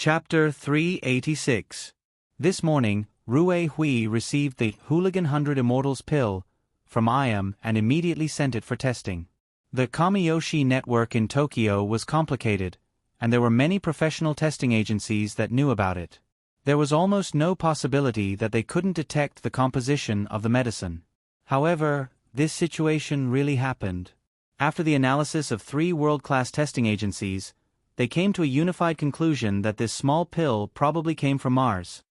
Chapter 386. This morning, Rue Hui received the Hooligan 100 Immortals pill from IM and immediately sent it for testing. The Kamiyoshi network in Tokyo was complicated, and there were many professional testing agencies that knew about it. There was almost no possibility that they couldn't detect the composition of the medicine. However, this situation really happened. After the analysis of 3 world-class testing agencies, they came to a unified conclusion that this small pill probably came from Mars.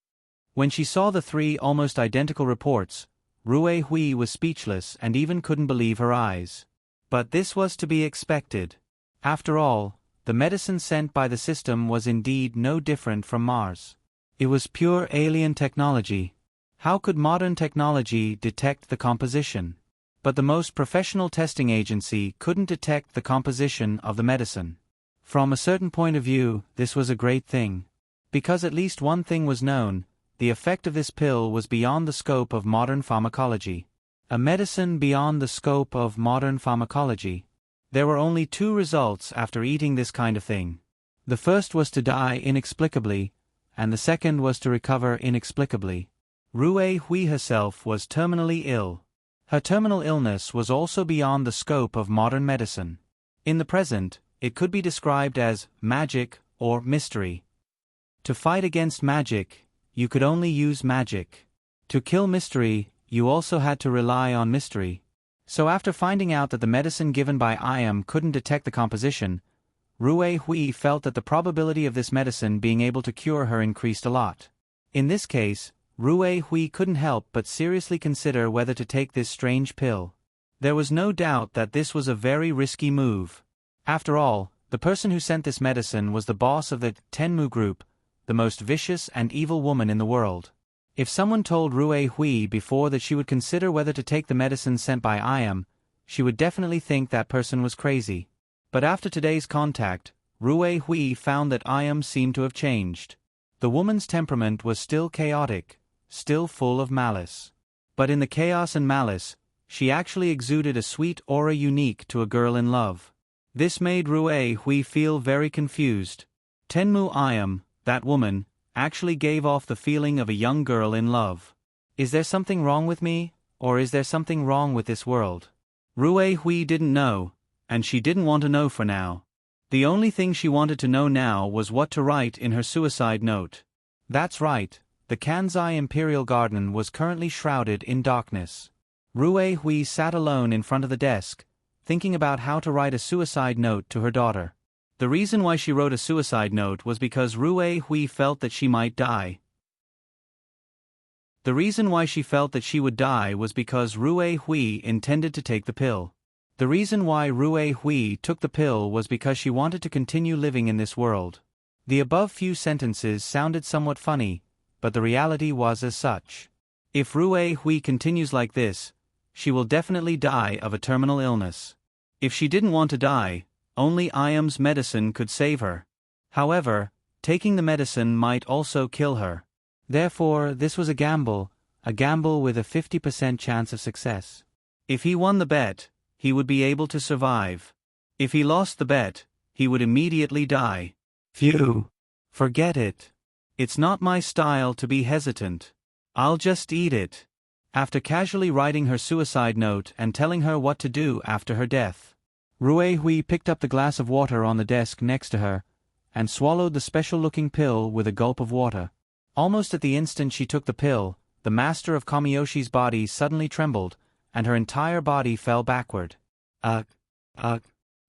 When she saw the 3 almost identical reports, Rue Hui was speechless and even couldn't believe her eyes. But this was to be expected. After all, the medicine sent by the system was indeed no different from Mars. It was pure alien technology. How could modern technology detect the composition? But the most professional testing agency couldn't detect the composition of the medicine. From a certain point of view, this was a great thing. Because at least one thing was known: the effect of this pill was beyond the scope of modern pharmacology. A medicine beyond the scope of modern pharmacology. There were only 2 results after eating this kind of thing. The first was to die inexplicably, and the second was to recover inexplicably. Rue Hui herself was terminally ill. Her terminal illness was also beyond the scope of modern medicine. In the present, it could be described as magic or mystery. To fight against magic, you could only use magic. To kill mystery, you also had to rely on mystery. So after finding out that the medicine given by IM couldn't detect the composition, Rue Hui felt that the probability of this medicine being able to cure her increased a lot. In this case, Rue Hui couldn't help but seriously consider whether to take this strange pill. There was no doubt that this was a very risky move. After all, the person who sent this medicine was the boss of the Tenmu Group, the most vicious and evil woman in the world. If someone told Rue Hui before that she would consider whether to take the medicine sent by IM, she would definitely think that person was crazy. But after today's contact, Rue Hui found that IM seemed to have changed. The woman's temperament was still chaotic, still full of malice. But in the chaos and malice, she actually exuded a sweet aura unique to a girl in love. This made Rue Hui feel very confused. Tenmu IM, that woman, actually gave off the feeling of a young girl in love. Is there something wrong with me, or is there something wrong with this world? Rue Hui didn't know, and she didn't want to know for now. The only thing she wanted to know now was what to write in her suicide note. That's right, the Kanzai Imperial Garden was currently shrouded in darkness. Rue Hui sat alone in front of the desk, thinking about how to write a suicide note to her daughter. The reason why she wrote a suicide note was because Rue Hui felt that she might die. The reason why she felt that she would die was because Rue Hui intended to take the pill. The reason why Rue Hui took the pill was because she wanted to continue living in this world. The above few sentences sounded somewhat funny, but the reality was as such. If Rue Hui continues like this, she will definitely die of a terminal illness. If she didn't want to die, only IM's medicine could save her. However, taking the medicine might also kill her. Therefore, this was a gamble with a 50% chance of success. If he won the bet, he would be able to survive. If he lost the bet, he would immediately die. Phew. Forget it. It's not my style to be hesitant. I'll just eat it. After casually writing her suicide note and telling her what to do after her death, Rue Hui picked up the glass of water on the desk next to her, and swallowed the special-looking pill with a gulp of water. Almost at the instant she took the pill, the master of Kamiyoshi's body suddenly trembled, and her entire body fell backward.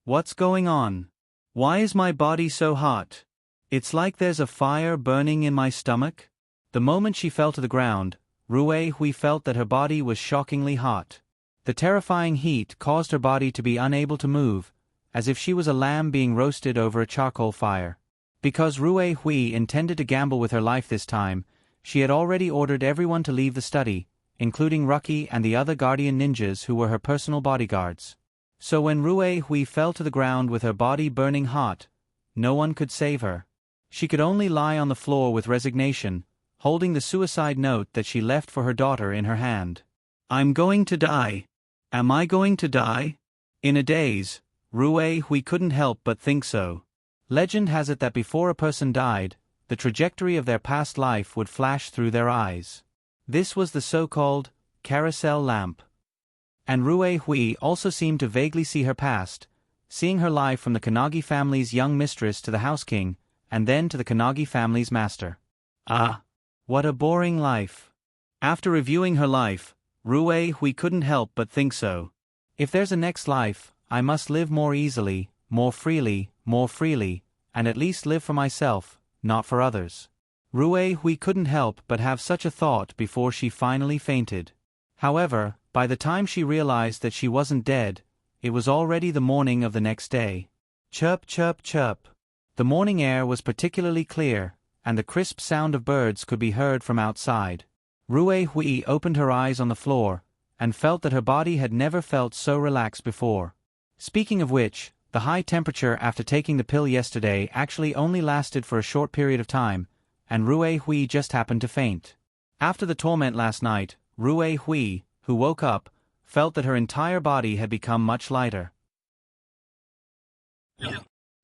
What's going on? Why is my body so hot? It's like there's a fire burning in my stomach. The moment she fell to the ground, Rue Hui felt that her body was shockingly hot. The terrifying heat caused her body to be unable to move, as if she was a lamb being roasted over a charcoal fire. Because Rue Hui intended to gamble with her life this time, she had already ordered everyone to leave the study, including Rucky and the other guardian ninjas who were her personal bodyguards. So when Rue Hui fell to the ground with her body burning hot, no one could save her. She could only lie on the floor with resignation, holding the suicide note that she left for her daughter in her hand. I'm going to die. Am I going to die? In a daze, Rue Hui couldn't help but think so. Legend has it that before a person died, the trajectory of their past life would flash through their eyes. This was the so-called carousel lamp. And Rue Hui also seemed to vaguely see her past, seeing her life from the Kannagi family's young mistress to the House King, and then to the Kannagi family's master. Ah! What a boring life. After reviewing her life, Rue Hui couldn't help but think so. If there's a next life, I must live more easily, more freely, and at least live for myself, not for others. Rue Hui couldn't help but have such a thought before she finally fainted. However, by the time she realized that she wasn't dead, it was already the morning of the next day. Chirp, chirp, chirp. The morning air was particularly clear, and the crisp sound of birds could be heard from outside. Rue Hui opened her eyes on the floor, and felt that her body had never felt so relaxed before. Speaking of which, the high temperature after taking the pill yesterday actually only lasted for a short period of time, and Rue Hui just happened to faint. After the torment last night, Rue Hui, who woke up, felt that her entire body had become much lighter.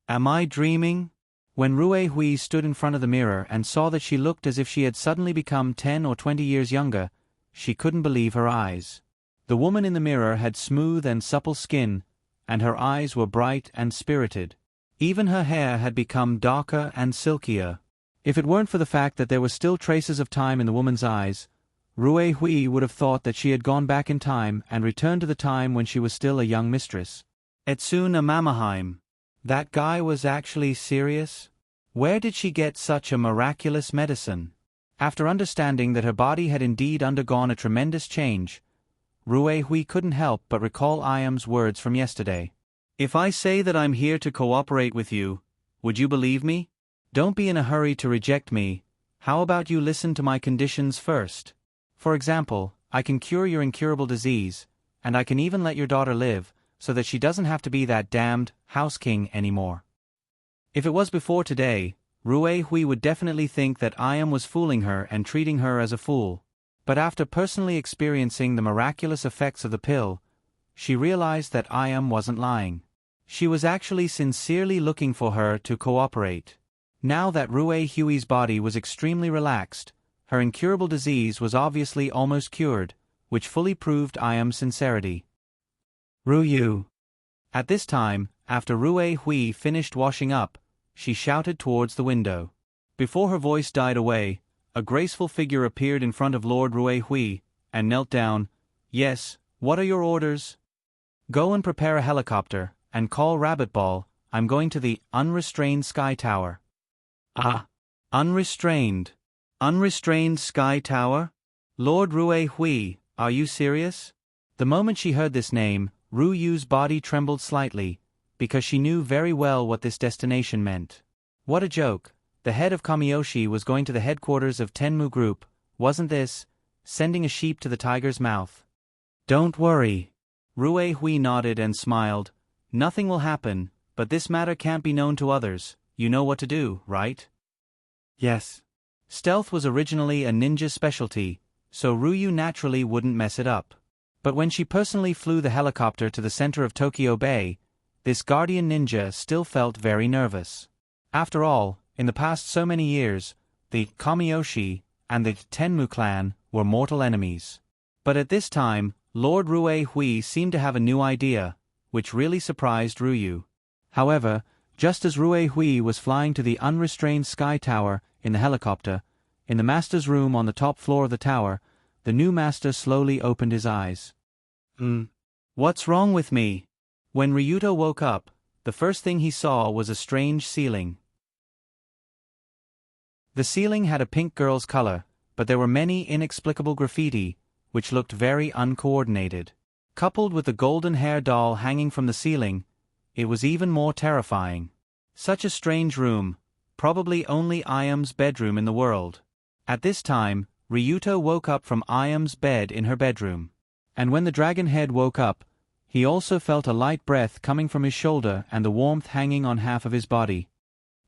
Am I dreaming? When Rue Hui stood in front of the mirror and saw that she looked as if she had suddenly become 10 or 20 years younger, she couldn't believe her eyes. The woman in the mirror had smooth and supple skin, and her eyes were bright and spirited. Even her hair had become darker and silkier. If it weren't for the fact that there were still traces of time in the woman's eyes, Rue Hui would have thought that she had gone back in time and returned to the time when she was still a young mistress. Etsuna Mamaheim. That guy was actually serious? Where did she get such a miraculous medicine? After understanding that her body had indeed undergone a tremendous change, Rue Hui couldn't help but recall Iam's words from yesterday. If I say that I'm here to cooperate with you, would you believe me? Don't be in a hurry to reject me. How about you listen to my conditions first? For example, I can cure your incurable disease, and I can even let your daughter live, so that she doesn't have to be that damned House King anymore. If it was before today, Rue Hui would definitely think that Iam was fooling her and treating her as a fool. But after personally experiencing the miraculous effects of the pill, she realized that Iam wasn't lying. She was actually sincerely looking for her to cooperate. Now that Rue Hui's body was extremely relaxed, her incurable disease was obviously almost cured, which fully proved Iam's sincerity. Ryu. At this time, after Rue Hui finished washing up, she shouted towards the window. Before her voice died away, a graceful figure appeared in front of Lord Rue Hui, and knelt down. Yes, what are your orders? Go and prepare a helicopter, and call Rabbit Ball. I'm going to the unrestrained Sky Tower. Ah, unrestrained Sky Tower? Lord Rue Hui, are you serious? The moment she heard this name, Ryu's body trembled slightly, because she knew very well what this destination meant. What a joke. The head of Kamiyoshi was going to the headquarters of Tenmu Group, wasn't this? Sending a sheep to the tiger's mouth. Don't worry. Rue Hui nodded and smiled. Nothing will happen, but this matter can't be known to others. You know what to do, right? Yes. Stealth was originally a ninja's specialty, so Ryu naturally wouldn't mess it up. But when she personally flew the helicopter to the center of Tokyo Bay, this guardian ninja still felt very nervous. After all, in the past so many years, the Kamiyoshi and the Tenmu clan were mortal enemies. But at this time, Lord Rue Hui seemed to have a new idea, which really surprised Ryu. However, just as Rue Hui was flying to the unrestrained Sky Tower in the helicopter, in the master's room on the top floor of the tower, the new master slowly opened his eyes. What's wrong with me? When Ryuto woke up, the first thing he saw was a strange ceiling. The ceiling had a pink girl's color, but there were many inexplicable graffiti, which looked very uncoordinated. Coupled with the golden hair doll hanging from the ceiling, it was even more terrifying. Such a strange room, probably only Iam's bedroom in the world. At this time, Ryuto woke up from Iam's bed in her bedroom. And when the dragon head woke up, he also felt a light breath coming from his shoulder and the warmth hanging on half of his body.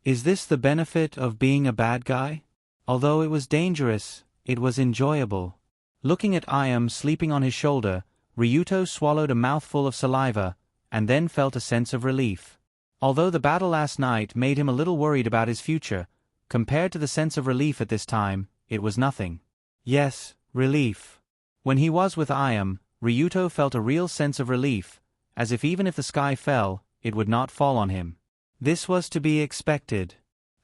Is this the benefit of being a bad guy? Although it was dangerous, it was enjoyable. Looking at Iam sleeping on his shoulder, Ryuto swallowed a mouthful of saliva, and then felt a sense of relief. Although the battle last night made him a little worried about his future, compared to the sense of relief at this time, it was nothing. Yes, relief. When he was with Ayam, Ryuto felt a real sense of relief, as if even if the sky fell, it would not fall on him. This was to be expected.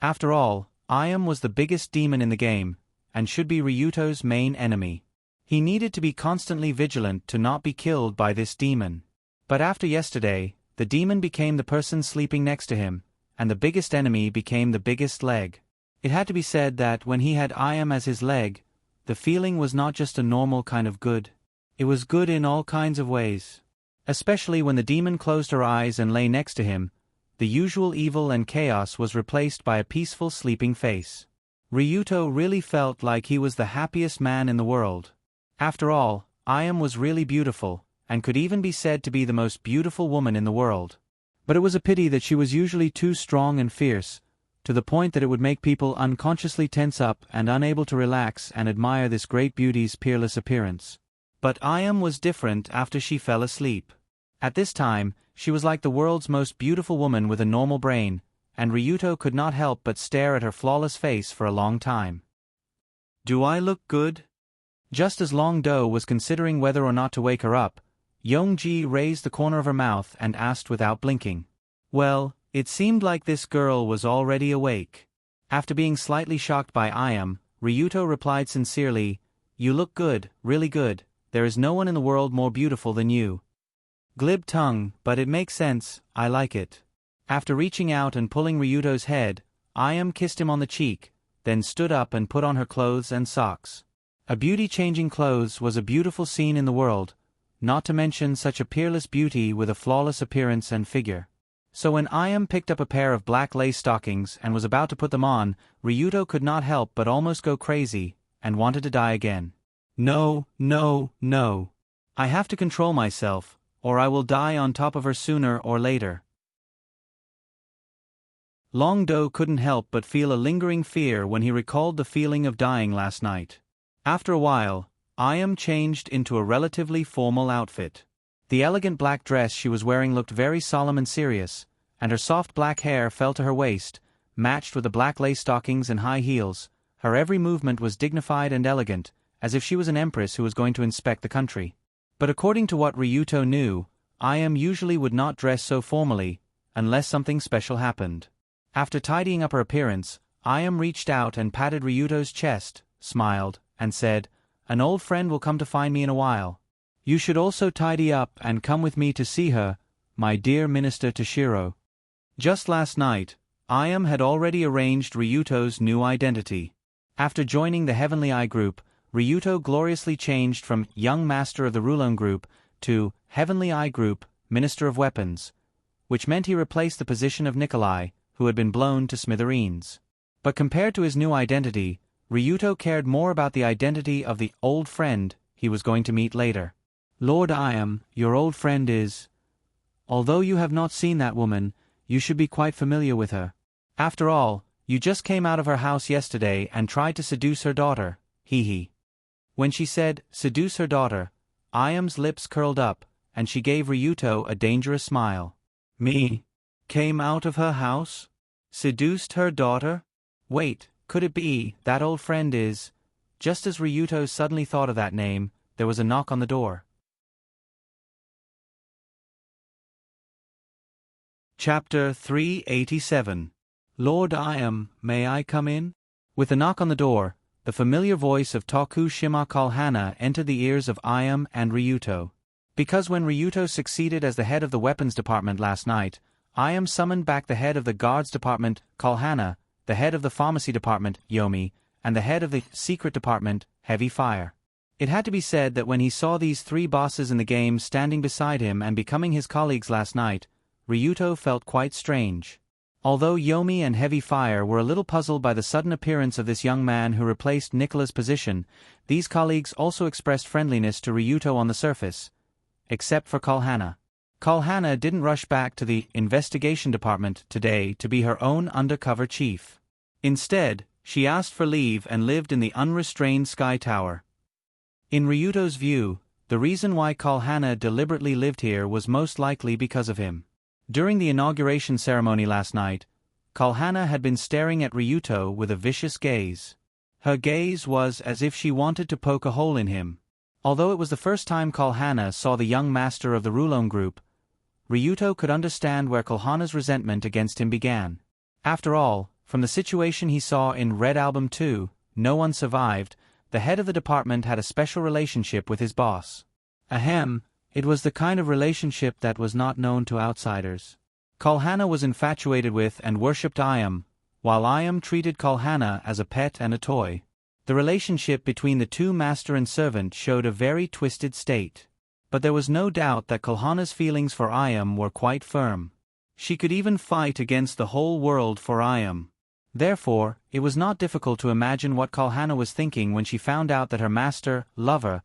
After all, Ayam was the biggest demon in the game, and should be Ryuto's main enemy. He needed to be constantly vigilant to not be killed by this demon. But after yesterday, the demon became the person sleeping next to him, and the biggest enemy became the biggest leg. It had to be said that when he had Ayam as his leg, the feeling was not just a normal kind of good. It was good in all kinds of ways. Especially when the demon closed her eyes and lay next to him, the usual evil and chaos was replaced by a peaceful sleeping face. Ryuto really felt like he was the happiest man in the world. After all, Ayam was really beautiful, and could even be said to be the most beautiful woman in the world. But it was a pity that she was usually too strong and fierce, to the point that it would make people unconsciously tense up and unable to relax and admire this great beauty's peerless appearance. But Ayam was different after she fell asleep. At this time, she was like the world's most beautiful woman with a normal brain, and Ryuto could not help but stare at her flawless face for a long time. "Do I look good?" Just as Long Do was considering whether or not to wake her up, Yongji raised the corner of her mouth and asked without blinking. Well, it seemed like this girl was already awake. After being slightly shocked by Ayam, Ryuto replied sincerely, "You look good, really good. There is no one in the world more beautiful than you." Glib tongue, but it makes sense, I like it. After reaching out and pulling Ryuto's head, Ayam kissed him on the cheek, then stood up and put on her clothes and socks. A beauty changing clothes was a beautiful scene in the world, not to mention such a peerless beauty with a flawless appearance and figure. So when Ayam picked up a pair of black lace stockings and was about to put them on, Ryuto could not help but almost go crazy, and wanted to die again. No, no, no. I have to control myself, or I will die on top of her sooner or later. Long Do couldn't help but feel a lingering fear when he recalled the feeling of dying last night. After a while, Ayam changed into a relatively formal outfit. The elegant black dress she was wearing looked very solemn and serious, and her soft black hair fell to her waist, matched with the black lace stockings and high heels. Her every movement was dignified and elegant, as if she was an empress who was going to inspect the country. But according to what Ryuto knew, Ayam usually would not dress so formally, unless something special happened. After tidying up her appearance, Ayam reached out and patted Ryuto's chest, smiled, and said, "An old friend will come to find me in a while. You should also tidy up and come with me to see her, my dear Minister Toshiro." Just last night, Ayam had already arranged Ryuto's new identity. After joining the Heavenly Eye group, Ryuto gloriously changed from Young Master of the Rulon group to Heavenly Eye group, Minister of Weapons, which meant he replaced the position of Nikolai, who had been blown to smithereens. But compared to his new identity, Ryuto cared more about the identity of the old friend he was going to meet later. "Lord Ayam, your old friend is... Although you have not seen that woman, you should be quite familiar with her. After all, you just came out of her house yesterday and tried to seduce her daughter, hee." When she said, "seduce her daughter," Ayam's lips curled up, and she gave Ryuto a dangerous smile. "Me? Came out of her house? Seduced her daughter? Wait. Could it be, that old friend is..." Just as Ryuto suddenly thought of that name, there was a knock on the door. Chapter 387. Lord Ayam, may I come in? With a knock on the door, the familiar voice of Tokushima Kalhana entered the ears of Ayam and Ryuto. Because when Ryuto succeeded as the head of the weapons department last night, Ayam summoned back the head of the guards department, Kalhana, the head of the pharmacy department, Yomi, and the head of the secret department, Heavy Fire. It had to be said that when he saw these three bosses in the game standing beside him and becoming his colleagues last night, Ryuto felt quite strange. Although Yomi and Heavy Fire were a little puzzled by the sudden appearance of this young man who replaced Nicola's position, these colleagues also expressed friendliness to Ryuto on the surface, except for Kalhana. Kalhana didn't rush back to the investigation department today to be her own undercover chief. Instead, she asked for leave and lived in the unrestrained Sky Tower. In Ryuto's view, the reason why Kalhana deliberately lived here was most likely because of him. During the inauguration ceremony last night, Kalhana had been staring at Ryuto with a vicious gaze. Her gaze was as if she wanted to poke a hole in him. Although it was the first time Kalhana saw the young master of the Rulon group, Ryuto could understand where Kalhana's resentment against him began. After all, from the situation he saw in Red Album 2, No One Survived, the head of the department had a special relationship with his boss. Ahem, it was the kind of relationship that was not known to outsiders. Kalhana was infatuated with and worshipped Ayam, while Ayam treated Kalhana as a pet and a toy. The relationship between the two master and servant showed a very twisted state. But there was no doubt that Kalhana's feelings for Ayam were quite firm. She could even fight against the whole world for Ayam. Therefore, it was not difficult to imagine what Kalhana was thinking when she found out that her master, lover,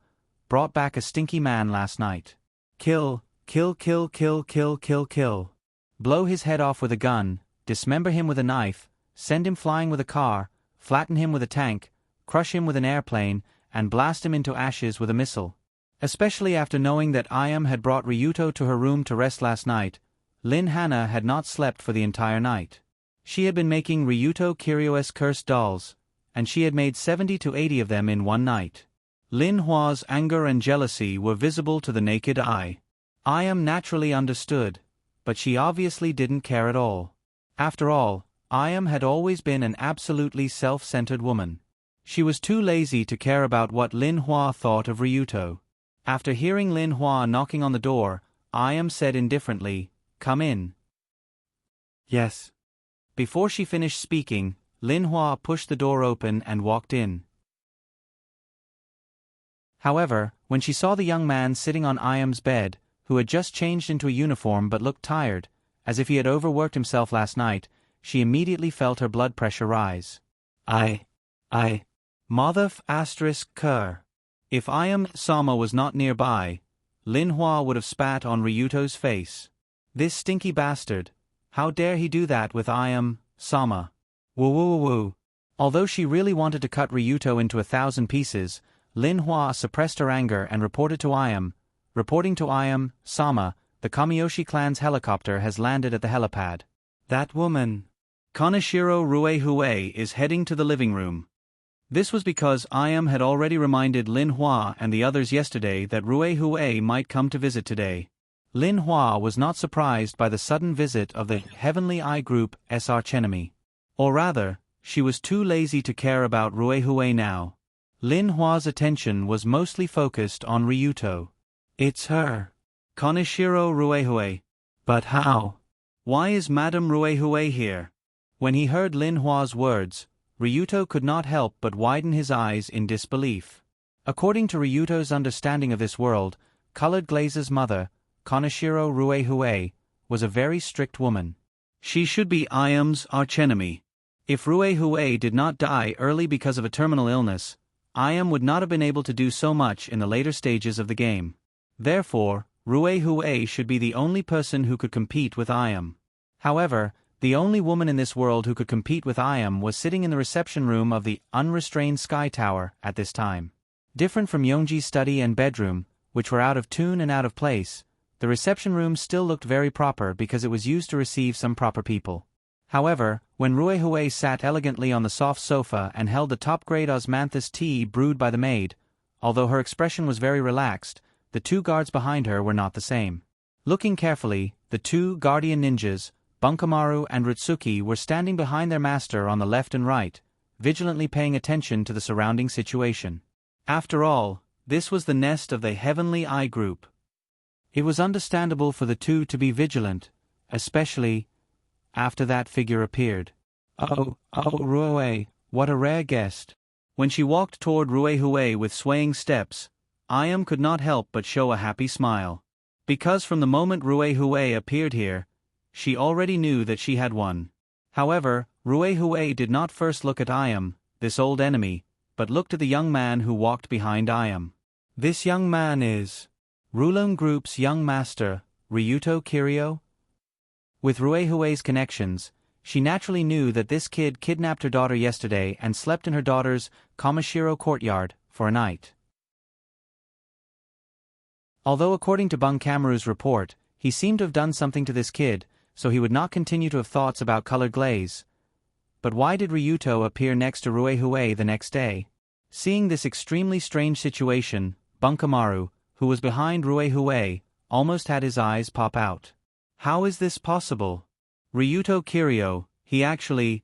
brought back a stinky man last night. Kill, kill, kill, kill, kill, kill, kill. Blow his head off with a gun, dismember him with a knife, send him flying with a car, flatten him with a tank, crush him with an airplane, and blast him into ashes with a missile. Especially after knowing that Ayam had brought Ryuto to her room to rest last night, Lin Hana had not slept for the entire night. She had been making Ryuto Kiryo's cursed dolls, and she had made 70 to 80 of them in one night. Lin Hua's anger and jealousy were visible to the naked eye. Ayam naturally understood, but she obviously didn't care at all. After all, Ayam had always been an absolutely self-centered woman. She was too lazy to care about what Lin Hua thought of Ryuto. After hearing Lin Hua knocking on the door, Ayam said indifferently, "Come in." "Yes." Before she finished speaking, Lin Hua pushed the door open and walked in. However, when she saw the young man sitting on Ayam's bed, who had just changed into a uniform but looked tired, as if he had overworked himself last night, she immediately felt her blood pressure rise. Mother asterisk cur. If Ayam-sama was not nearby, Lin Hua would have spat on Ryuto's face. This stinky bastard. How dare he do that with Ayam-sama? Woo. Although she really wanted to cut Ryuto into 1,000 pieces, Lin Hua suppressed her anger and reporting to Ayam-sama, the Kamiyoshi clan's helicopter has landed at the helipad. That woman. Kaneshiro Ruehue is heading to the living room. This was because Ayam had already reminded Lin Hua and the others yesterday that Ruehue might come to visit today. Lin Hua was not surprised by the sudden visit of the Heavenly Eye Group archenemy. Or rather, she was too lazy to care about Ruehue now. Lin Hua's attention was mostly focused on Ryuto. It's her. Kaneshiro Ruehue. But how? Why is Madame Ruehue here? When he heard Lin Hua's words, Ryuto could not help but widen his eyes in disbelief. According to Ryuto's understanding of this world, Colored Glaze's mother, Kaneshiro Ruehue, was a very strict woman. She should be Ayam's archenemy. If Ruehue did not die early because of a terminal illness, Ayam would not have been able to do so much in the later stages of the game. Therefore, Ruehue should be the only person who could compete with Ayam. However, the only woman in this world who could compete with Ayam was sitting in the reception room of the unrestrained Sky Tower at this time. Different from Yongji's study and bedroom, which were out of tune and out of place, the reception room still looked very proper because it was used to receive some proper people. However, when Ruehue sat elegantly on the soft sofa and held the top-grade osmanthus tea brewed by the maid, although her expression was very relaxed, the two guards behind her were not the same. Looking carefully, the two guardian ninjas, Bunkamaru and Ritsuki, were standing behind their master on the left and right, vigilantly paying attention to the surrounding situation. After all, this was the nest of the Heavenly Eye Group. It was understandable for the two to be vigilant, especially after that figure appeared. Oh, Ruehue, what a rare guest. When she walked toward Ruehue with swaying steps, Ayam could not help but show a happy smile. Because from the moment Ruehue appeared here, she already knew that she had won. However, Ruehue did not first look at Ayam, this old enemy, but looked at the young man who walked behind Ayam. This young man is Rulon Group's young master, Ryuto Kiryo? With Ruehue's connections, she naturally knew that this kid kidnapped her daughter yesterday and slept in her daughter's Kamashiro courtyard for a night. Although according to Bunkamaru's report, he seemed to have done something to this kid, so he would not continue to have thoughts about Colored Glaze, But why did Ryuto appear next to Ruehue the next day? Seeing this extremely strange situation, Bunkamaru, who was behind Ruehue, almost had his eyes pop out. How is this possible? Ryuto Kiryu, he actually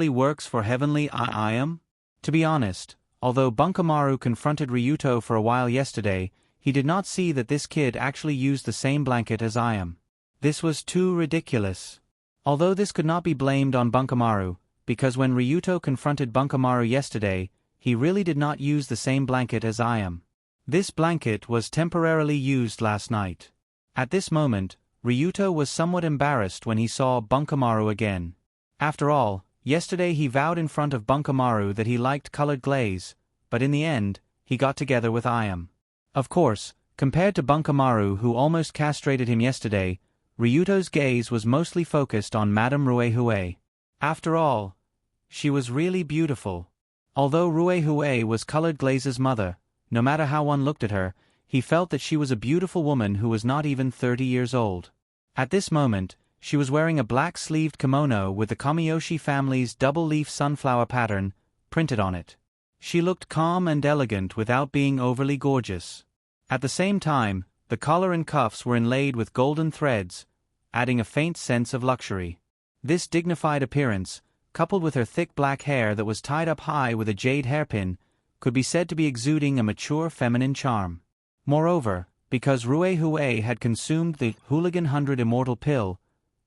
works for Heavenly I-am? To be honest, although Bunkamaru confronted Ryuto for a while yesterday, he did not see that this kid actually used the same blanket as I am. This was too ridiculous. Although this could not be blamed on Bunkamaru, because when Ryuto confronted Bunkamaru yesterday, he really did not use the same blanket as I am. This blanket was temporarily used last night. At this moment, Ryuto was somewhat embarrassed when he saw Bunkamaru again. After all, yesterday he vowed in front of Bunkamaru that he liked colored glaze, but in the end, he got together with I am. Of course, compared to Bunkamaru who almost castrated him yesterday, Ryuto's gaze was mostly focused on Madame Ruehue. After all, she was really beautiful. Although Ruehue was colored glaze's mother, no matter how one looked at her, he felt that she was a beautiful woman who was not even 30 years old. At this moment, she was wearing a black-sleeved kimono with the Kamiyoshi family's double-leaf sunflower pattern printed on it. She looked calm and elegant without being overly gorgeous. At the same time, the collar and cuffs were inlaid with golden threads, adding a faint sense of luxury. This dignified appearance, coupled with her thick black hair that was tied up high with a jade hairpin, could be said to be exuding a mature feminine charm. Moreover, because Ruehue had consumed the Hooligan 100 Immortal Pill,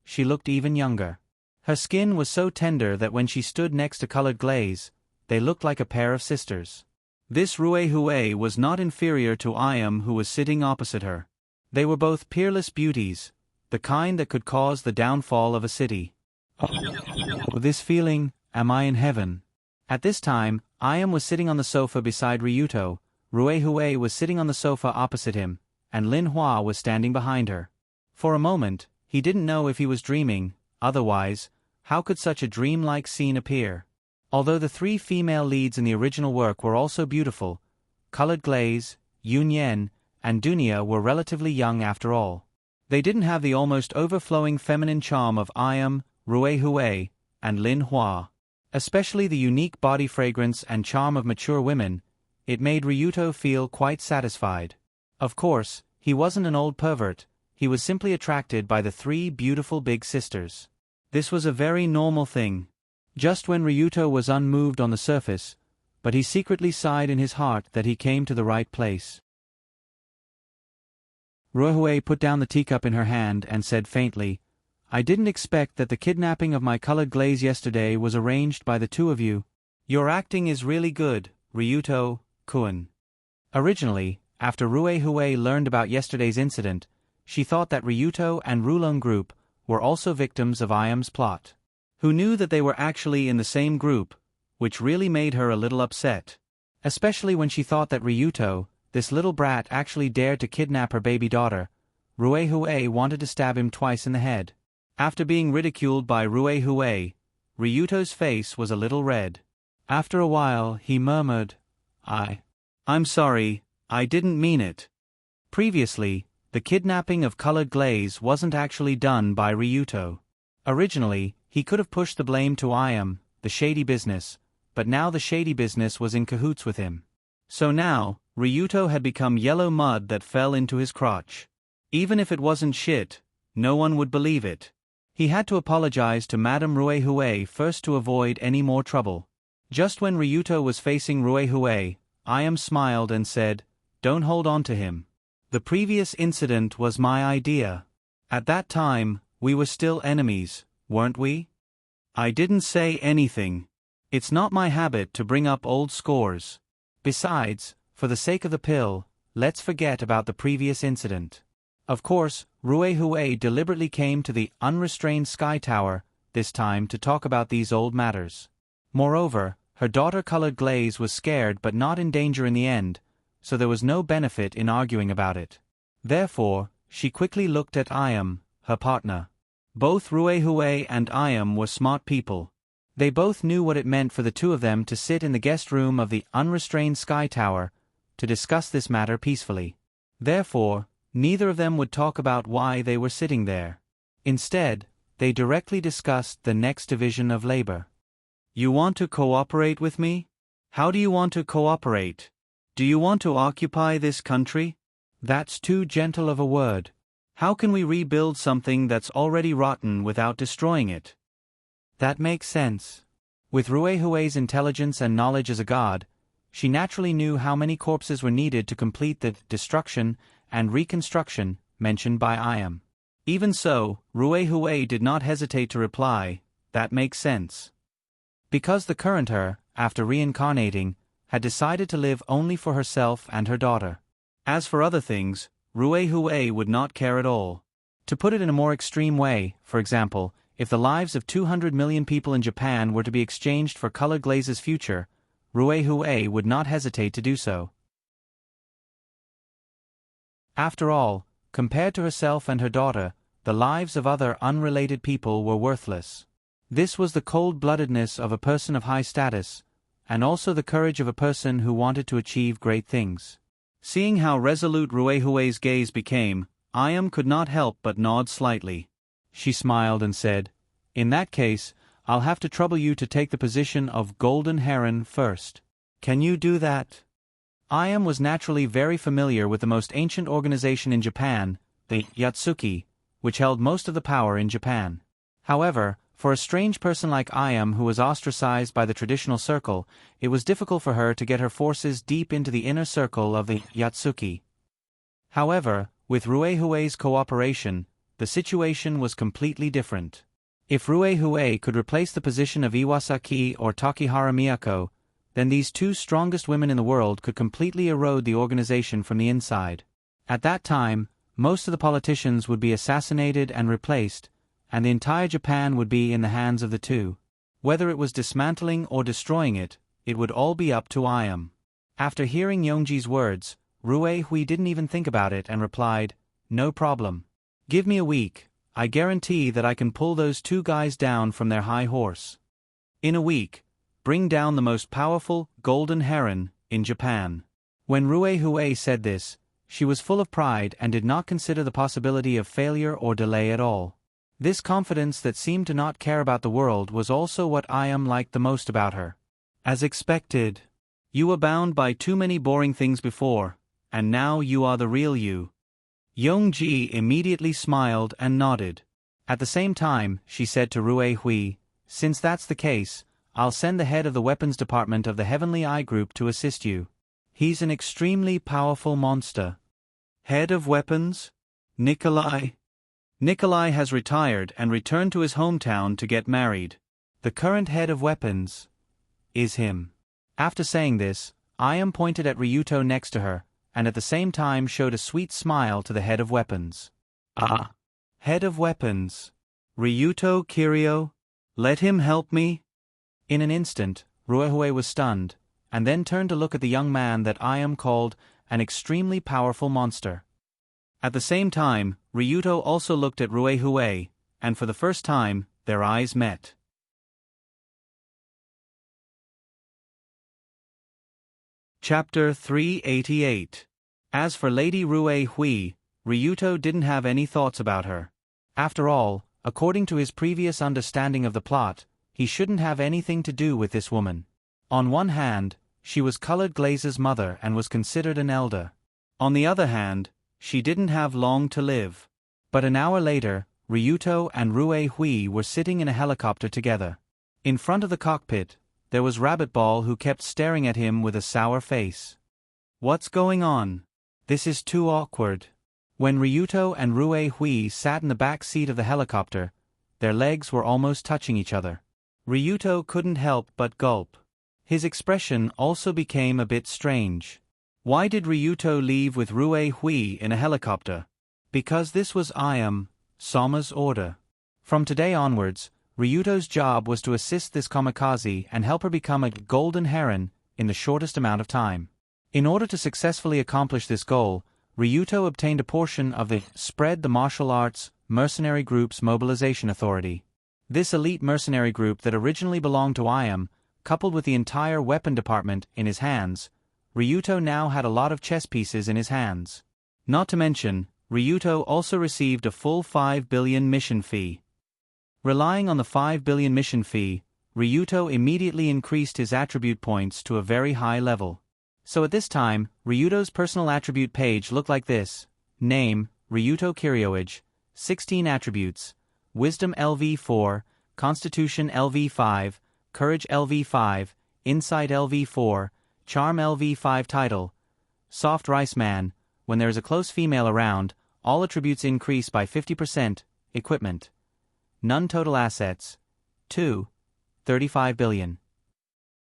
she looked even younger. Her skin was so tender that when she stood next to colored glaze, they looked like a pair of sisters. This Ruehue was not inferior to I am who was sitting opposite her. They were both peerless beauties, the kind that could cause the downfall of a city. With this feeling, am I in heaven? At this time, I am was sitting on the sofa beside Ryuto, Ruehue was sitting on the sofa opposite him, and Lin Hua was standing behind her. For a moment, he didn't know if he was dreaming, otherwise, how could such a dreamlike scene appear? Although the three female leads in the original work were also beautiful, Colored Glaze, Yunyen, and Dunya were relatively young after all. They didn't have the almost overflowing feminine charm of I am, Ruehue, and Lin Hua. Especially the unique body fragrance and charm of mature women, it made Ryuto feel quite satisfied. Of course, he wasn't an old pervert, he was simply attracted by the three beautiful big sisters. This was a very normal thing. Just when Ryuto was unmoved on the surface, but he secretly sighed in his heart that he came to the right place. Ruehue put down the teacup in her hand and said faintly, I didn't expect that the kidnapping of my colored glaze yesterday was arranged by the two of you. Your acting is really good, Ryuto-kun. Originally, after Ruehue learned about yesterday's incident, she thought that Ryuto and Rulon group were also victims of I am's plot. Who knew that they were actually in the same group, which really made her a little upset. Especially when she thought that Ryuto, this little brat, actually dared to kidnap her baby daughter. Ruehue wanted to stab him twice in the head. After being ridiculed by Ruehue, Ryuto's face was a little red. After a while, he murmured, I'm sorry, I didn't mean it. Previously, the kidnapping of Colored Glaze wasn't actually done by Ryuto. Originally, he could have pushed the blame to I am, the shady business, but now the shady business was in cahoots with him. So now, Ryuto had become yellow mud that fell into his crotch. Even if it wasn't shit, no one would believe it. He had to apologize to Madame Ruehue first to avoid any more trouble. Just when Ryuto was facing Ruehue, I am smiled and said, Don't hold on to him. The previous incident was my idea. At that time, we were still enemies, weren't we? I didn't say anything. It's not my habit to bring up old scores. Besides, for the sake of the pill, let's forget about the previous incident. Of course, Ruehue deliberately came to the unrestrained Sky Tower, this time to talk about these old matters. Moreover, her daughter Colored Glaze was scared but not in danger in the end, so there was no benefit in arguing about it. Therefore, she quickly looked at I am, her partner. Both Ruehue and I am were smart people. They both knew what it meant for the two of them to sit in the guest room of the unrestrained Sky Tower to discuss this matter peacefully. Therefore, neither of them would talk about why they were sitting there. Instead, they directly discussed the next division of labor. You want to cooperate with me? How do you want to cooperate? Do you want to occupy this country? That's too gentle of a word. How can we rebuild something that's already rotten without destroying it? That makes sense. With Ruehue's intelligence and knowledge as a god, she naturally knew how many corpses were needed to complete the destruction and reconstruction mentioned by Iam. Even so, Ruehue did not hesitate to reply, that makes sense. Because the current her, after reincarnating, had decided to live only for herself and her daughter. As for other things, Ruehue would not care at all. To put it in a more extreme way, for example, if the lives of 200 million people in Japan were to be exchanged for Colored Glaze's future, Ruehue would not hesitate to do so. After all, compared to herself and her daughter, the lives of other unrelated people were worthless. This was the cold-bloodedness of a person of high status, and also the courage of a person who wanted to achieve great things. Seeing how resolute Ruehue's gaze became, Iam could not help but nod slightly. She smiled and said, "In that case, I'll have to trouble you to take the position of Golden Heron first. Can you do that?" Iam was naturally very familiar with the most ancient organization in Japan, the Yatsuki, which held most of the power in Japan. However, for a strange person like Iam who was ostracized by the traditional circle, it was difficult for her to get her forces deep into the inner circle of the Yatsuki. However, with Ruehue's cooperation, the situation was completely different. If Ruehue could replace the position of Iwasaki or Takehara Miyako, then these two strongest women in the world could completely erode the organization from the inside. At that time, most of the politicians would be assassinated and replaced, and the entire Japan would be in the hands of the two. Whether it was dismantling or destroying it, it would all be up to Iam. After hearing Yongji's words, Ruehui didn't even think about it and replied, "No problem. Give me a week, I guarantee that I can pull those two guys down from their high horse. In a week, bring down the most powerful Golden Heron in Japan." When Ruehue said this, she was full of pride and did not consider the possibility of failure or delay at all. This confidence that seemed to not care about the world was also what Iam liked the most about her. As expected. You were bound by too many boring things before, and now you are the real you. Yongji immediately smiled and nodded. At the same time, she said to Ruehui, "Since that's the case, I'll send the head of the weapons department of the Heavenly Eye Group to assist you. He's an extremely powerful monster." Head of weapons? Nikolai? Nikolai has retired and returned to his hometown to get married. The current head of weapons is him. After saying this, Iam pointed at Ryuto next to her, and at the same time showed a sweet smile to the head of weapons. "Ah, head of weapons. Ryuto Kiryu? Let him help me?" In an instant, Ruehue was stunned, and then turned to look at the young man that Iam called an extremely powerful monster. At the same time, Ryuto also looked at Ruehue, and for the first time, their eyes met. Chapter 388. As for Lady Ruehui, Ryuto didn't have any thoughts about her. After all, according to his previous understanding of the plot, he shouldn't have anything to do with this woman. On one hand, she was Colored Glaze's mother and was considered an elder. On the other hand, she didn't have long to live. But an hour later, Ryuto and Ruehui were sitting in a helicopter together. In front of the cockpit, there was Rabbit Ball, who kept staring at him with a sour face. "What's going on? This is too awkward." When Ryuto and Ruehui sat in the back seat of the helicopter, their legs were almost touching each other. Ryuto couldn't help but gulp. His expression also became a bit strange. Why did Ryuto leave with Ruehui in a helicopter? Because this was Iam Sama's order. From today onwards, Ryuto's job was to assist this kamikaze and help her become a Golden Heron in the shortest amount of time. In order to successfully accomplish this goal, Ryuto obtained a portion of the Spread the Martial Arts Mercenary Group's mobilization authority. This elite mercenary group that originally belonged to Iam, coupled with the entire weapon department in his hands, Ryuto now had a lot of chess pieces in his hands. Not to mention, Ryuto also received a full 5 billion mission fee. Relying on the 5 billion mission fee, Ryuto immediately increased his attribute points to a very high level. So at this time, Ryuto's personal attribute page looked like this. Name, Ryuto Kiryoage, 16 attributes, Wisdom LV4, Constitution LV5, Courage LV5, Insight LV4, Charm LV5 Title, Soft Rice Man, when there is a close female around, all attributes increase by 50%, Equipment. None total assets, 35 billion.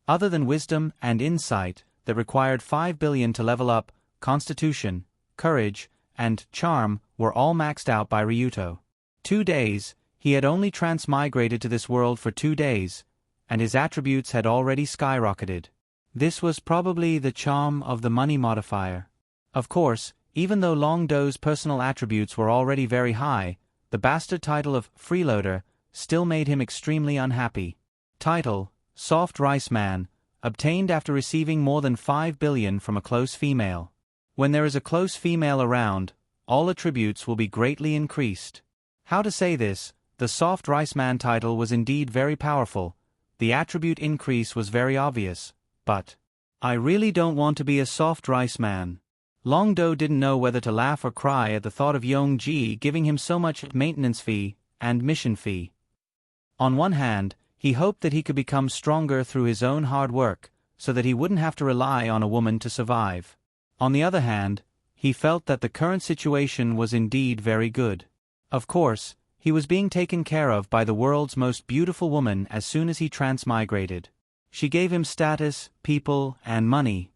Other than Wisdom and Insight, that required 5 billion to level up, Constitution, Courage, and Charm were all maxed out by Ryuto. 2 days, he had only transmigrated to this world for 2 days, and his attributes had already skyrocketed. This was probably the charm of the money modifier. Of course, even though Long Do's personal attributes were already very high, the bastard title of Freeloader still made him extremely unhappy. Title, Soft Rice Man, obtained after receiving more than 5 billion from a close female. When there is a close female around, all attributes will be greatly increased. How to say this? The Soft Rice Man title was indeed very powerful. The attribute increase was very obvious, but I really don't want to be a soft rice man. Long Do didn't know whether to laugh or cry at the thought of Yong-ji giving him so much maintenance fee and mission fee. On one hand, he hoped that he could become stronger through his own hard work, so that he wouldn't have to rely on a woman to survive. On the other hand, he felt that the current situation was indeed very good. Of course, he was being taken care of by the world's most beautiful woman as soon as he transmigrated. She gave him status, people, and money.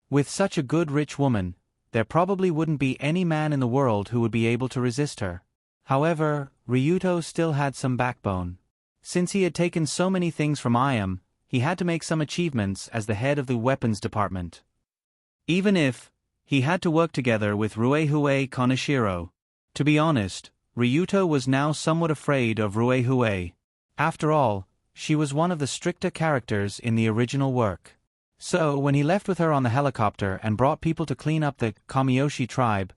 With such a good rich woman, there probably wouldn't be any man in the world who would be able to resist her. However, Ryuto still had some backbone. Since he had taken so many things from Iam, he had to make some achievements as the head of the weapons department. Even if he had to work together with Ruehue Konishiro. To be honest, Ryuto was now somewhat afraid of Ruehue. After all, she was one of the stricter characters in the original work. So when he left with her on the helicopter and brought people to clean up the Kamiyoshi tribe,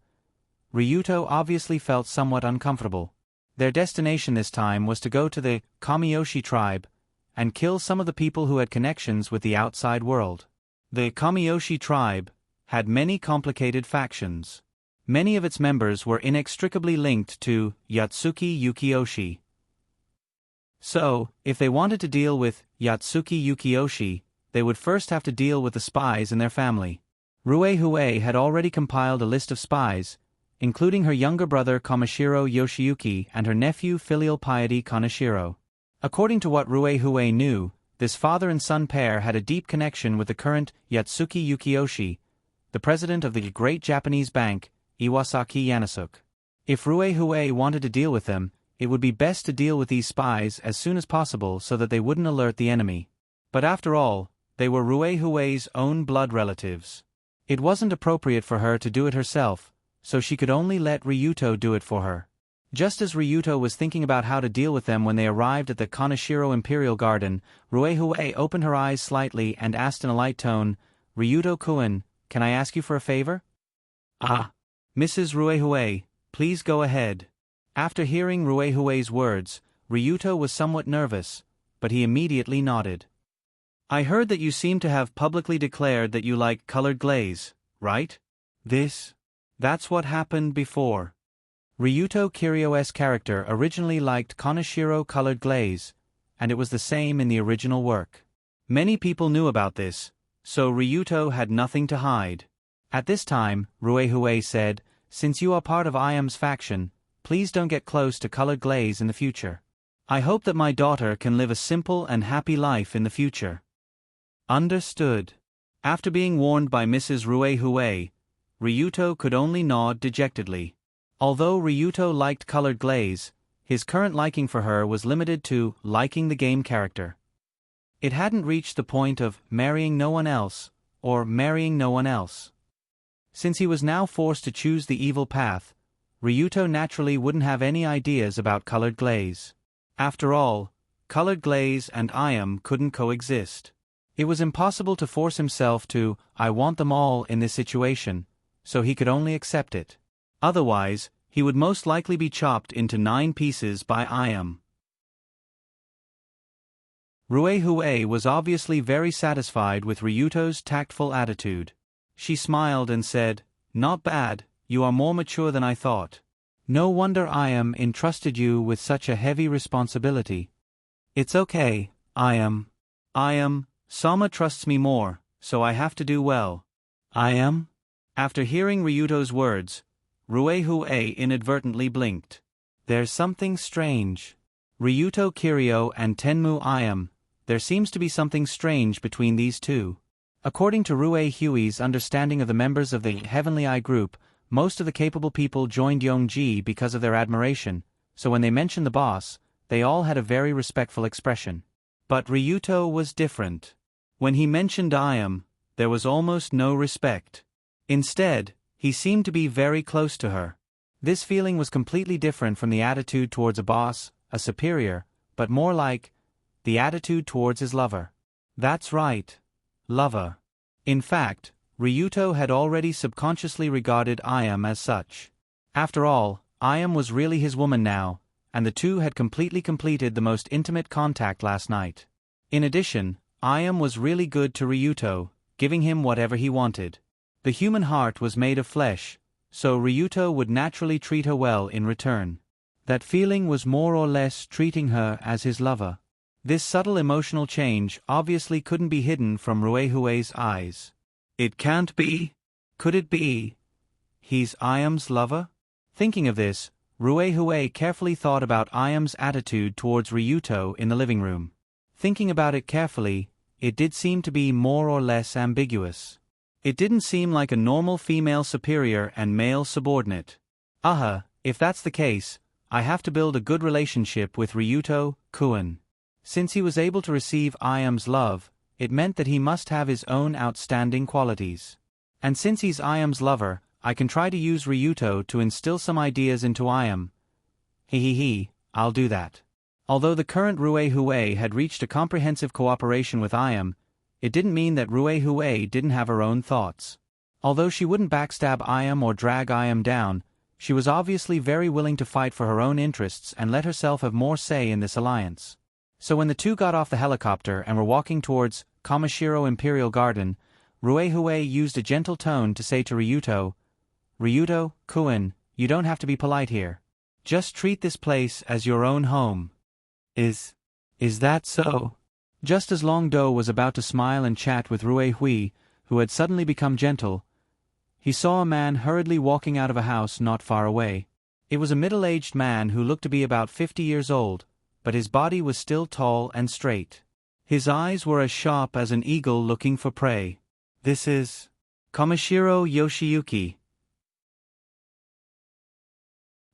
Ryuto obviously felt somewhat uncomfortable. Their destination this time was to go to the Kamiyoshi tribe and kill some of the people who had connections with the outside world. The Kamiyoshi tribe had many complicated factions. Many of its members were inextricably linked to Yatsuki Yukioshi. So, if they wanted to deal with Yatsuki Yukioshi, they would first have to deal with the spies in their family. Ruehue had already compiled a list of spies, including her younger brother Komashiro Yoshiyuki and her nephew filial piety Kaneshiro. According to what Ruehue knew, this father and son pair had a deep connection with the current Yatsuki Yukioshi, the president of the great Japanese bank, Iwasaki Yanasuk. If Ruehue wanted to deal with them, it would be best to deal with these spies as soon as possible so that they wouldn't alert the enemy. But after all, they were Ruehue's own blood relatives. It wasn't appropriate for her to do it herself, so she could only let Ryuto do it for her. Just as Ryuto was thinking about how to deal with them when they arrived at the Kaneshiro Imperial Garden, Ruehue opened her eyes slightly and asked in a light tone, "Ryuto-kun, can I ask you for a favor?" "Ah. Mrs. Ruehue, please go ahead." After hearing Ruehue's words, Ryuto was somewhat nervous, but he immediately nodded. "I heard that you seem to have publicly declared that you like colored glaze, right? That's what happened before." Ryuto Kiryo's character originally liked Kaneshiro colored glaze, and it was the same in the original work. Many people knew about this, so Ryuto had nothing to hide. At this time, Ruehue said, "Since you are part of Iam's faction, please don't get close to colored glaze in the future. I hope that my daughter can live a simple and happy life in the future." Understood. After being warned by Mrs. Ruehue, Ryuto could only nod dejectedly. Although Ryuto liked colored glaze, his current liking for her was limited to liking the game character. It hadn't reached the point of marrying no one else, or marrying no one else. Since he was now forced to choose the evil path, Ryuto naturally wouldn't have any ideas about colored glaze. After all, colored glaze and Iam couldn't coexist. It was impossible to force himself to "I want them all" in this situation, so he could only accept it. Otherwise, he would most likely be chopped into 9 pieces by Iam. Ruehue was obviously very satisfied with Ryuto's tactful attitude. She smiled and said, "Not bad, you are more mature than I thought. No wonder I entrusted you with such a heavy responsibility." "It's okay, Sama trusts me more, so I have to do well." After hearing Ryuto's words, Ruehue inadvertently blinked. "There's something strange. Ryuto Kiryu and Tenmu there seems to be something strange between these two." According to Ruehue's understanding of the members of the Heavenly Eye group, most of the capable people joined Yongji because of their admiration, so when they mentioned the boss, they all had a very respectful expression. But Ryuto was different. When he mentioned there was almost no respect. Instead, he seemed to be very close to her. This feeling was completely different from the attitude towards a boss, a superior, but more like the attitude towards his lover. That's right. Lover. In fact, Ryuto had already subconsciously regarded as such. After all, was really his woman now, and the two had completely completed the most intimate contact last night. In addition, was really good to Ryuto, giving him whatever he wanted. The human heart was made of flesh, so Ryuto would naturally treat her well in return. That feeling was more or less treating her as his lover. This subtle emotional change obviously couldn't be hidden from Ruehue's eyes. It can't be. Could it be? He's lover? Thinking of this, Ruehue carefully thought about attitude towards Ryuto in the living room. Thinking about it carefully, it did seem to be more or less ambiguous. It didn't seem like a normal female superior and male subordinate. If that's the case, I have to build a good relationship with Ryuto-kun. Since he was able to receive love, it meant that he must have his own outstanding qualities. And since he's lover, I can try to use Ryuto to instill some ideas into I'll do that. Although the current Ruehue had reached a comprehensive cooperation with it didn't mean that Ruehue didn't have her own thoughts. Although she wouldn't backstab or drag down, she was obviously very willing to fight for her own interests and let herself have more say in this alliance. So when the two got off the helicopter and were walking towards Kamashiro Imperial Garden, Ruehue used a gentle tone to say to Ryuto, "Ryuto-kun, you don't have to be polite here. Just treat this place as your own home." Is that so? Just as Longdo was about to smile and chat with Ruehue, who had suddenly become gentle, he saw a man hurriedly walking out of a house not far away. It was a middle-aged man who looked to be about 50 years old, but his body was still tall and straight. His eyes were as sharp as an eagle looking for prey. This is Kamashiro Yoshiyuki.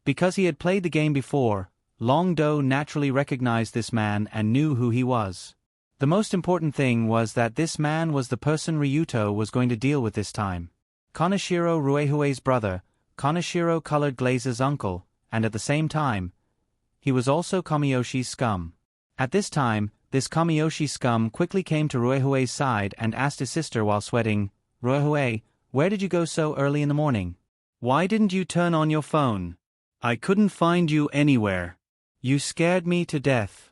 Because he had played the game before, Longdo naturally recognized this man and knew who he was. The most important thing was that this man was the person Ryuto was going to deal with this time. Kaneshiro Ruehue's brother, Kaneshiro Colored Glaze's uncle, and at the same time, he was also Kamiyoshi's scum. At this time, this Kamiyoshi scum quickly came to Ruehue's side and asked his sister while sweating, "Ruehue, where did you go so early in the morning? Why didn't you turn on your phone? I couldn't find you anywhere. You scared me to death."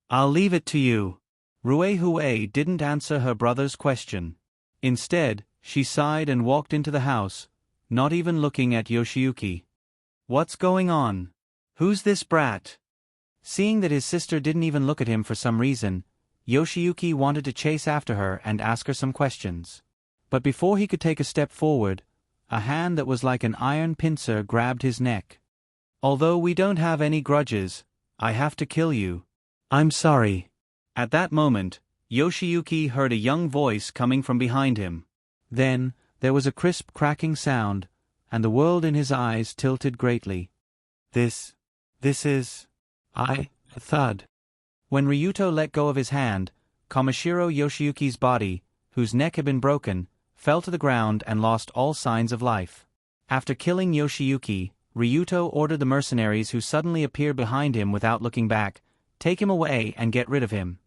"I'll leave it to you." Ruehue didn't answer her brother's question. Instead, she sighed and walked into the house, not even looking at Yoshiyuki. "What's going on? Who's this brat?" Seeing that his sister didn't even look at him for some reason, Yoshiyuki wanted to chase after her and ask her some questions. But before he could take a step forward, a hand that was like an iron pincer grabbed his neck. "Although we don't have any grudges, I have to kill you. I'm sorry." At that moment, Yoshiyuki heard a young voice coming from behind him. Then, there was a crisp cracking sound, and the world in his eyes tilted greatly. This is... a thud. When Ryuto let go of his hand, Kamashiro Yoshiyuki's body, whose neck had been broken, fell to the ground and lost all signs of life. After killing Yoshiyuki, Ryuto ordered the mercenaries who suddenly appeared behind him without looking back, take him away and get rid of him.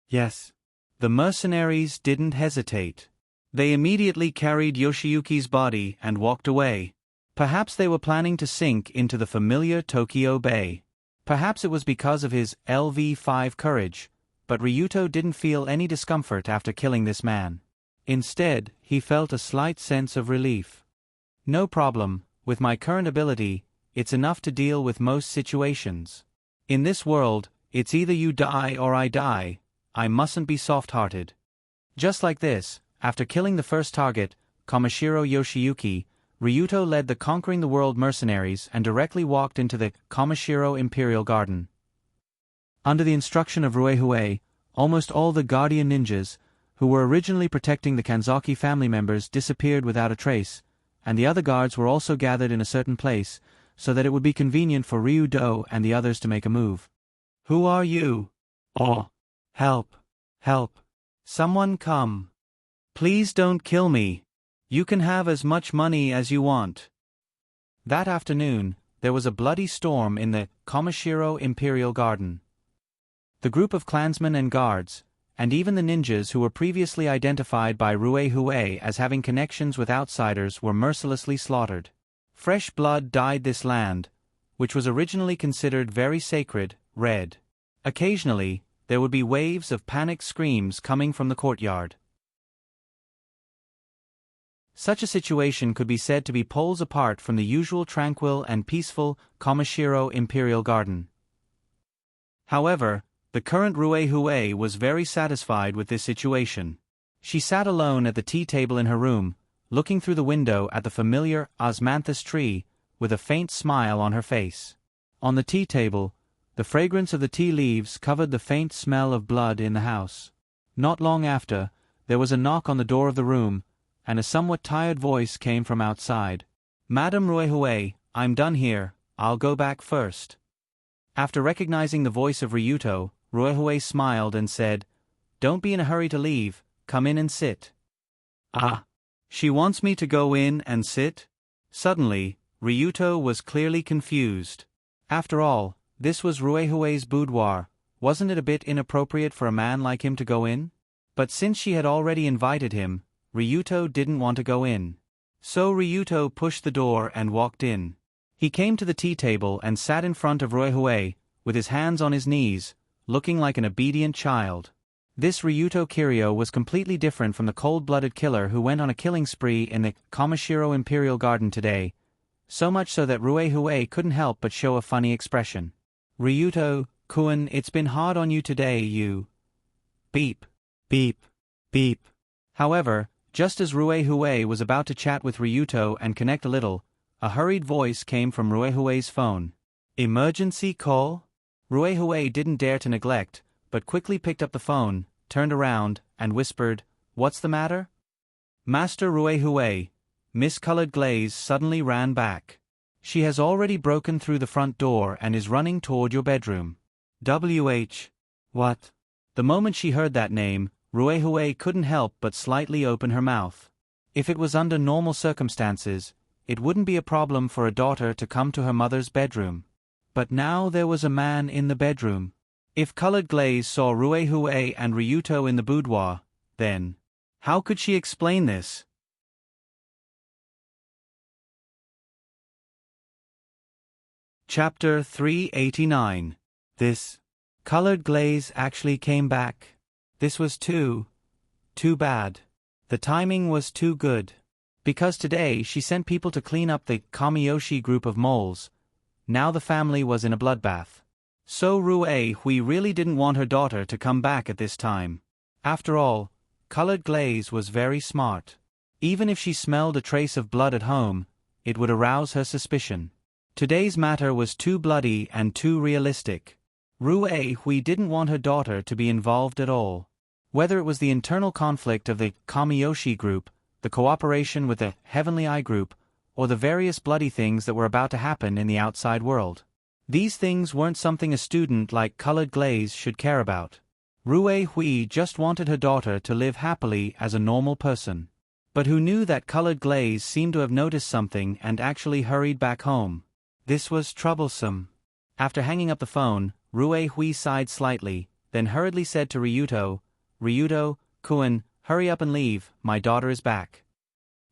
Yes. The mercenaries didn't hesitate. They immediately carried Yoshiyuki's body and walked away. Perhaps they were planning to sink into the familiar Tokyo Bay. Perhaps it was because of his LV5 courage, but Ryuto didn't feel any discomfort after killing this man. Instead, he felt a slight sense of relief. No problem, with my current ability, it's enough to deal with most situations. In this world, it's either you die or I die. I mustn't be soft-hearted. Just like this, after killing the first target, Komashiro Yoshiyuki, Ryuto led the Conquering the World mercenaries and directly walked into the Komashiro Imperial Garden. Under the instruction of Ruehue, almost all the Guardian ninjas, who were originally protecting the Kanzaki family members, disappeared without a trace, and the other guards were also gathered in a certain place, so that it would be convenient for Ryudo and the others to make a move. "Who are you?" "Oh, help, help. Someone come. Please don't kill me. You can have as much money as you want." That afternoon, there was a bloody storm in the Komashiro Imperial Garden. The group of clansmen and guards, and even the ninjas who were previously identified by Ruehue as having connections with outsiders, were mercilessly slaughtered. Fresh blood dyed this land, which was originally considered very sacred, red. Occasionally, there would be waves of panicked screams coming from the courtyard. Such a situation could be said to be poles apart from the usual tranquil and peaceful Komashiro Imperial Garden. However, the current Ruehue was very satisfied with this situation. She sat alone at the tea table in her room, looking through the window at the familiar osmanthus tree, with a faint smile on her face. On the tea table, the fragrance of the tea leaves covered the faint smell of blood in the house. Not long after, there was a knock on the door of the room, and a somewhat tired voice came from outside. "Madam Ruehue, I'm done here, I'll go back first." After recognizing the voice of Ryuto, Ruehue smiled and said, "Don't be in a hurry to leave, come in and sit." "Ah, she wants me to go in and sit?" Suddenly, Ryuto was clearly confused. After all, this was Ruehue's boudoir. Wasn't it a bit inappropriate for a man like him to go in? But since she had already invited him, Ryuto didn't want to go in. So Ryuto pushed the door and walked in. He came to the tea table and sat in front of Ruehue, with his hands on his knees, looking like an obedient child. This Ryuto Kiryu was completely different from the cold-blooded killer who went on a killing spree in the Komashiro Imperial Garden today, so much so that Ruehue couldn't help but show a funny expression. "Ryuto-kun, it's been hard on you today, you..." Beep, beep, beep. However, just as Ruehue was about to chat with Ryuto and connect a little, a hurried voice came from Ruehue's phone. "Emergency call?" Ruehue didn't dare to neglect, but quickly picked up the phone, turned around, and whispered, "What's the matter?" "Master Ruehue." Miss Colored Glaze suddenly ran back. "She has already broken through the front door and is running toward your bedroom." "WH. What?" The moment she heard that name, Ruehue couldn't help but slightly open her mouth. If it was under normal circumstances, it wouldn't be a problem for a daughter to come to her mother's bedroom. But now there was a man in the bedroom. If Colored Glaze saw Ruehue and Ryuto in the boudoir, then how could she explain this? Chapter 389. This Colored Glaze actually came back. This was too bad. The timing was too good. Because today she sent people to clean up the Kamiyoshi group of moles. Now the family was in a bloodbath. So Ruehue really didn't want her daughter to come back at this time. After all, Colored Glaze was very smart. Even if she smelled a trace of blood at home, it would arouse her suspicion. Today's matter was too bloody and too realistic. Ruehue didn't want her daughter to be involved at all. Whether it was the internal conflict of the Kamiyoshi group, the cooperation with the Heavenly Eye group, or the various bloody things that were about to happen in the outside world. These things weren't something a student like Colored Glaze should care about. Ruehue just wanted her daughter to live happily as a normal person. But who knew that Colored Glaze seemed to have noticed something and actually hurried back home. This was troublesome. After hanging up the phone, Ruehue sighed slightly, then hurriedly said to Ryuto, "Ryuto-kun, hurry up and leave, my daughter is back."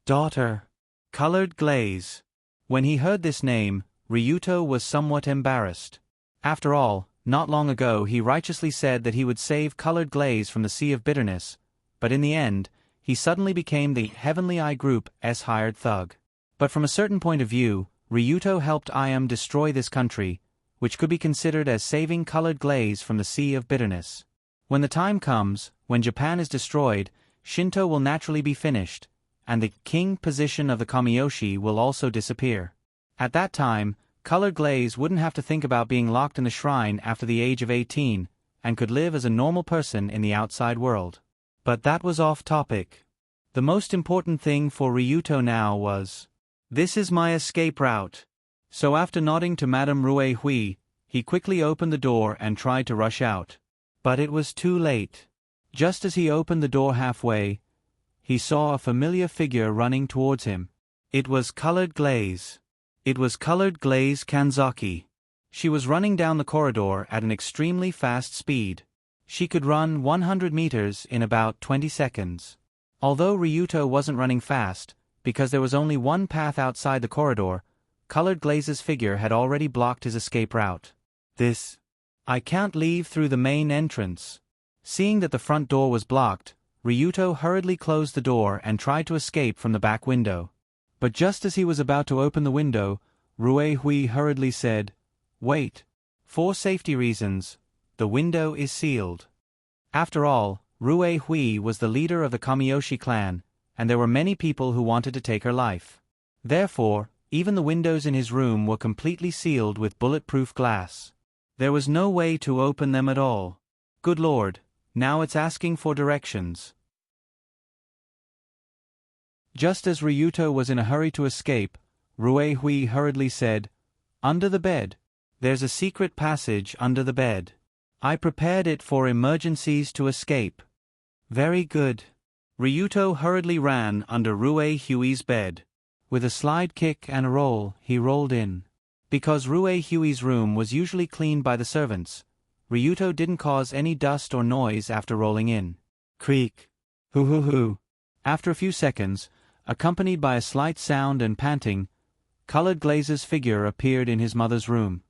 "Daughter." Colored Glaze. When he heard this name, Ryuto was somewhat embarrassed. After all, Not long ago he righteously said that he would save colored glaze from the sea of bitterness, but in the end, he suddenly became the Heavenly Eye Group's hired thug. But from a certain point of view, Ryuto helped IM destroy this country, which could be considered as saving colored glaze from the sea of bitterness. When the time comes, when Japan is destroyed, Shinto will naturally be finished, and the king position of the Kamiyoshi will also disappear. At that time, colored glaze wouldn't have to think about being locked in the shrine after the age of 18, and could live as a normal person in the outside world. But that was off topic. The most important thing for Ryuto now was, "This is my escape route." So after nodding to Madame Rue Hui, he quickly opened the door and tried to rush out. But it was too late. Just as he opened the door halfway, he saw a familiar figure running towards him. It was colored glaze. It was colored glaze Kanzaki. She was running down the corridor at an extremely fast speed. She could run 100 meters in about 20 seconds. Although Ryuto wasn't running fast, because there was only one path outside the corridor, colored glaze's figure had already blocked his escape route. I can't leave through the main entrance. Seeing that the front door was blocked, Ryuto hurriedly closed the door and tried to escape from the back window. But just as he was about to open the window, Rue Hui hurriedly said, "Wait. For safety reasons, the window is sealed." After all, Rue Hui was the leader of the Kamiyoshi clan, and there were many people who wanted to take her life. Therefore, even the windows in his room were completely sealed with bulletproof glass. There was no way to open them at all. Good Lord, now it's asking for directions. Just as Ryuto was in a hurry to escape, Rue Hui hurriedly said, "Under the bed. There's a secret passage under the bed. I prepared it for emergencies to escape." Very good. Ryuto hurriedly ran under Rue Hui's bed. With a slide kick and a roll, he rolled in. Because Rue Hui's room was usually cleaned by the servants, Ryuto didn't cause any dust or noise after rolling in. Creak. Hoo hoo hoo. After a few seconds, accompanied by a slight sound and panting, colored glaze's figure appeared in his mother's room.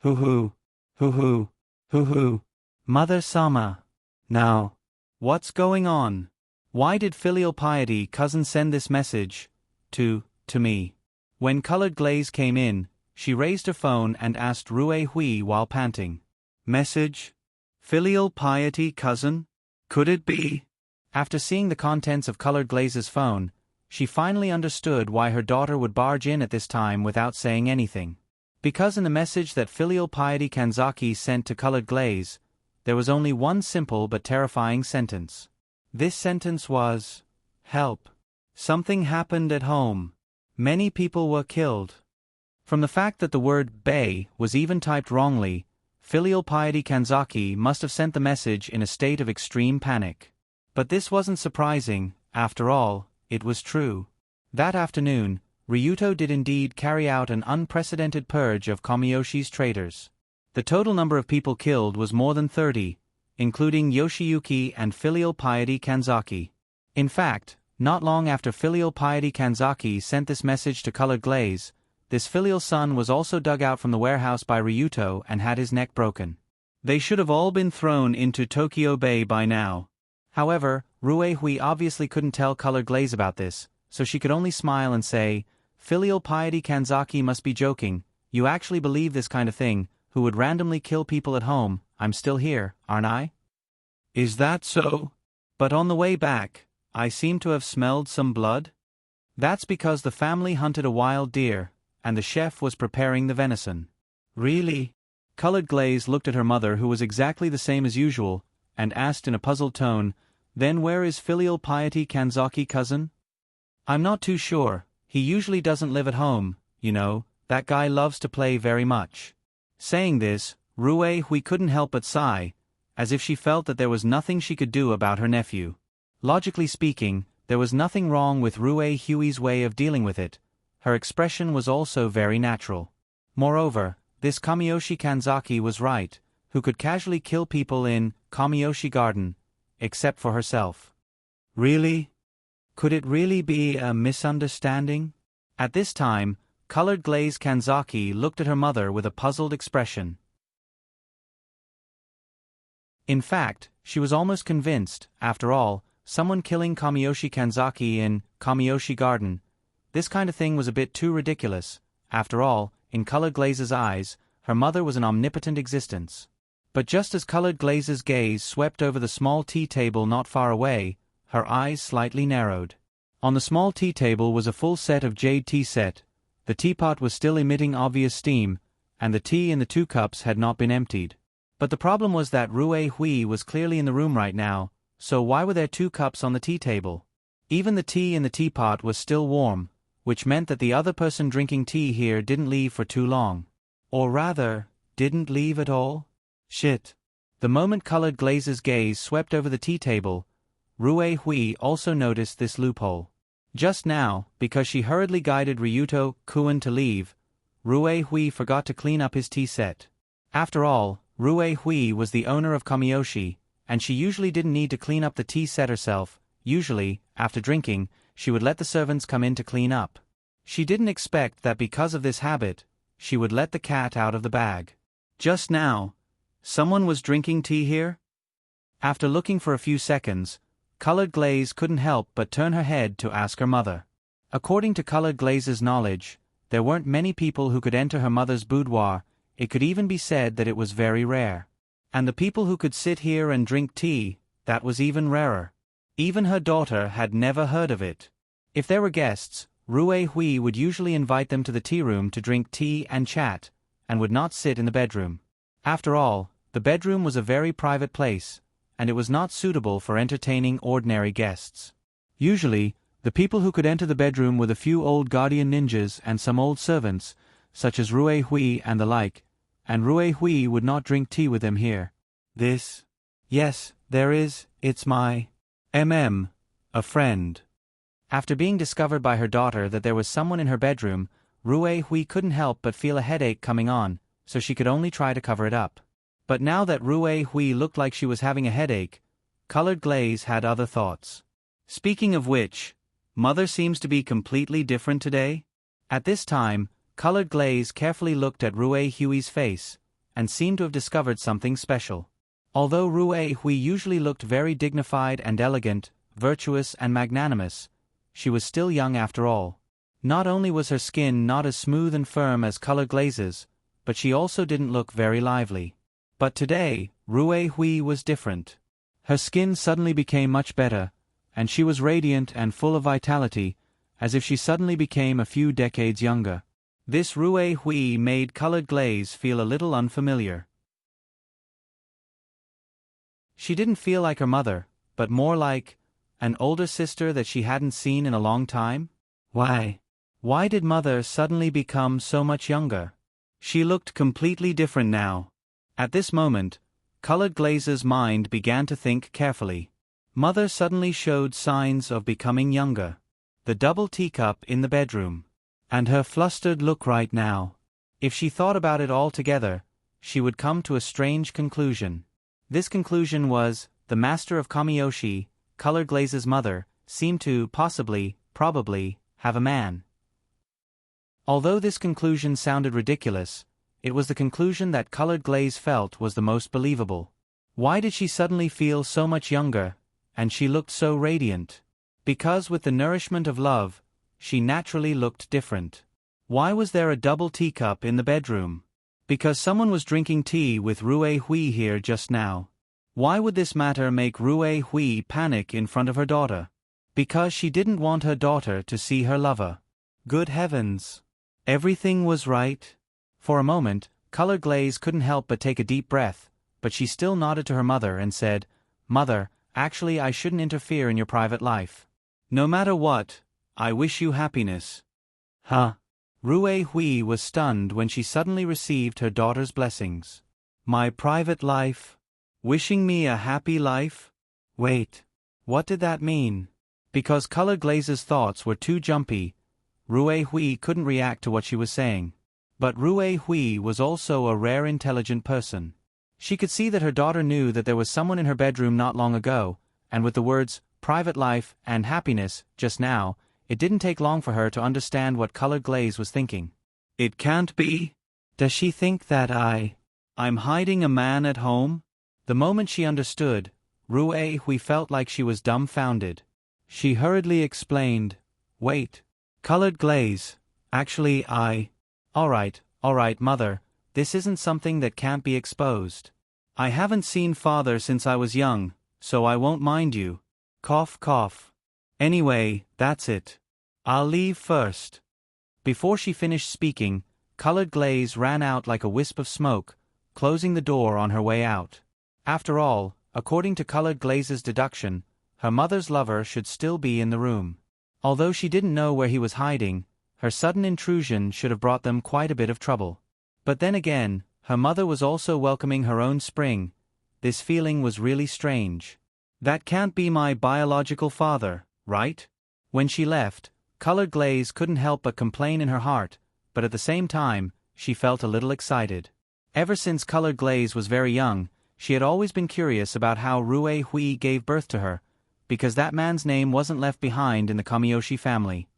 Hoo hoo. Hoo hoo. Hoo hoo. Mother-sama. Now. What's going on? Why did filial piety cousin send this message to me? When colored glaze came in, she raised her phone and asked Rue Hui while panting. Message? Filial piety cousin? Could it be? After seeing the contents of colored glaze's phone, she finally understood why her daughter would barge in at this time without saying anything. Because in the message that filial piety Kanzaki sent to colored glaze, there was only one simple but terrifying sentence. This sentence was, "Help. Something happened at home. Many people were killed." From the fact that the word "bay" was even typed wrongly, filial piety Kanzaki must have sent the message in a state of extreme panic. But this wasn't surprising, after all, it was true. That afternoon, Ryuto did indeed carry out an unprecedented purge of Kamiyoshi's traitors. The total number of people killed was more than 30, including Yoshiyuki and filial piety Kanzaki. In fact, not long after filial piety Kanzaki sent this message to colored glaze, this filial son was also dug out from the warehouse by Ryuto and had his neck broken. They should have all been thrown into Tokyo Bay by now. However, Rue Hui obviously couldn't tell colored glaze about this, so she could only smile and say, "Filial piety Kanzaki must be joking. You actually believe this kind of thing, who would randomly kill people at home. I'm still here, aren't I?" "Is that so? But on the way back, I seem to have smelled some blood." "That's because the family hunted a wild deer, and the chef was preparing the venison." "Really?" Colored glaze looked at her mother, who was exactly the same as usual, and asked in a puzzled tone, "Then where is filial piety Kanzaki cousin?" "I'm not too sure. He usually doesn't live at home, you know, that guy loves to play very much." Saying this, Rue Hui couldn't help but sigh, as if she felt that there was nothing she could do about her nephew. Logically speaking, there was nothing wrong with Rue Hui's way of dealing with it. Her expression was also very natural. Moreover, this Kamiyoshi Kanzaki was right, who could casually kill people in Kamiyoshi Garden, except for herself. Really? Could it really be a misunderstanding? At this time, colored glaze Kanzaki looked at her mother with a puzzled expression. In fact, she was almost convinced, after all, someone killing Kamiyoshi Kanzaki in Kamiyoshi Garden. This kind of thing was a bit too ridiculous. After all, in Colored Glaze's eyes, her mother was an omnipotent existence. But just as Colored Glaze's gaze swept over the small tea table not far away, her eyes slightly narrowed. On the small tea table was a full set of jade tea set. The teapot was still emitting obvious steam, and the tea in the 2 cups had not been emptied. But the problem was that Rue Hui was clearly in the room right now, so why were there 2 cups on the tea table? Even the tea in the teapot was still warm, which meant that the other person drinking tea here didn't leave for too long. Or rather, didn't leave at all? Shit. The moment Colored Glaze's gaze swept over the tea table, Rue Hui also noticed this loophole. Just now, because she hurriedly guided Ryuto Kuin to leave, Rue Hui forgot to clean up his tea set. After all, Rue Hui was the owner of Kamiyoshi, and she usually didn't need to clean up the tea set herself. Usually, after drinking, she would let the servants come in to clean up. She didn't expect that because of this habit, she would let the cat out of the bag. Just now, someone was drinking tea here? After looking for a few seconds, Colored Glaze couldn't help but turn her head to ask her mother. According to Colored Glaze's knowledge, there weren't many people who could enter her mother's boudoir. It could even be said that it was very rare. And the people who could sit here and drink tea, that was even rarer. Even her daughter had never heard of it. If there were guests, Rue Hui would usually invite them to the tea room to drink tea and chat, and would not sit in the bedroom. After all, the bedroom was a very private place, and it was not suitable for entertaining ordinary guests. Usually, the people who could enter the bedroom were the few old guardian ninjas and some old servants, such as Rue Hui and the like, and Rue Hui would not drink tea with them here. Yes, there is, it's my a friend. After being discovered by her daughter that there was someone in her bedroom, Rue Hui couldn't help but feel a headache coming on, so she could only try to cover it up. But now that Rue Hui looked like she was having a headache, Colored Glaze had other thoughts. Speaking of which, Mother seems to be completely different today. At this time, Colored Glaze carefully looked at Rue Hui's face, and seemed to have discovered something special. Although Rue Hui usually looked very dignified and elegant, virtuous and magnanimous, she was still young after all. Not only was her skin not as smooth and firm as Colored Glaze's, but she also didn't look very lively. But today, Rue Hui was different. Her skin suddenly became much better, and she was radiant and full of vitality, as if she suddenly became a few decades younger. This Rue Hui made Colored Glaze feel a little unfamiliar. She didn't feel like her mother, but more like an older sister that she hadn't seen in a long time. Why did Mother suddenly become so much younger? She looked completely different now. At this moment, Colored Glaze's mind began to think carefully. Mother suddenly showed signs of becoming younger. The double teacup in the bedroom. And her flustered look right now. If she thought about it all together, she would come to a strange conclusion. This conclusion was, the master of Kamiyoshi, Colored Glaze's mother, seemed to, probably, have a man. Although this conclusion sounded ridiculous, it was the conclusion that Colored Glaze felt was the most believable. Why did she suddenly feel so much younger, and she looked so radiant? Because with the nourishment of love, she naturally looked different. Why was there a double teacup in the bedroom? Because someone was drinking tea with Rue Hui here just now. Why would this matter make Rue Hui panic in front of her daughter? Because she didn't want her daughter to see her lover. Good heavens! Everything was right. For a moment, Colored Glaze couldn't help but take a deep breath, but she still nodded to her mother and said, "Mother, actually I shouldn't interfere in your private life. No matter what, I wish you happiness." Huh? Rue Hui was stunned when she suddenly received her daughter's blessings. My private life? Wishing me a happy life? Wait, what did that mean? Because Colored Glaze's thoughts were too jumpy, Rue Hui couldn't react to what she was saying. But Rue Hui was also a rare intelligent person. She could see that her daughter knew that there was someone in her bedroom not long ago, and with the words, private life and happiness, just now, it didn't take long for her to understand what Colored Glaze was thinking. It can't be. Does she think that I'm hiding a man at home? The moment she understood, Rue Hui felt like she was dumbfounded. She hurriedly explained, "Wait. Colored glaze. Actually, Alright, mother, this isn't something that can't be exposed. I haven't seen father since I was young, so I won't mind you. Cough, cough. Anyway, that's it. I'll leave first." Before she finished speaking, colored glaze ran out like a wisp of smoke, closing the door on her way out. After all, according to colored glaze's deduction, her mother's lover should still be in the room. Although she didn't know where he was hiding, her sudden intrusion should have brought them quite a bit of trouble. But then again, her mother was also welcoming her own spring. This feeling was really strange. That can't be my biological father, right? When she left, colored glaze couldn't help but complain in her heart, but at the same time, she felt a little excited. Ever since colored glaze was very young, she had always been curious about how Rue Hui gave birth to her, because that man's name wasn't left behind in the Kamiyoshi family.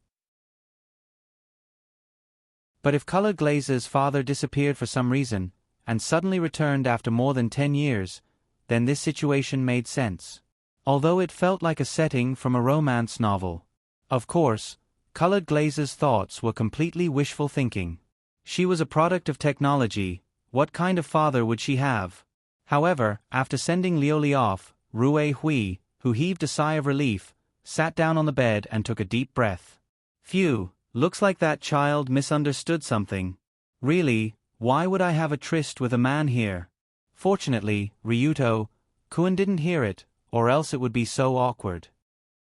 But if colored glaze's father disappeared for some reason, and suddenly returned after more than 10 years, then this situation made sense. Although it felt like a setting from a romance novel. Of course, colored glaze's thoughts were completely wishful thinking. She was a product of technology. What kind of father would she have? However, after sending Lioli off, Rue Hui, who heaved a sigh of relief, sat down on the bed and took a deep breath. Phew, looks like that child misunderstood something. Really, why would I have a tryst with a man here? Fortunately, Kun didn't hear it, or else it would be so awkward.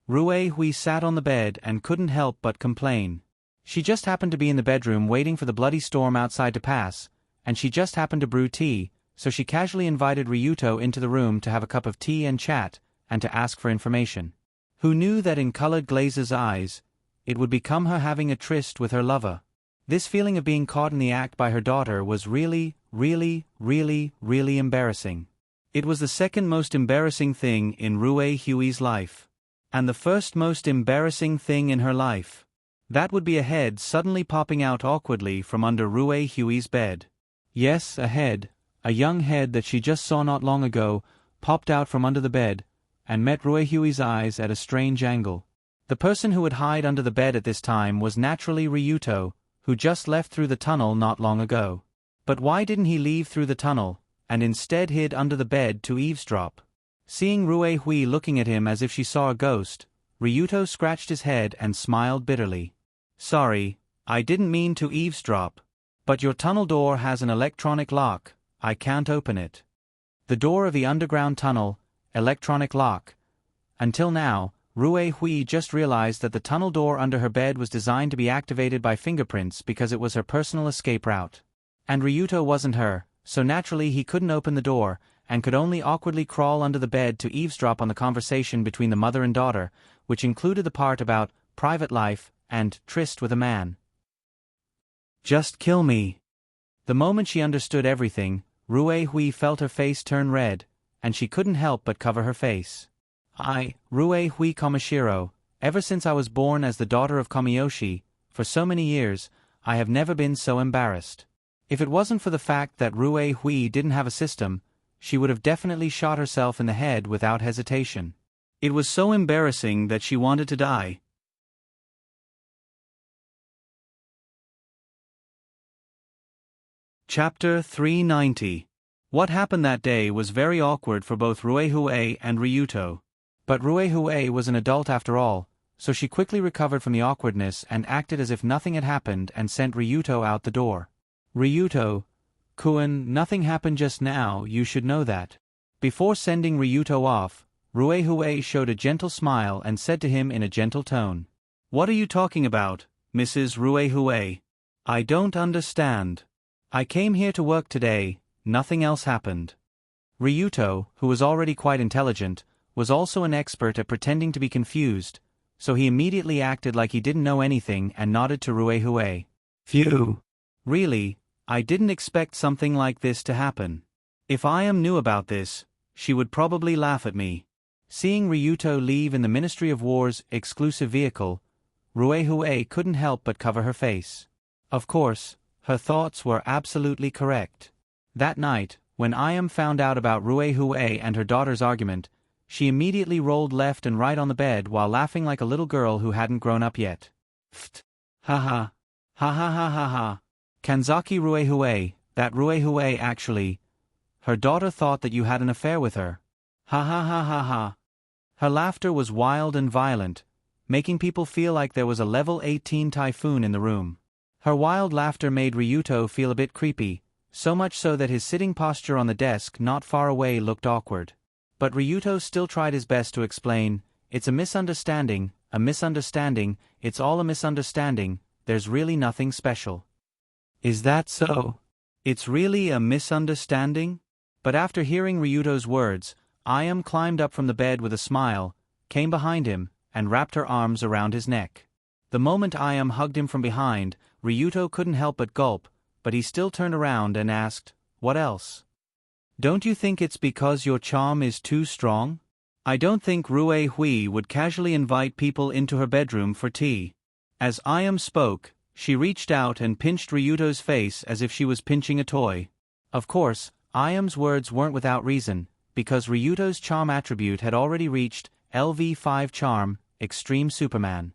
Rue Hui sat on the bed and couldn't help but complain. She just happened to be in the bedroom waiting for the bloody storm outside to pass, and she just happened to brew tea, so she casually invited Ryuto into the room to have a cup of tea and chat, and to ask for information. Who knew that in colored glaze's eyes, it would become her having a tryst with her lover? This feeling of being caught in the act by her daughter was really embarrassing. It was the second most embarrassing thing in Rue Hui's life. And the first most embarrassing thing in her life. That would be a head suddenly popping out awkwardly from under Rue Hui's bed. Yes, a head, a young head that she just saw not long ago, popped out from under the bed, and met Rue Hui's eyes at a strange angle. The person who would hide under the bed at this time was naturally Ryuto, who just left through the tunnel not long ago. But why didn't he leave through the tunnel, and instead hid under the bed to eavesdrop? Seeing Rue Hui looking at him as if she saw a ghost, Ryuto scratched his head and smiled bitterly. "Sorry, I didn't mean to eavesdrop. But your tunnel door has an electronic lock, I can't open it." The door of the underground tunnel, electronic lock. Until now, Rue Hui just realized that the tunnel door under her bed was designed to be activated by fingerprints because it was her personal escape route. And Ryuto wasn't her, so naturally he couldn't open the door, and could only awkwardly crawl under the bed to eavesdrop on the conversation between the mother and daughter, which included the part about private life and tryst with a man. "Just kill me." The moment she understood everything, Rue Hui felt her face turn red, and she couldn't help but cover her face. Rue Hui Komashiro, ever since I was born as the daughter of Kamiyoshi, for so many years, I have never been so embarrassed. If it wasn't for the fact that Rue Hui didn't have a system, she would have definitely shot herself in the head without hesitation. It was so embarrassing that she wanted to die. Chapter 390. What happened that day was very awkward for both Rue Hui and Ryuto. But Rue Hui was an adult after all, so she quickly recovered from the awkwardness and acted as if nothing had happened and sent Ryuto out the door. "Ryuto-kun, nothing happened just now, you should know that." Before sending Ryuto off, Rue Hui showed a gentle smile and said to him in a gentle tone, "What are you talking about, Mrs. Rue Hui? I don't understand. I came here to work today, nothing else happened." Ryuto, who was already quite intelligent, was also an expert at pretending to be confused, so he immediately acted like he didn't know anything and nodded to Rue Hui. "Phew. Really, I didn't expect something like this to happen. If I knew about this, she would probably laugh at me." Seeing Ryuto leave in the Ministry of War's exclusive vehicle, Rue Hui couldn't help but cover her face. Of course, her thoughts were absolutely correct. That night, when Ayam found out about Rue Hue and her daughter's argument, she immediately rolled left and right on the bed while laughing like a little girl who hadn't grown up yet. Pfft. Ha ha. Ha ha ha ha ha. Kanzaki Rue Hue, that Rue Hue actually. Her daughter thought that you had an affair with her. Ha ha ha ha ha. Her laughter was wild and violent, making people feel like there was a level 18 typhoon in the room. Her wild laughter made Ryuto feel a bit creepy, so much so that his sitting posture on the desk not far away looked awkward. But Ryuto still tried his best to explain, "It's a misunderstanding, it's all a misunderstanding, there's really nothing special." Is that so? It's really a misunderstanding? But after hearing Ryuto's words, Ayam climbed up from the bed with a smile, came behind him, and wrapped her arms around his neck. The moment Ayam hugged him from behind, Ryuto couldn't help but gulp, but he still turned around and asked, "What else? Don't you think it's because your charm is too strong?" I don't think Rue Hui would casually invite people into her bedroom for tea. As Ayam spoke, she reached out and pinched Ryuto's face as if she was pinching a toy. Of course, Ayam's words weren't without reason, because Ryuto's charm attribute had already reached LV5 Charm, Extreme Superman.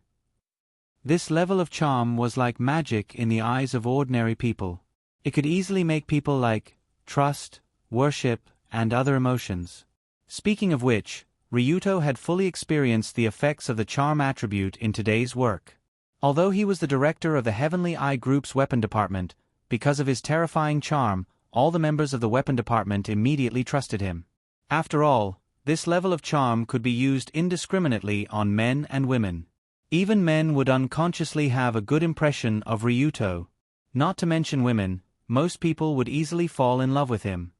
This level of charm was like magic in the eyes of ordinary people. It could easily make people like trust, worship, and other emotions. Speaking of which, Ryuto had fully experienced the effects of the charm attribute in today's work. Although he was the director of the Heavenly Eye Group's weapon department, because of his terrifying charm, all the members of the weapon department immediately trusted him. After all, this level of charm could be used indiscriminately on men and women. Even men would unconsciously have a good impression of Ryuto. Not to mention women, most people would easily fall in love with him.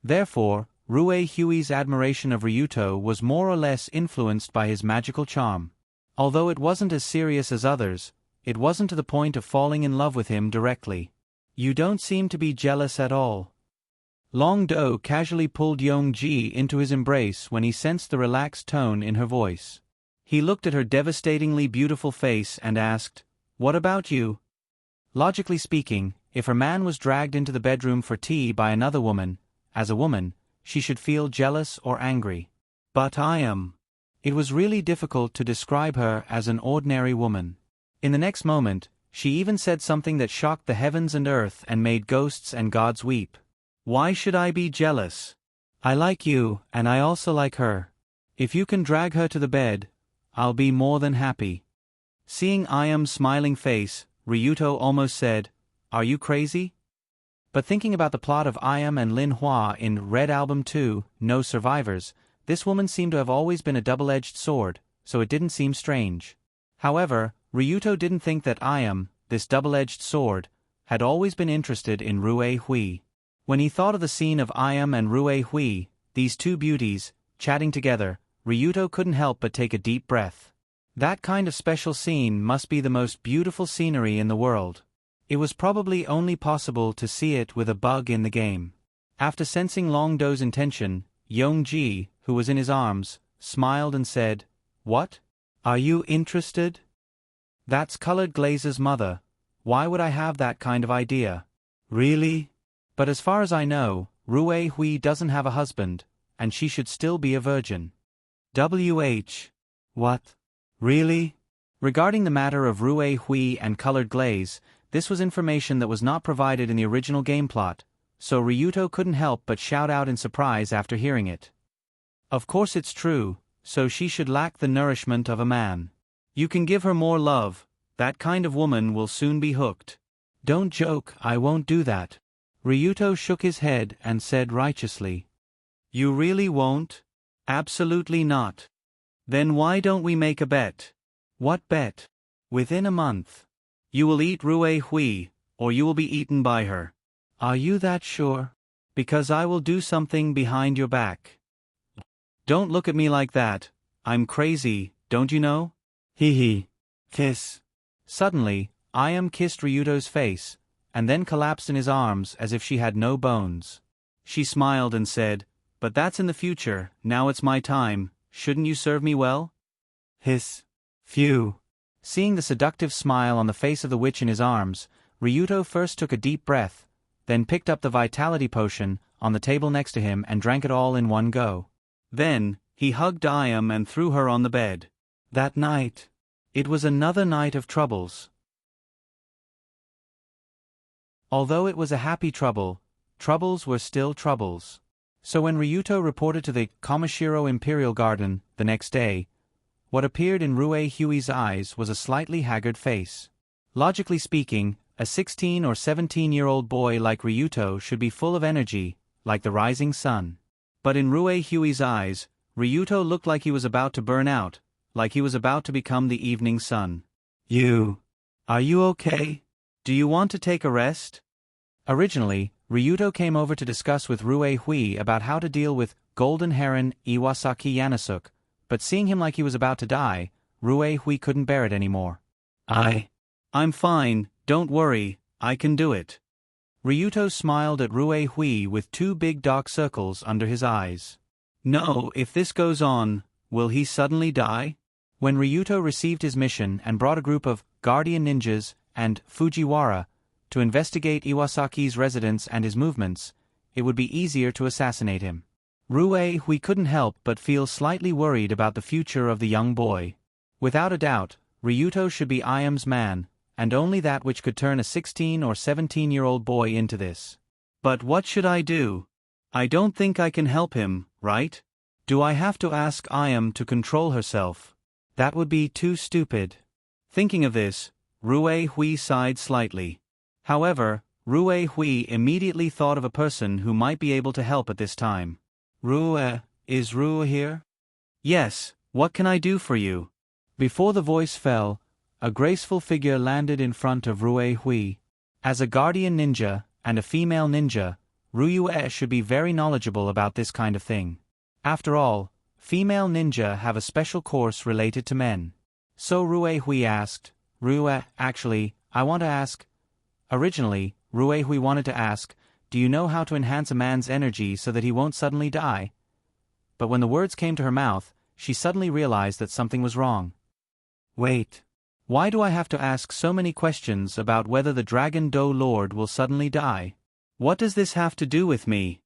Therefore, Rue Hui's admiration of Ryuto was more or less influenced by his magical charm. Although it wasn't as serious as others, it wasn't to the point of falling in love with him directly. "You don't seem to be jealous at all." Long Do casually pulled Yong-ji into his embrace when he sensed the relaxed tone in her voice. He looked at her devastatingly beautiful face and asked, "What about you?" Logically speaking, if her man was dragged into the bedroom for tea by another woman, as a woman, she should feel jealous or angry. But it was really difficult to describe her as an ordinary woman. In the next moment, she even said something that shocked the heavens and earth and made ghosts and gods weep. "Why should I be jealous? I like you, and I also like her. If you can drag her to the bed, I'll be more than happy." Seeing Ayam's smiling face, Ryuto almost said, "Are you crazy?" But thinking about the plot of Ayam and Lin Hua in Red Album 2, No Survivors, this woman seemed to have always been a double-edged sword, so it didn't seem strange. However, Ryuto didn't think that Ayam, this double-edged sword, had always been interested in Rue Hui. When he thought of the scene of Ayam and Rue Hui, these two beauties, chatting together, Ryuto couldn't help but take a deep breath. That kind of special scene must be the most beautiful scenery in the world. It was probably only possible to see it with a bug in the game. After sensing Long Do's intention, Yong-ji, who was in his arms, smiled and said, "What? Are you interested? That's Colored Glaze's mother. Why would I have that kind of idea? Really? But as far as I know, Rue Hui doesn't have a husband, and she should still be a virgin." WH. What? Really? Regarding the matter of Rue Hui and Colored Glaze, this was information that was not provided in the original game plot, so Ryuto couldn't help but shout out in surprise after hearing it. Of course it's true, so she should lack the nourishment of a man. You can give her more love, that kind of woman will soon be hooked. Don't joke, I won't do that. Ryuto shook his head and said righteously. You really won't? Absolutely not. Then why don't we make a bet? What bet? Within a month. You will eat Rue Hui, or you will be eaten by her. Are you that sure? Because I will do something behind your back. Don't look at me like that, I'm crazy, don't you know? Hee hee. Kiss. Suddenly, Ayam kissed Ryuto's face, and then collapsed in his arms as if she had no bones. She smiled and said, "But that's in the future, now it's my time, shouldn't you serve me well?" Hiss. Phew. Seeing the seductive smile on the face of the witch in his arms, Ryuto first took a deep breath, then picked up the vitality potion on the table next to him and drank it all in one go. Then, he hugged Ayam and threw her on the bed. That night, it was another night of troubles. Although it was a happy trouble, troubles were still troubles. So when Ryuto reported to the Kamishiro Imperial Garden the next day, what appeared in Rue Hui's eyes was a slightly haggard face. Logically speaking, a 16 or 17-year-old boy like Ryuto should be full of energy, like the rising sun. But in Rue Hui's eyes, Ryuto looked like he was about to burn out, like he was about to become the evening sun. Are you okay? Do you want to take a rest? Originally, Ryuto came over to discuss with Rue Hui about how to deal with Golden Heron Iwasaki Yanasuke, but seeing him like he was about to die, Rue Hui couldn't bear it anymore. I'm fine, don't worry, I can do it. Ryuto smiled at Rue Hui with two big dark circles under his eyes. No, if this goes on, will he suddenly die? When Ryuto received his mission and brought a group of guardian ninjas and Fujiwara to investigate Iwasaki's residence and his movements, it would be easier to assassinate him. Rue Hui couldn't help but feel slightly worried about the future of the young boy. Without a doubt, Ryuto should be Ayam's man, and only that which could turn a 16 or 17-year-old boy into this. But what should I do? I don't think I can help him, right? Do I have to ask Ayam to control herself? That would be too stupid. Thinking of this, Rue Hui sighed slightly. However, Rue Hui immediately thought of a person who might be able to help at this time. Is Rue here? Yes, what can I do for you? Before the voice fell, a graceful figure landed in front of Rue Hui. As a guardian ninja and a female ninja, Rue should be very knowledgeable about this kind of thing. After all, female ninja have a special course related to men. So Rue Hui asked, actually, I want to ask. Originally, Rue Hui wanted to ask, do you know how to enhance a man's energy so that he won't suddenly die? But when the words came to her mouth, she suddenly realized that something was wrong. Wait. Why do I have to ask so many questions about whether the Dragon Do Lord will suddenly die? What does this have to do with me?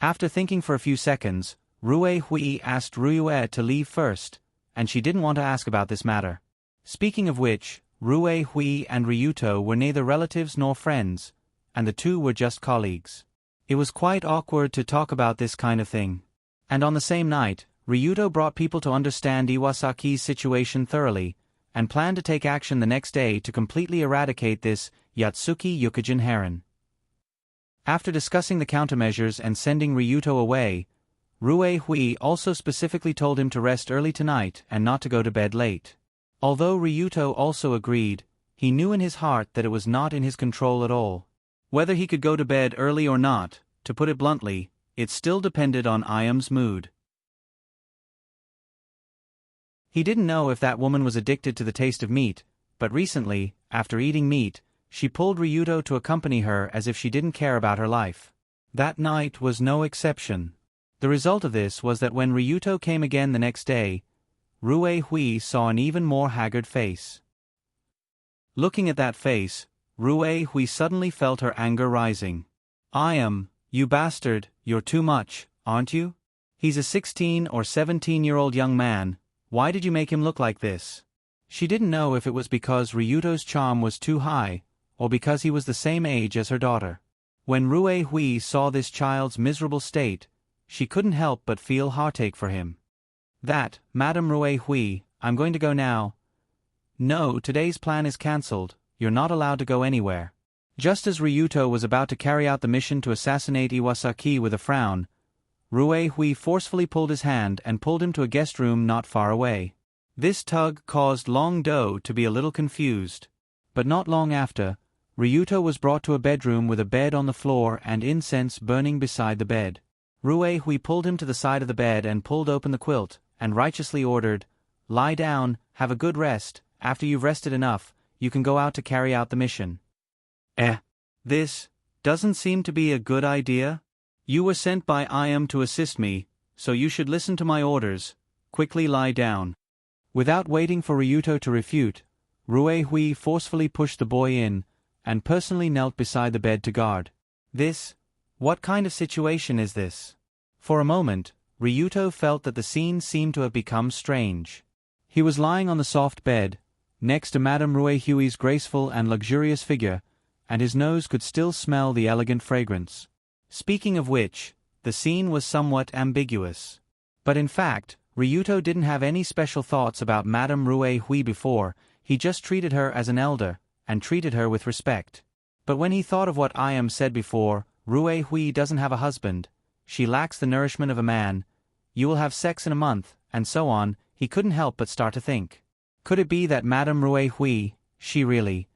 After thinking for a few seconds, Rue Hui asked Rue to leave first, and she didn't want to ask about this matter. Speaking of which, Rue Hui and Ryuto were neither relatives nor friends, and the two were just colleagues. It was quite awkward to talk about this kind of thing. And on the same night, Ryuto brought people to understand Iwasaki's situation thoroughly, and planned to take action the next day to completely eradicate this Yatsuki Yukijin heron. After discussing the countermeasures and sending Ryuto away, Rue Hui also specifically told him to rest early tonight and not to go to bed late. Although Ryuto also agreed, he knew in his heart that it was not in his control at all. Whether he could go to bed early or not, to put it bluntly, it still depended on Ayam's mood. He didn't know if that woman was addicted to the taste of meat, but recently, after eating meat, she pulled Ryuto to accompany her as if she didn't care about her life. That night was no exception. The result of this was that when Ryuto came again the next day, Rue Hui saw an even more haggard face. Looking at that face, Rue Hui suddenly felt her anger rising. Ayam, you bastard, you're too much, aren't you? He's a 16 or 17-year-old young man, why did you make him look like this? She didn't know if it was because Ryuto's charm was too high, or because he was the same age as her daughter. When Rue Hui saw this child's miserable state, she couldn't help but feel heartache for him. Madame Rue Hui, I'm going to go now. No, today's plan is cancelled, you're not allowed to go anywhere. Just as Ryuto was about to carry out the mission to assassinate Iwasaki with a frown, Rue Hui forcefully pulled his hand and pulled him to a guest room not far away. This tug caused Long Do to be a little confused. But not long after, Ryuto was brought to a bedroom with a bed on the floor and incense burning beside the bed. Rue Hui pulled him to the side of the bed and pulled open the quilt, and righteously ordered, "Lie down, have a good rest, after you've rested enough, you can go out to carry out the mission." This doesn't seem to be a good idea. You were sent by Ayam to assist me, so you should listen to my orders. Quickly lie down. Without waiting for Ryuto to refute, Rue Hui forcefully pushed the boy in, and personally knelt beside the bed to guard. What kind of situation is this? For a moment, Ryuto felt that the scene seemed to have become strange. He was lying on the soft bed, next to Madame Ruehui's graceful and luxurious figure, and his nose could still smell the elegant fragrance. Speaking of which, the scene was somewhat ambiguous. But in fact, Ryuto didn't have any special thoughts about Madame Ruehui before. He just treated her as an elder, and treated her with respect. But when he thought of what I said before, Ruehui doesn't have a husband, she lacks the nourishment of a man, you will have sex in a month, and so on, he couldn't help but start to think. Could it be that Madame Ruehui, she really...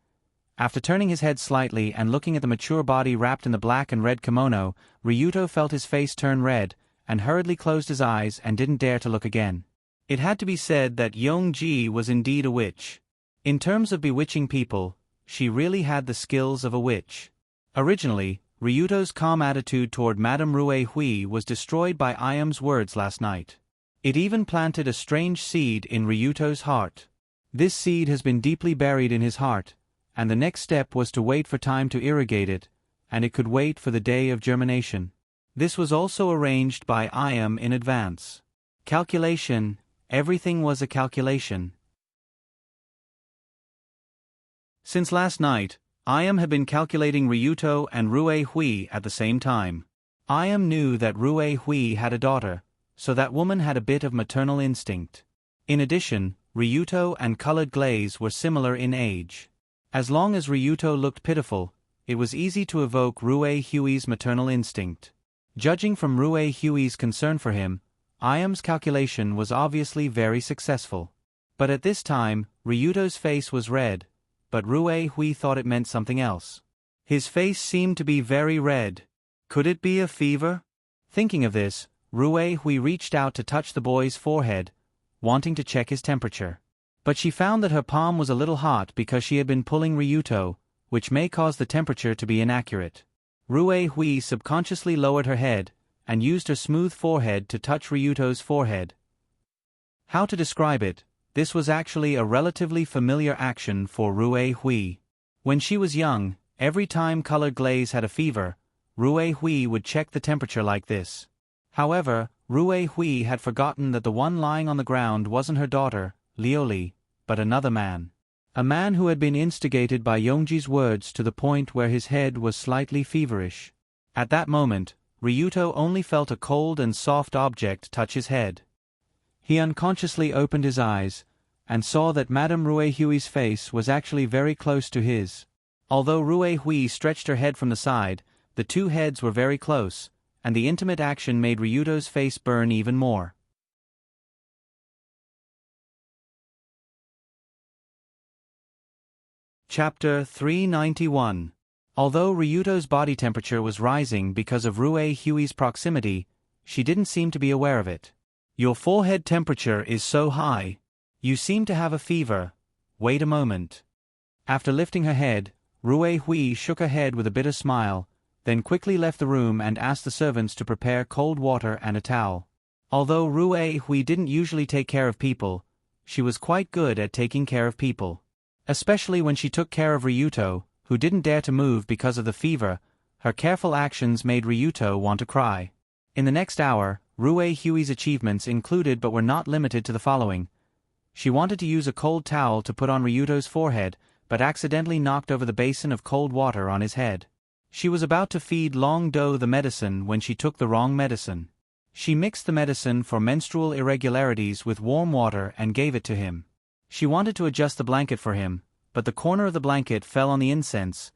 After turning his head slightly and looking at the mature body wrapped in the black and red kimono, Ryuto felt his face turn red, and hurriedly closed his eyes and didn't dare to look again. It had to be said that Yongji was indeed a witch. In terms of bewitching people, she really had the skills of a witch. Originally, Ryuto's calm attitude toward Madame Ruehui was destroyed by Iam's words last night. It even planted a strange seed in Ryuto's heart. This seed has been deeply buried in his heart, and the next step was to wait for time to irrigate it, and it could wait for the day of germination. This was also arranged by Iam in advance. Calculation, everything was a calculation. Since last night, Iam had been calculating Ryuto and Ruehui at the same time. Iam knew that Ruehui had a daughter, so that woman had a bit of maternal instinct. In addition, Ryuto and Colored Glaze were similar in age. As long as Ryuto looked pitiful, it was easy to evoke Ruehui's maternal instinct. Judging from Ruehui's concern for him, Iam's calculation was obviously very successful. But at this time, Ryuto's face was red, but Ruehui thought it meant something else. His face seemed to be very red. Could it be a fever? Thinking of this, Ruehui reached out to touch the boy's forehead, wanting to check his temperature. But she found that her palm was a little hot because she had been pulling Ryuto, which may cause the temperature to be inaccurate. Ruehui subconsciously lowered her head, and used her smooth forehead to touch Ryuto's forehead. How to describe it? This was actually a relatively familiar action for Ruehui. When she was young, every time Colored Glaze had a fever, Ruehui would check the temperature like this. However, Ruehui had forgotten that the one lying on the ground wasn't her daughter, Lioli, but another man. A man who had been instigated by Yongji's words to the point where his head was slightly feverish. At that moment, Ryuto only felt a cold and soft object touch his head. He unconsciously opened his eyes, and saw that Madame Ruehui's face was actually very close to his. Although Ruehui stretched her head from the side, the two heads were very close, and the intimate action made Ryuto's face burn even more. Chapter 391. Although Ryuto's body temperature was rising because of Ruehui's proximity, she didn't seem to be aware of it. Your forehead temperature is so high. You seem to have a fever. Wait a moment. After lifting her head, Ruehui shook her head with a bitter smile, then quickly left the room and asked the servants to prepare cold water and a towel. Although Ruehui didn't usually take care of people, she was quite good at taking care of people. Especially when she took care of Ryuto, who didn't dare to move because of the fever. Her careful actions made Ryuto want to cry. In the next hour, Ruehui's achievements included but were not limited to the following. She wanted to use a cold towel to put on Ryuto's forehead, but accidentally knocked over the basin of cold water on his head. She was about to feed Long Do the medicine when she took the wrong medicine. She mixed the medicine for menstrual irregularities with warm water and gave it to him. She wanted to adjust the blanket for him, but the corner of the blanket fell on the incense,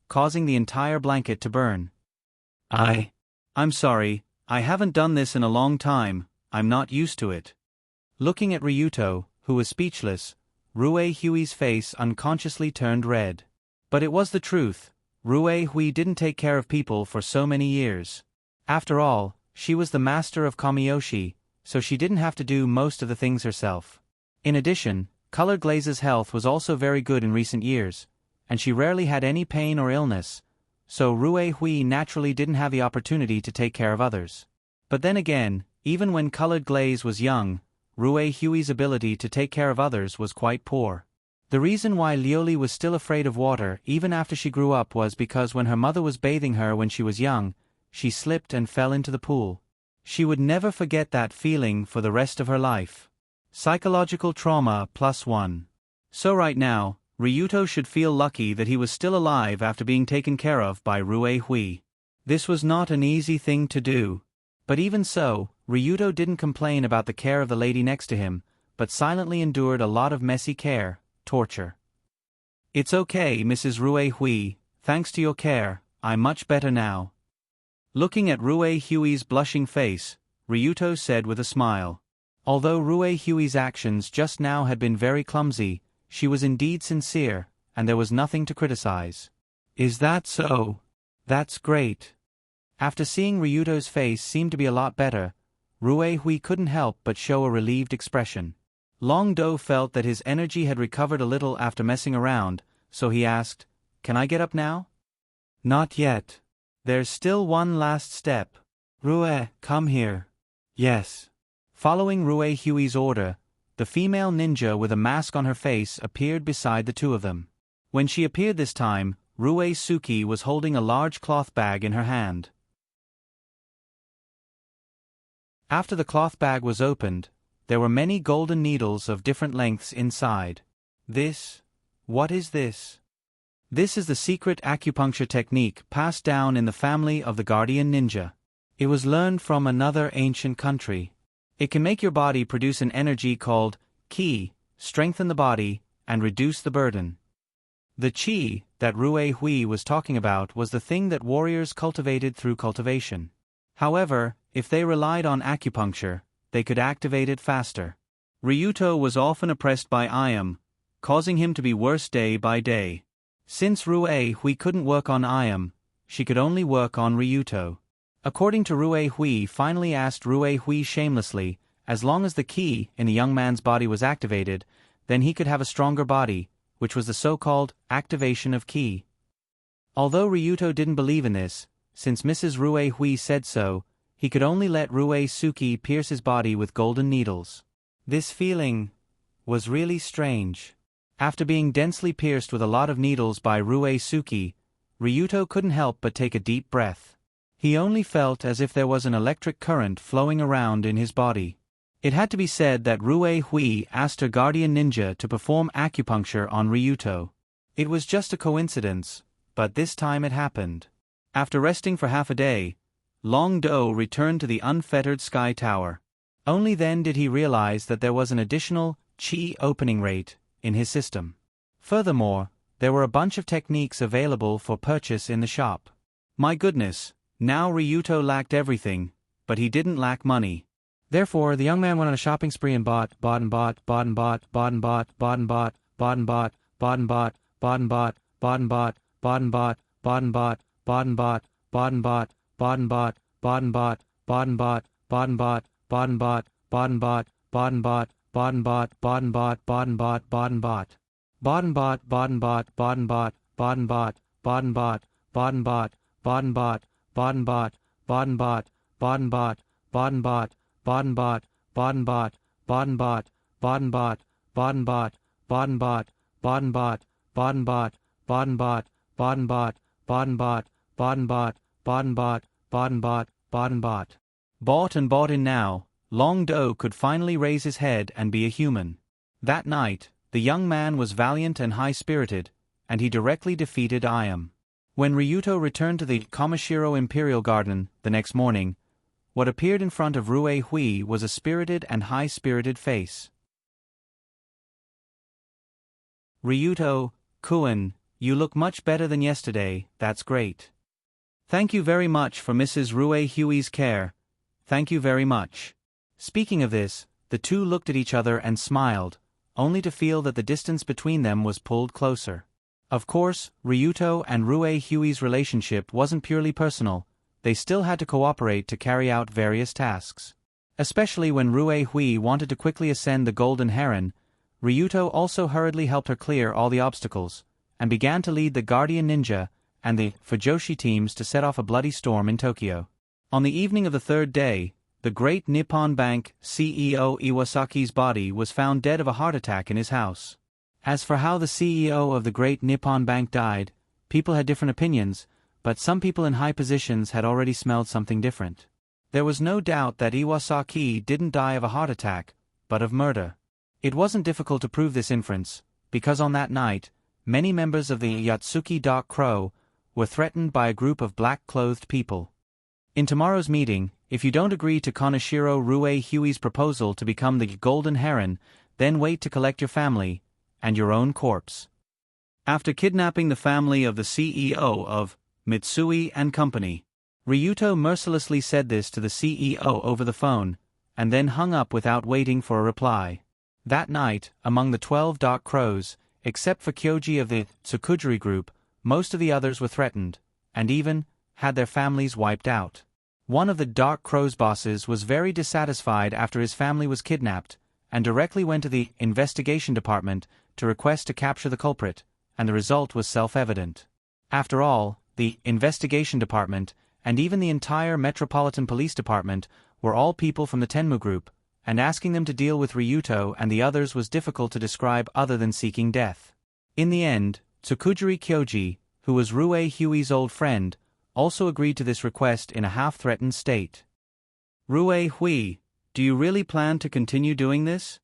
causing the entire blanket to burn. I'm sorry, I haven't done this in a long time, I'm not used to it. Looking at Ryuto, who was speechless, Ruehui's face unconsciously turned red. But it was the truth. Ruehui didn't take care of people for so many years. After all, she was the master of Kamiyoshi, so she didn't have to do most of the things herself. In addition, Colored Glaze's health was also very good in recent years, and she rarely had any pain or illness, so Ruehui naturally didn't have the opportunity to take care of others. But then again, even when Colored Glaze was young, Ruehui's ability to take care of others was quite poor. The reason why Lioli was still afraid of water even after she grew up was because when her mother was bathing her when she was young, she slipped and fell into the pool. She would never forget that feeling for the rest of her life. Psychological trauma +1. So right now, Ryuto should feel lucky that he was still alive after being taken care of by Rue Hui. This was not an easy thing to do. But even so, Ryuto didn't complain about the care of the lady next to him, but silently endured a lot of messy care, torture. "It's okay, Mrs. Rue Hui, thanks to your care, I'm much better now." Looking at Rue Hui's blushing face, Ryuto said with a smile. Although Rue Hui's actions just now had been very clumsy, she was indeed sincere, and there was nothing to criticize. "Is that so? That's great." After seeing Ryuto's face seem to be a lot better, Rue Hui couldn't help but show a relieved expression. Long Do felt that his energy had recovered a little after messing around, so he asked, "Can I get up now?" "Not yet. There's still one last step. Rue, come here." "Yes." Following Rue Hui's order, the female ninja with a mask on her face appeared beside the two of them. When she appeared this time, Rue Suki was holding a large cloth bag in her hand. After the cloth bag was opened, there were many golden needles of different lengths inside. What is this? This is the secret acupuncture technique passed down in the family of the guardian ninja. It was learned from another ancient country. It can make your body produce an energy called qi, strengthen the body, and reduce the burden. The qi that Rue Hui was talking about was the thing that warriors cultivated through cultivation. However, if they relied on acupuncture, they could activate it faster. Ryuto was often oppressed by Ayam, causing him to be worse day by day. Since Rue Hui couldn't work on Ayam, she could only work on Ryuto. According to Rue Hui finally asked Rue Hui shamelessly, as long as the qi in a young man's body was activated, then he could have a stronger body, which was the so-called activation of qi. Although Ryuto didn't believe in this, since Mrs. Rue Hui said so, he could only let Rue Suki pierce his body with golden needles. This feeling was really strange. After being densely pierced with a lot of needles by Rue Suki, Ryuto couldn't help but take a deep breath. He only felt as if there was an electric current flowing around in his body. It had to be said that Rue Hui asked her guardian ninja to perform acupuncture on Ryuto. It was just a coincidence, but this time it happened. After resting for half a day, Long Do returned to the unfettered Sky Tower. Only then did he realize that there was an additional qi opening rate in his system. Furthermore, there were a bunch of techniques available for purchase in the shop. My goodness, now Ryuto lacked everything, but he didn't lack money. Therefore, the young man went on a shopping spree and bought. Bought and bought in now, Long Do could finally raise his head and be a human. That night, the young man was valiant and high-spirited, and he directly defeated Ayam. When Ryuto returned to the Kamishiro Imperial Garden the next morning, what appeared in front of Rue Hui was a spirited and high-spirited face. "Ryuto, Kun, you look much better than yesterday, that's great. Thank you very much for Mrs. Rue Hui's care, thank you very much." Speaking of this, the two looked at each other and smiled, only to feel that the distance between them was pulled closer. Of course, Ryuto and Rue Hui's relationship wasn't purely personal, they still had to cooperate to carry out various tasks. Especially when Rue Hui wanted to quickly ascend the Golden Heron, Ryuto also hurriedly helped her clear all the obstacles, and began to lead the Guardian Ninja and the Fujoshi teams to set off a bloody storm in Tokyo. On the evening of the third day, the great Nippon Bank CEO Iwasaki's body was found dead of a heart attack in his house. As for how the CEO of the great Nippon Bank died, people had different opinions, but some people in high positions had already smelled something different. There was no doubt that Iwasaki didn't die of a heart attack, but of murder. It wasn't difficult to prove this inference, because on that night, many members of the Yatsuki Dark Crow were threatened by a group of black-clothed people. In tomorrow's meeting, if you don't agree to Kaneshiro Rue Huey's proposal to become the Golden Heron, then wait to collect your family, and your own corpse. After kidnapping the family of the CEO of Mitsui and Company, Ryuto mercilessly said this to the CEO over the phone, and then hung up without waiting for a reply. That night, among the 12 Dark Crows, except for Kyoji of the Tsukujiri group, most of the others were threatened, and even had their families wiped out. One of the Dark Crow's bosses was very dissatisfied after his family was kidnapped, and directly went to the investigation department to request to capture the culprit, and the result was self-evident. After all, the investigation department, and even the entire Metropolitan Police Department, were all people from the Tenmu group, and asking them to deal with Ryuto and the others was difficult to describe other than seeking death. In the end, Tsukujiri Kyoji, who was Rue Huey's old friend, also agreed to this request in a half-threatened state. Rue Hui, do you really plan to continue doing this?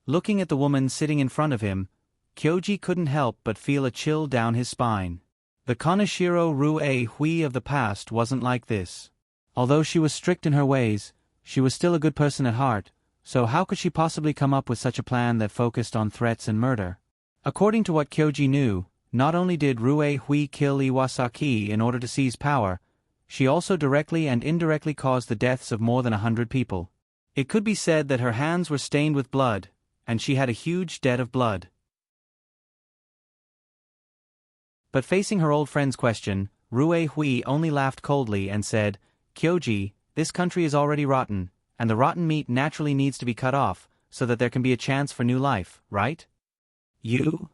Looking at the woman sitting in front of him, Kyoji couldn't help but feel a chill down his spine. The Kaneshiro Rue Hui of the past wasn't like this. Although she was strict in her ways, she was still a good person at heart, so how could she possibly come up with such a plan that focused on threats and murder? According to what Kyoji knew, not only did Rue Hui kill Iwasaki in order to seize power, she also directly and indirectly caused the deaths of more than 100 people. It could be said that her hands were stained with blood, and she had a huge debt of blood. But facing her old friend's question, Rue Hui only laughed coldly and said, Kyoji, this country is already rotten, and the rotten meat naturally needs to be cut off, so that there can be a chance for new life, right? You?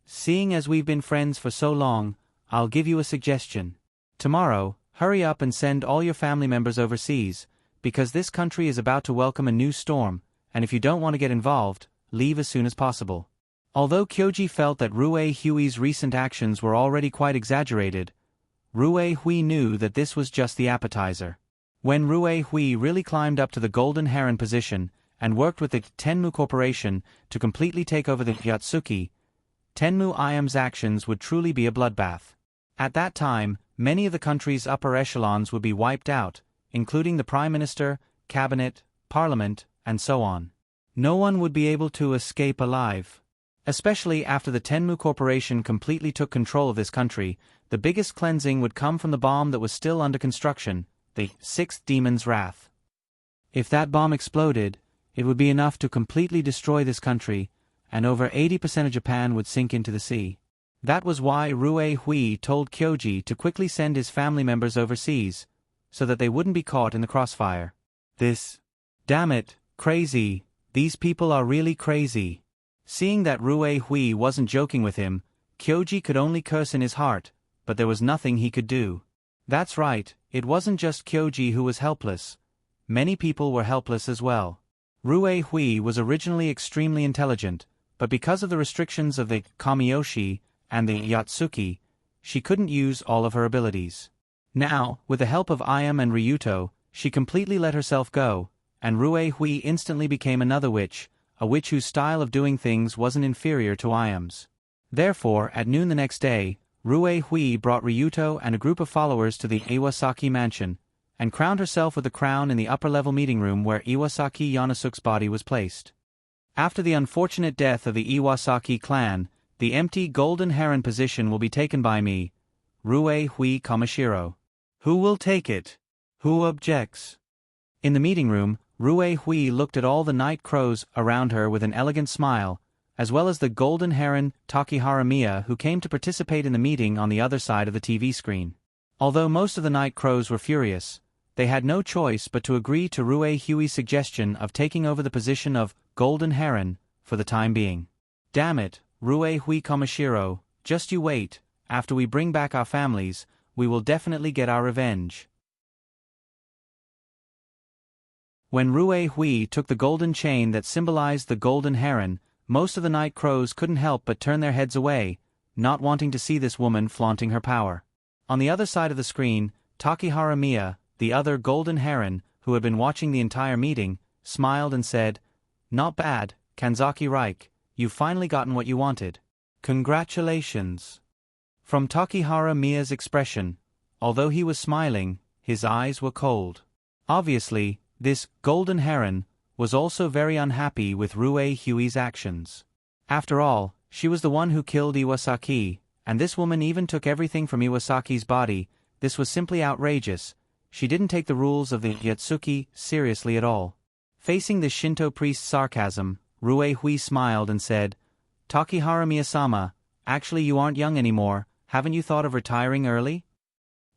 Seeing as we've been friends for so long, I'll give you a suggestion. Tomorrow, hurry up and send all your family members overseas, because this country is about to welcome a new storm, and if you don't want to get involved, leave as soon as possible. Although Kyoji felt that Rue Huey's recent actions were already quite exaggerated, Rue Hui knew that this was just the appetizer. When Rue Hui really climbed up to the Golden Heron position, and worked with the Tenmu Corporation to completely take over the Yatsuki, Tenmu IM's actions would truly be a bloodbath. At that time, many of the country's upper echelons would be wiped out, including the Prime Minister, Cabinet, Parliament, and so on. No one would be able to escape alive. Especially after the Tenmu Corporation completely took control of this country, the biggest cleansing would come from the bomb that was still under construction, the Sixth Demon's Wrath. If that bomb exploded, it would be enough to completely destroy this country, and over 80% of Japan would sink into the sea. That was why Rue Hui told Kyoji to quickly send his family members overseas, so that they wouldn't be caught in the crossfire. Damn it, crazy, these people are really crazy. Seeing that Rue Hui wasn't joking with him, Kyoji could only curse in his heart, but there was nothing he could do. That's right, it wasn't just Kyoji who was helpless. Many people were helpless as well. Rue Hui was originally extremely intelligent, but because of the restrictions of the Kamiyoshi and the Yatsuki, she couldn't use all of her abilities. Now, with the help of Ayam and Ryuto, she completely let herself go, and Rue Hui instantly became another witch, a witch whose style of doing things wasn't inferior to Ayam's. Therefore, at noon the next day, Rue Hui brought Ryuto and a group of followers to the Iwasaki mansion, and crowned herself with the crown in the upper-level meeting room where Iwasaki Yanosuke's body was placed. After the unfortunate death of the Iwasaki clan, the empty Golden Heron position will be taken by me, Rue Hui Kamishiro. Who will take it? Who objects? In the meeting room, Rue Hui looked at all the night crows around her with an elegant smile, as well as the Golden Heron Takehara Miya who came to participate in the meeting on the other side of the TV screen. Although most of the night crows were furious, they had no choice but to agree to Rue Hui's suggestion of taking over the position of Golden Heron for the time being. Damn it, Rue Hui Kamishiro, just you wait, after we bring back our families, we will definitely get our revenge. When Rue Hui took the golden chain that symbolized the Golden Heron, most of the night crows couldn't help but turn their heads away, not wanting to see this woman flaunting her power. On the other side of the screen, Takehara Miya, the other golden heron, who had been watching the entire meeting, smiled and said, "Not bad, Kanzaki Reich, you've finally gotten what you wanted. Congratulations." From Takehara Miya's expression, although he was smiling, his eyes were cold. Obviously, this golden heron was also very unhappy with Rue Hui's actions. After all, she was the one who killed Iwasaki, and this woman even took everything from Iwasaki's body. This was simply outrageous. She didn't take the rules of the Yatsuki seriously at all. Facing the Shinto priest's sarcasm, Rue Hui smiled and said, "Takehara Miya-sama, actually you aren't young anymore, haven't you thought of retiring early?"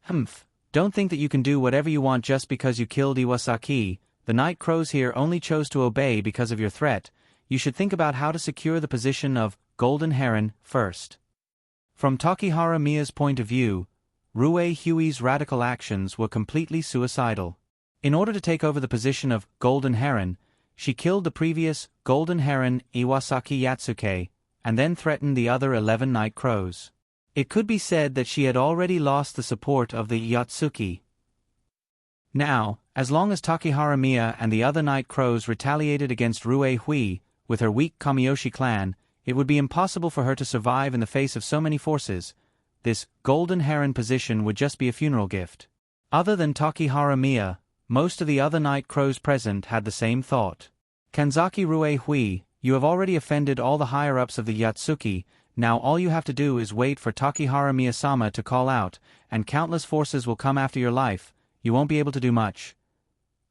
"Humph, don't think that you can do whatever you want just because you killed Iwasaki. The night crows here only chose to obey because of your threat. You should think about how to secure the position of golden heron first." From Takehara Miya's point of view, Rue Hui's radical actions were completely suicidal. In order to take over the position of golden heron, she killed the previous golden heron Iwasaki Yatsuke, and then threatened the other 11 night crows. It could be said that she had already lost the support of the Yatsuki. Now, as long as Takehara Miya and the other night crows retaliated against Rue Hui, with her weak Kamiyoshi clan, it would be impossible for her to survive in the face of so many forces. This golden heron position would just be a funeral gift. Other than Takehara Miya, most of the other night crows present had the same thought. "Kanzaki Rue Hui, you have already offended all the higher-ups of the Yatsuki. Now all you have to do is wait for Takehara Miya-sama to call out, and countless forces will come after your life. You won't be able to do much."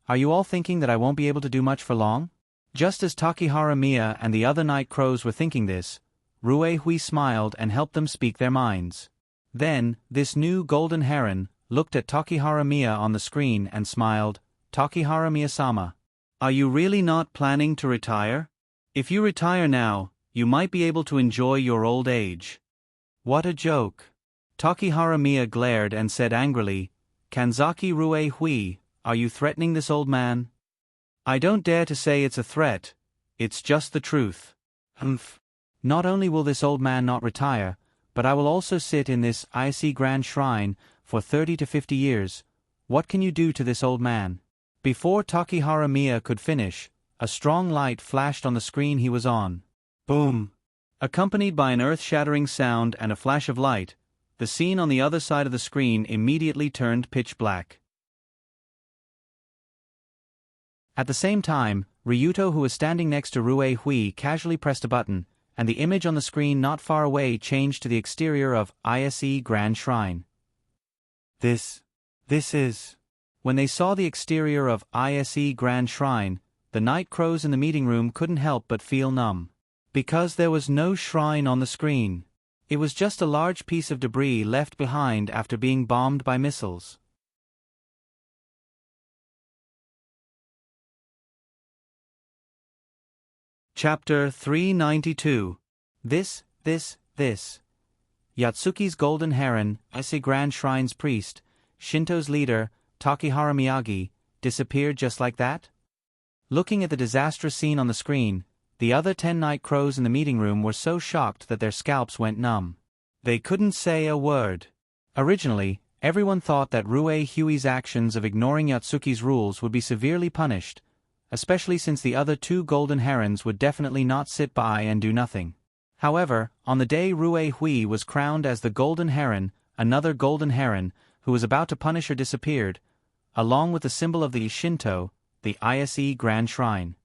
Are you all thinking that I won't be able to do much for long? Just as Takehara Miya and the other night crows were thinking this, Rue Hui smiled and helped them speak their minds. Then, this new golden heron looked at Takehara Miya on the screen and smiled, "Takehara Miya-sama, are you really not planning to retire? If you retire now, you might be able to enjoy your old age." What a joke. Takehara Miya glared and said angrily, "Kanzaki Rue Hui, are you threatening this old man?" "I don't dare to say it's a threat, it's just the truth." "Humph. Not only will this old man not retire, but I will also sit in this icy grand shrine for 30 to 50 years. What can you do to this old man?" Before Takehara Miya could finish, a strong light flashed on the screen he was on. Boom! Accompanied by an earth-shattering sound and a flash of light, the scene on the other side of the screen immediately turned pitch black. At the same time, Ryuto, who was standing next to Rue Hui, casually pressed a button, and the image on the screen not far away changed to the exterior of ISE Grand Shrine. This is... When they saw the exterior of ISE Grand Shrine, the night crows in the meeting room couldn't help but feel numb. Because there was no shrine on the screen. It was just a large piece of debris left behind after being bombed by missiles. Chapter 392. This. Yatsuki's golden heron, ISE Grand Shrine's priest, Shinto's leader, Takehara Miyagi, disappeared just like that? Looking at the disastrous scene on the screen, the other 10 night crows in the meeting room were so shocked that their scalps went numb. They couldn't say a word. Originally, everyone thought that Rue Hui's actions of ignoring Yatsuki's rules would be severely punished, especially since the other 2 golden herons would definitely not sit by and do nothing. However, on the day Rue Hui was crowned as the golden heron, another golden heron, who was about to punish her, disappeared, along with the symbol of the Shinto, the ISE Grand Shrine.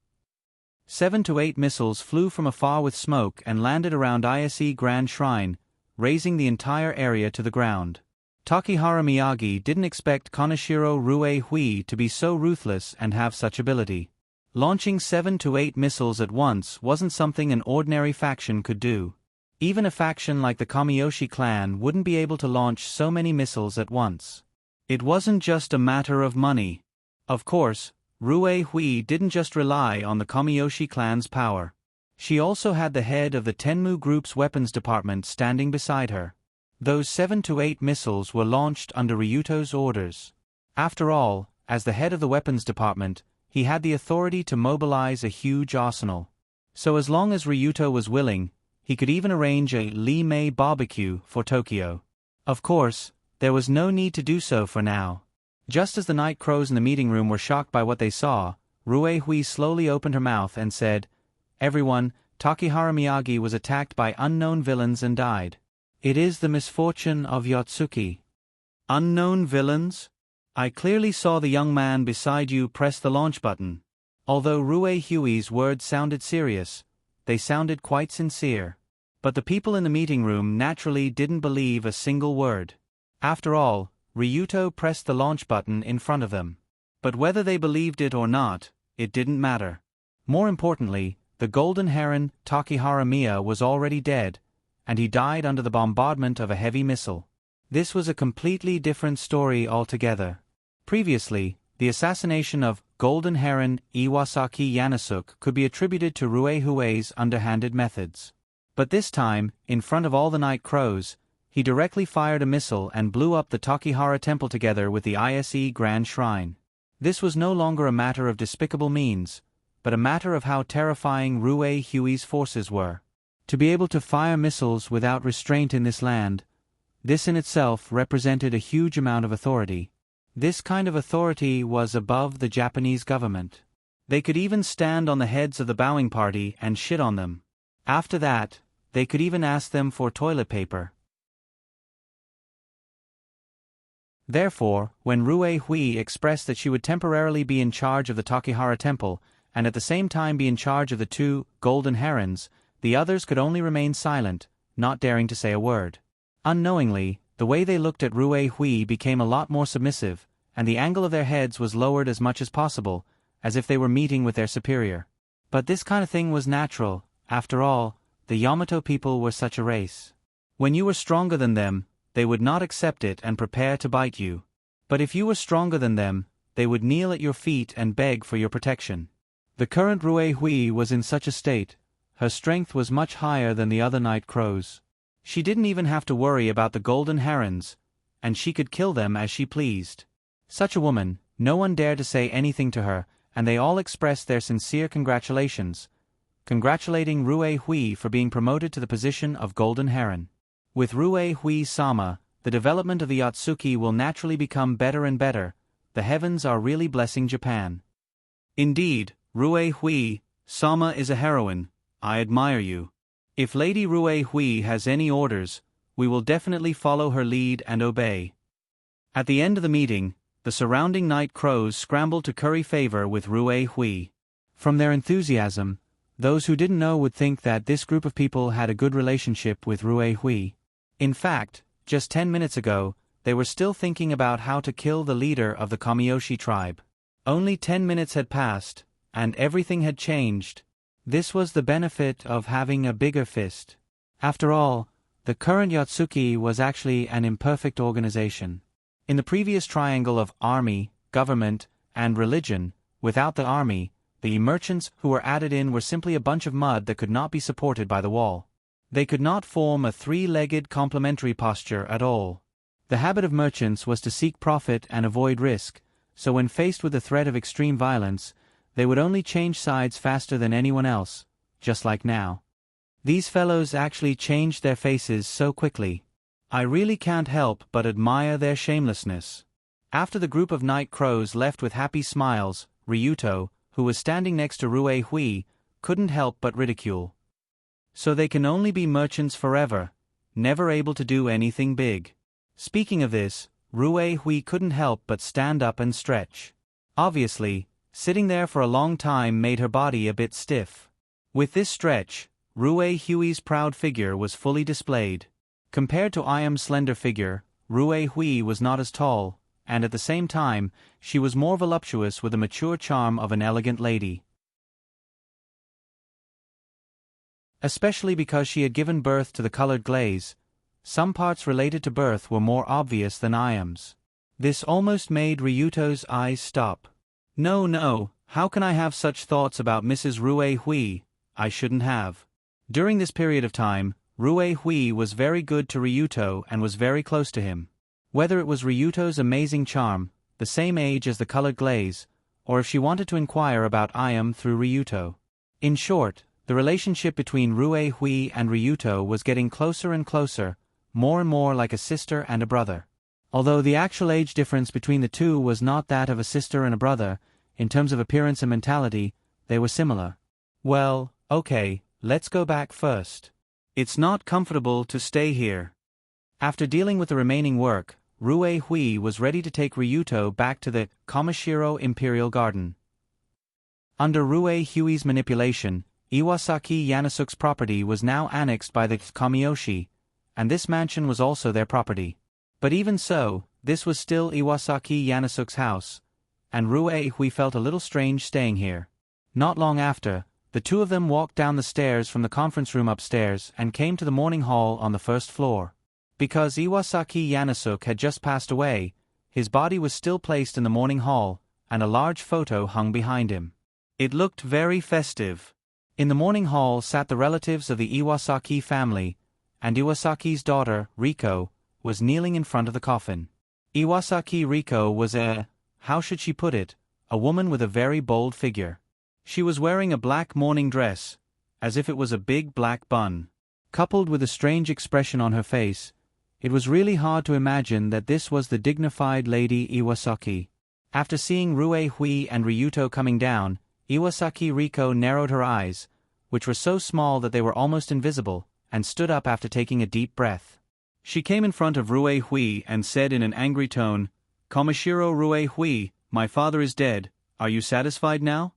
7 to 8 missiles flew from afar with smoke and landed around ISE Grand Shrine, raising the entire area to the ground. Takehara Miyagi didn't expect Kaneshiro Rue Hui to be so ruthless and have such ability. Launching 7 to 8 missiles at once wasn't something an ordinary faction could do. Even a faction like the Kamiyoshi clan wouldn't be able to launch so many missiles at once. It wasn't just a matter of money. Of course, Rue Hui didn't just rely on the Kamiyoshi clan's power. She also had the head of the Tenmu Group's weapons department standing beside her. Those 7 to 8 missiles were launched under Ryuto's orders. After all, as the head of the weapons department, he had the authority to mobilize a huge arsenal. So as long as Ryuto was willing, he could even arrange a Lee Mei barbecue for Tokyo. Of course, there was no need to do so for now. Just as the night crows in the meeting room were shocked by what they saw, Rue Hui slowly opened her mouth and said, "Everyone, Takehara Miyagi was attacked by unknown villains and died. It is the misfortune of Yotsuki." "Unknown villains?" "I clearly saw the young man beside you press the launch button." Although Rue Hui's words sounded serious, they sounded quite sincere. But the people in the meeting room naturally didn't believe a single word. After all, Ryuto pressed the launch button in front of them. But whether they believed it or not, it didn't matter. More importantly, the Golden Heron, Takehara Miya, was already dead, and he died under the bombardment of a heavy missile. This was a completely different story altogether. Previously, the assassination of Golden Heron Iwasaki Yanasuke could be attributed to Rue Hui's underhanded methods. But this time, in front of all the night crows, he directly fired a missile and blew up the Takehara Temple together with the ISE Grand Shrine. This was no longer a matter of despicable means, but a matter of how terrifying Rue Hui's forces were. To be able to fire missiles without restraint in this land, this in itself represented a huge amount of authority. This kind of authority was above the Japanese government. They could even stand on the heads of the bowing party and shit on them. After that, they could even ask them for toilet paper. Therefore, when Rue Hui expressed that she would temporarily be in charge of the Takehara Temple, and at the same time be in charge of the two Golden Herons, the others could only remain silent, not daring to say a word. Unknowingly, the way they looked at Rue Hui became a lot more submissive, and the angle of their heads was lowered as much as possible, as if they were meeting with their superior. But this kind of thing was natural. After all, the Yamato people were such a race. When you were stronger than them, they would not accept it and prepare to bite you. But if you were stronger than them, they would kneel at your feet and beg for your protection. The current Rue Hui was in such a state. Her strength was much higher than the other night crows. She didn't even have to worry about the Golden Herons, and she could kill them as she pleased. Such a woman, no one dared to say anything to her, and they all expressed their sincere congratulations, congratulating Rue Hui for being promoted to the position of Golden Heron. With Rue Hui-sama, the development of the Yotsuki will naturally become better and better. The heavens are really blessing Japan. Indeed, Rue Hui-sama is a heroine. I admire you. If Lady Rue Hui has any orders, we will definitely follow her lead and obey. At the end of the meeting, the surrounding night crows scrambled to curry favor with Rue Hui. From their enthusiasm, those who didn't know would think that this group of people had a good relationship with Rue Hui. In fact, just 10 minutes ago, they were still thinking about how to kill the leader of the Kamiyoshi tribe. Only 10 minutes had passed, and everything had changed. This was the benefit of having a bigger fist. After all, the current Yotsuki was actually an imperfect organization. In the previous triangle of army, government, and religion, without the army, the merchants who were added in were simply a bunch of mud that could not be supported by the wall. They could not form a three-legged complementary posture at all. The habit of merchants was to seek profit and avoid risk, so when faced with the threat of extreme violence, they would only change sides faster than anyone else, just like now. These fellows actually changed their faces so quickly. I really can't help but admire their shamelessness. After the group of night crows left with happy smiles, Ryuto, who was standing next to Rue Hui, couldn't help but ridicule. So they can only be merchants forever, never able to do anything big. Speaking of this, Rue Hui couldn't help but stand up and stretch. Obviously, sitting there for a long time made her body a bit stiff. With this stretch, Rue Hui's proud figure was fully displayed. Compared to Iam's slender figure, Rue Hui was not as tall, and at the same time, she was more voluptuous with the mature charm of an elegant lady. Especially because she had given birth to the colored glaze, some parts related to birth were more obvious than Iam's. This almost made Ryuto's eyes stop. No, how can I have such thoughts about Mrs. Rue Hui? I shouldn't have. During this period of time, Rue Hui was very good to Ryuto and was very close to him. Whether it was Ryuto's amazing charm, the same age as the colored glaze, or if she wanted to inquire about Iam through Ryuto. In short, The relationship between Rue Hui and Ryuto was getting closer and closer, more and more like a sister and a brother. Although the actual age difference between the two was not that of a sister and a brother, in terms of appearance and mentality, they were similar. Well, okay, let's go back first. It's not comfortable to stay here. After dealing with the remaining work, Rue Hui was ready to take Ryuto back to the Kamishiro Imperial Garden. Under Rue Hui's manipulation, Iwasaki Yanosuke's property was now annexed by the Kamiyoshi, and this mansion was also their property. But even so, this was still Iwasaki Yanosuke's house, and Rue Hui felt a little strange staying here. Not long after, the two of them walked down the stairs from the conference room upstairs and came to the morning hall on the first floor. Because Iwasaki Yanosuke had just passed away, his body was still placed in the morning hall, and a large photo hung behind him. It looked very festive. In the morning hall sat the relatives of the Iwasaki family, and Iwasaki's daughter, Riko, was kneeling in front of the coffin. Iwasaki Riko was how should she put it, a woman with a very bold figure. She was wearing a black mourning dress, as if it was a big black bun. Coupled with a strange expression on her face, it was really hard to imagine that this was the dignified Lady Iwasaki. After seeing Rue Hui and Ryuto coming down, Iwasaki Riko narrowed her eyes, which were so small that they were almost invisible, and stood up after taking a deep breath. She came in front of Rue Hui and said in an angry tone, "Komishiro Rue Hui, my father is dead. Are you satisfied now?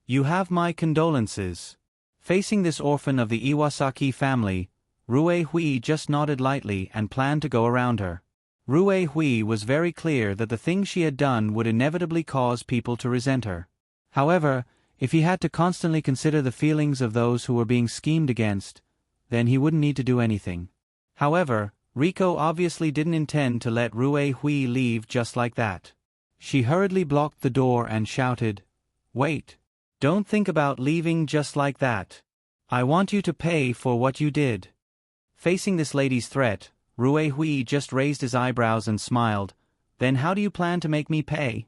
You have my condolences." Facing this orphan of the Iwasaki family, Rue Hui just nodded lightly and planned to go around her. Rue Hui was very clear that the things she had done would inevitably cause people to resent her. However, if he had to constantly consider the feelings of those who were being schemed against, then he wouldn't need to do anything. However, Riko obviously didn't intend to let Rue Hui leave just like that. She hurriedly blocked the door and shouted, "Wait. Don't think about leaving just like that. I want you to pay for what you did." Facing this lady's threat, Rue Hui just raised his eyebrows and smiled. "Then how do you plan to make me pay?"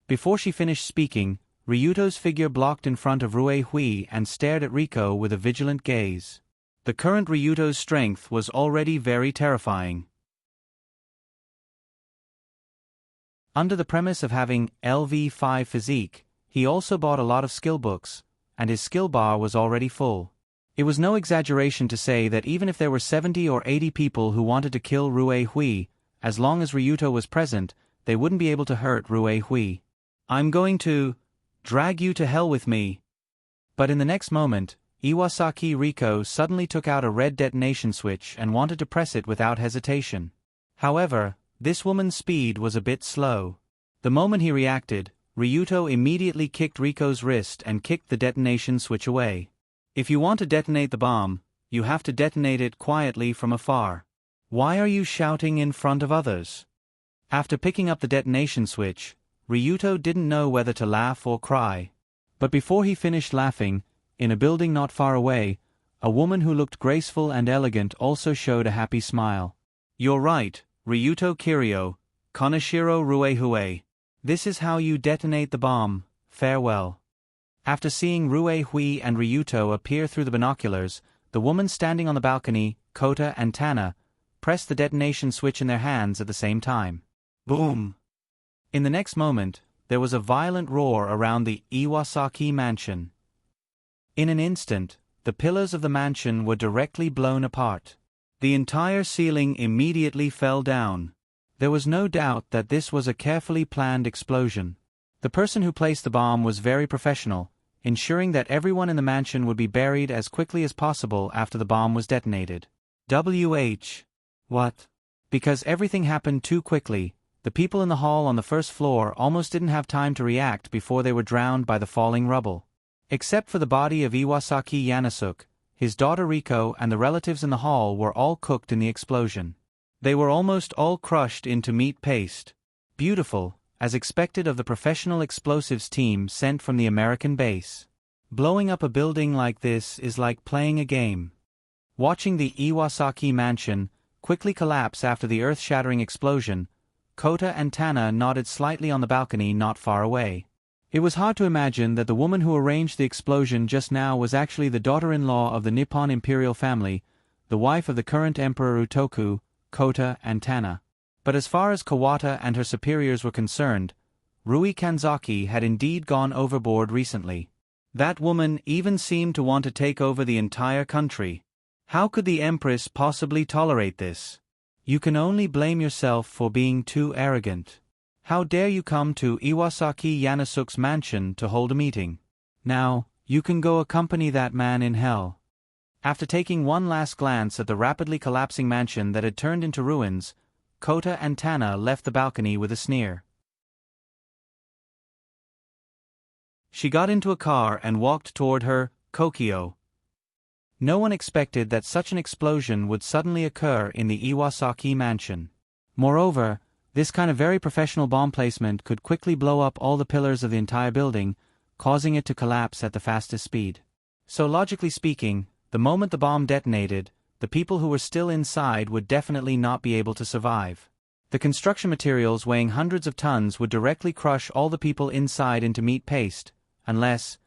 Before she finished speaking, Ryuto's figure blocked in front of Rue Hui and stared at Riko with a vigilant gaze. The current Ryuto's strength was already very terrifying. Under the premise of having LV5 physique, he also bought a lot of skill books, and his skill bar was already full. It was no exaggeration to say that even if there were 70 or 80 people who wanted to kill Rue Hui, as long as Ryuto was present, they wouldn't be able to hurt Rue Hui. "I'm going to drag you to hell with me." But in the next moment, Iwasaki Riko suddenly took out a red detonation switch and wanted to press it without hesitation. However, this woman's speed was a bit slow. The moment he reacted, Ryuto immediately kicked Riko's wrist and kicked the detonation switch away. "If you want to detonate the bomb, you have to detonate it quietly from afar. Why are you shouting in front of others?" After picking up the detonation switch, Ryuto didn't know whether to laugh or cry. But before he finished laughing, in a building not far away, a woman who looked graceful and elegant also showed a happy smile. "You're right, Ryuto Kiryu, Konishiro Rue Hui. This is how you detonate the bomb. Farewell." After seeing Rue Hui and Ryuto appear through the binoculars, the woman standing on the balcony, Kota and Tana, pressed the detonation switch in their hands at the same time. Boom! In the next moment, there was a violent roar around the Iwasaki mansion. In an instant, the pillars of the mansion were directly blown apart. The entire ceiling immediately fell down. There was no doubt that this was a carefully planned explosion. The person who placed the bomb was very professional, ensuring that everyone in the mansion would be buried as quickly as possible after the bomb was detonated. What? Because everything happened too quickly, the people in the hall on the first floor almost didn't have time to react before they were drowned by the falling rubble. Except for the body of Iwasaki Yanosuke, his daughter Riko and the relatives in the hall were all cooked in the explosion. They were almost all crushed into meat paste. Beautiful, as expected of the professional explosives team sent from the American base. Blowing up a building like this is like playing a game. Watching the Iwasaki mansion quickly collapse after the earth-shattering explosion, Kota and Tana nodded slightly on the balcony not far away. It was hard to imagine that the woman who arranged the explosion just now was actually the daughter-in-law of the Nippon imperial family, the wife of the current Emperor Utoku, Kota and Tana. But as far as Kawata and her superiors were concerned, Rui Kanzaki had indeed gone overboard recently. That woman even seemed to want to take over the entire country. How could the Empress possibly tolerate this? You can only blame yourself for being too arrogant. How dare you come to Iwasaki Yanasuke's mansion to hold a meeting? Now, you can go accompany that man in hell. After taking one last glance at the rapidly collapsing mansion that had turned into ruins, Kota and Tana left the balcony with a sneer. She got into a car and walked toward her Kokyo. No one expected that such an explosion would suddenly occur in the Iwasaki mansion. Moreover, this kind of very professional bomb placement could quickly blow up all the pillars of the entire building, causing it to collapse at the fastest speed. So logically speaking, the moment the bomb detonated, the people who were still inside would definitely not be able to survive. The construction materials weighing hundreds of tons would directly crush all the people inside into meat paste, unless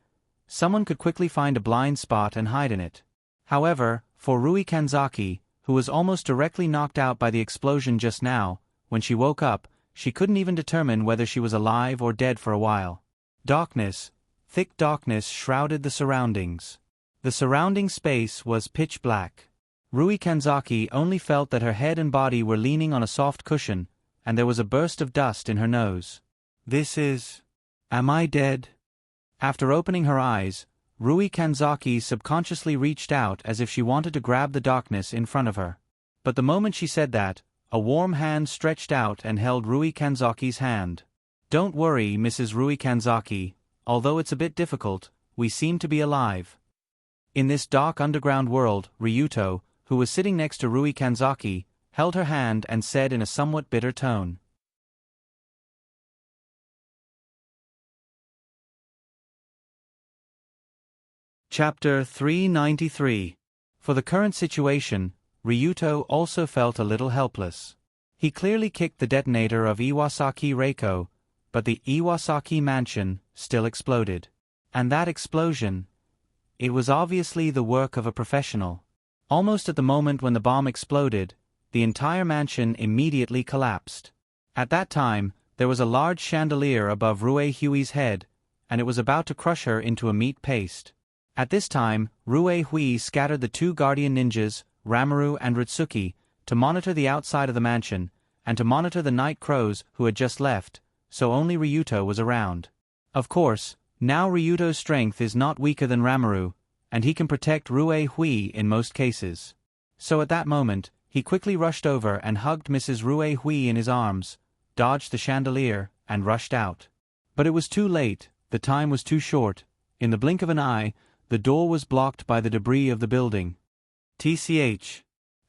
someone could quickly find a blind spot and hide in it. However, for Rui Kanzaki, who was almost directly knocked out by the explosion just now, when she woke up, she couldn't even determine whether she was alive or dead for a while. Darkness, thick darkness shrouded the surroundings. The surrounding space was pitch black. Rui Kanzaki only felt that her head and body were leaning on a soft cushion, and there was a burst of dust in her nose. Am I dead? After opening her eyes, Rui Kanzaki subconsciously reached out as if she wanted to grab the darkness in front of her. But the moment she said that, a warm hand stretched out and held Rui Kanzaki's hand. Don't worry, Mrs. Rui Kanzaki, although it's a bit difficult, we seem to be alive. In this dark underground world, Ryuto, who was sitting next to Rui Kanzaki, held her hand and said in a somewhat bitter tone. Chapter 393. For the current situation, Ryuto also felt a little helpless. He clearly kicked the detonator of Iwasaki Reiko, but the Iwasaki mansion still exploded. And that explosion, it was obviously the work of a professional. Almost at the moment when the bomb exploded, the entire mansion immediately collapsed. At that time, there was a large chandelier above Rue Hui's head, and it was about to crush her into a meat paste. At this time, Rue Hui scattered the two guardian ninjas, Ramaru and Ritsuki, to monitor the outside of the mansion, and to monitor the night crows who had just left, so only Ryuto was around. Of course, now Ryuto's strength is not weaker than Ramaru, and he can protect Rue Hui in most cases. So at that moment, he quickly rushed over and hugged Mrs. Rue Hui in his arms, dodged the chandelier, and rushed out. But it was too late, the time was too short. In the blink of an eye, the door was blocked by the debris of the building. TCH.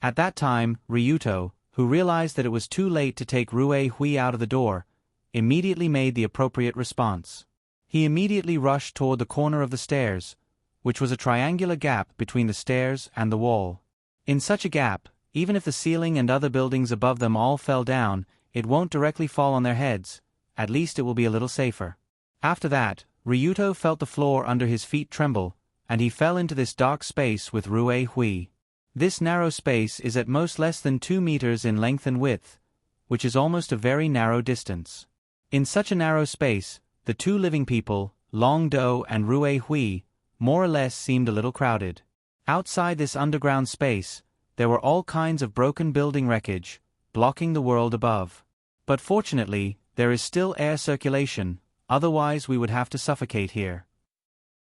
At that time, Ryuto, who realized that it was too late to take Rue Hui out of the door, immediately made the appropriate response. He immediately rushed toward the corner of the stairs, which was a triangular gap between the stairs and the wall. In such a gap, even if the ceiling and other buildings above them all fell down, it won't directly fall on their heads, at least it will be a little safer. After that, Ryuto felt the floor under his feet tremble, and he fell into this dark space with Rue Hui. This narrow space is at most less than 2 meters in length and width, which is almost a very narrow distance. In such a narrow space, the two living people, Long Do and Rue Hui, more or less seemed a little crowded. Outside this underground space, there were all kinds of broken building wreckage, blocking the world above. But fortunately, there is still air circulation, otherwise we would have to suffocate here.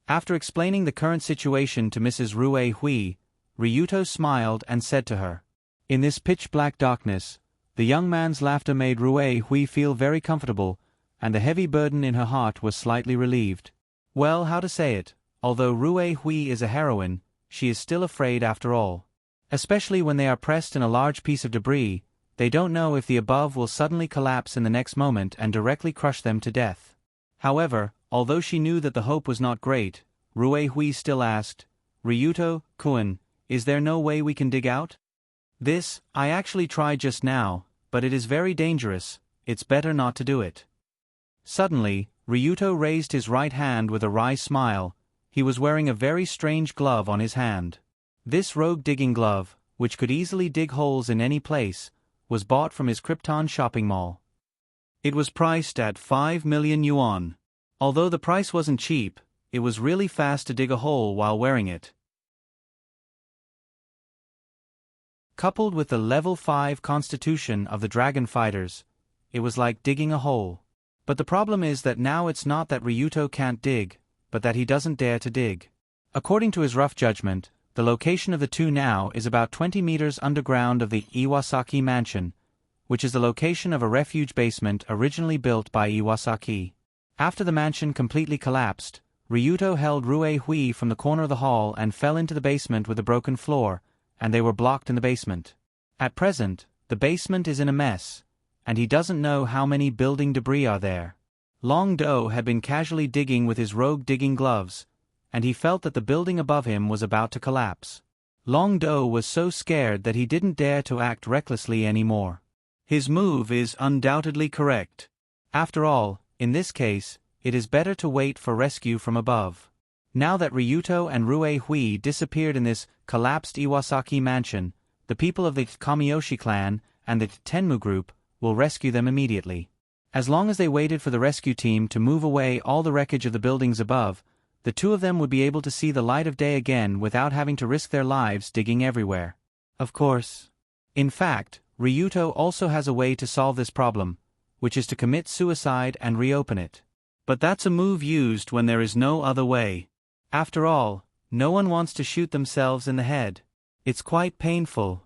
After explaining the current situation to Mrs. Rue Hui, Ryuto smiled and said to her. In this pitch-black darkness, the young man's laughter made Rue Hui feel very comfortable, and the heavy burden in her heart was slightly relieved. Well, how to say it? Although Rue Hui is a heroine, she is still afraid after all. Especially when they are pressed in a large piece of debris, they don't know if the above will suddenly collapse in the next moment and directly crush them to death. However, although she knew that the hope was not great, Rue Hui still asked, Ryuto-kun, is there no way we can dig out? This, I actually tried just now, but it is very dangerous, it's better not to do it. Suddenly, Ryuto raised his right hand with a wry smile. He was wearing a very strange glove on his hand. This rogue digging glove, which could easily dig holes in any place, was bought from his Krypton shopping mall. It was priced at 5 million yuan. Although the price wasn't cheap, it was really fast to dig a hole while wearing it. Coupled with the level 5 constitution of the dragon fighters, it was like digging a hole. But the problem is that now it's not that Ryuto can't dig, but that he doesn't dare to dig. According to his rough judgment, the location of the two now is about 20 meters underground of the Iwasaki mansion, which is the location of a refuge basement originally built by Iwasaki. After the mansion completely collapsed, Ryuto held Rue Hui from the corner of the hall and fell into the basement with a broken floor, and they were blocked in the basement. At present, the basement is in a mess, and he doesn't know how many building debris are there. Long Do had been casually digging with his rogue digging gloves, and he felt that the building above him was about to collapse. Long Do was so scared that he didn't dare to act recklessly anymore. His move is undoubtedly correct. After all, in this case, it is better to wait for rescue from above. Now that Ryuto and Rue Hui disappeared in this collapsed Iwasaki mansion, the people of the Kamiyoshi clan and the Tenmu group will rescue them immediately. As long as they waited for the rescue team to move away all the wreckage of the buildings above, the two of them would be able to see the light of day again without having to risk their lives digging everywhere. Of course. In fact, Ryuto also has a way to solve this problem, which is to commit suicide and reopen it. But that's a move used when there is no other way. After all, no one wants to shoot themselves in the head. It's quite painful.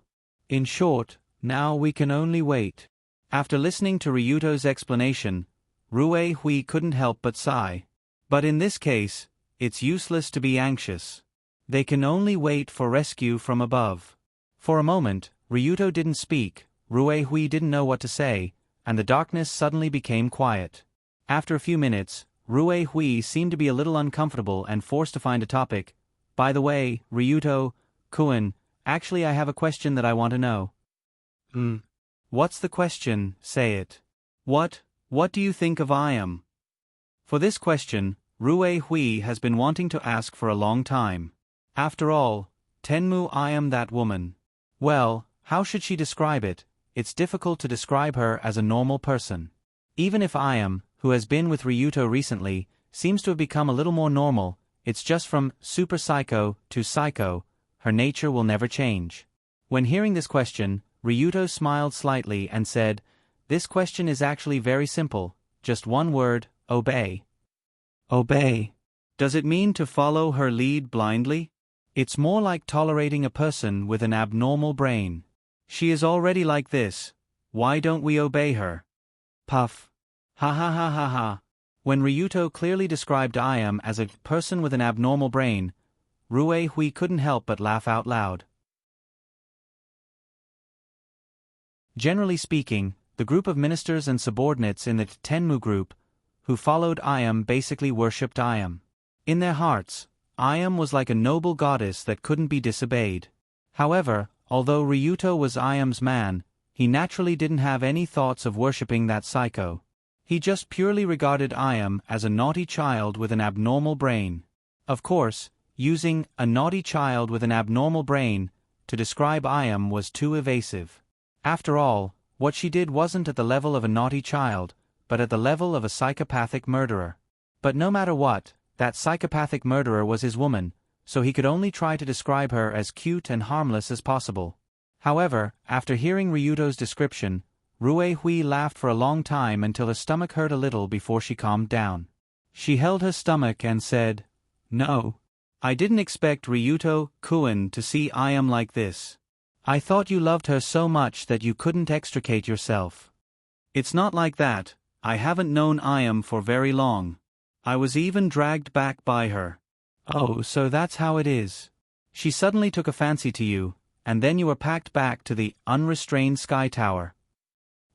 In short, now we can only wait. After listening to Ryuto's explanation, Rue Hui couldn't help but sigh. But in this case, it's useless to be anxious. They can only wait for rescue from above. For a moment, Ryuto didn't speak, Rue Hui didn't know what to say, and the darkness suddenly became quiet. After a few minutes, Rue Hui seemed to be a little uncomfortable and forced to find a topic. By the way, Ryuto, Kun, actually I have a question that I want to know. What's the question? Say it. What do you think of I am? For this question, Rue Hui has been wanting to ask for a long time. After all, Tenmu I am that woman. Well, how should she describe it? It's difficult to describe her as a normal person. Even if I am, who has been with Ryuto recently, seems to have become a little more normal, it's just from super psycho to psycho, her nature will never change. When hearing this question, Ryuto smiled slightly and said, "This question is actually very simple, just one word, obey." Obey. Does it mean to follow her lead blindly? It's more like tolerating a person with an abnormal brain. She is already like this, why don't we obey her? Puff. Ha ha ha ha ha. When Ryuto clearly described I am as a person with an abnormal brain, Rue Hui couldn't help but laugh out loud. Generally speaking, the group of ministers and subordinates in the Tenmu group, who followed Ayam basically worshipped Ayam. In their hearts, Ayam was like a noble goddess that couldn't be disobeyed. However, although Ryuto was Ayam's man, he naturally didn't have any thoughts of worshipping that psycho. He just purely regarded Ayam as a naughty child with an abnormal brain. Of course, using a naughty child with an abnormal brain to describe Ayam was too evasive. After all, what she did wasn't at the level of a naughty child, but at the level of a psychopathic murderer. But no matter what, that psychopathic murderer was his woman, so he could only try to describe her as cute and harmless as possible. However, after hearing Ryuto's description, Rue Hui laughed for a long time until her stomach hurt a little before she calmed down. She held her stomach and said, "No. I didn't expect Ryuto-kun to see Ayam like this. I thought you loved her so much that you couldn't extricate yourself. It's not like that, I haven't known Ayam for very long. I was even dragged back by her." "Oh, so that's how it is. She suddenly took a fancy to you, and then you were packed back to the unrestrained Sky Tower.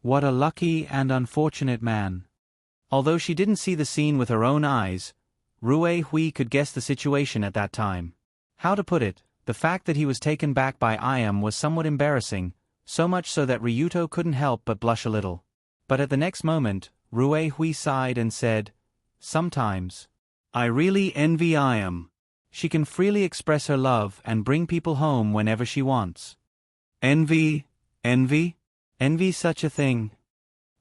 What a lucky and unfortunate man." Although she didn't see the scene with her own eyes, Rue Hui could guess the situation at that time. How to put it, the fact that he was taken back by Ayam was somewhat embarrassing, so much so that Ryuto couldn't help but blush a little. But at the next moment, Rue Hui sighed and said, sometimes. I really envy Ayam. She can freely express her love and bring people home whenever she wants. Envy? Envy? Envy such a thing?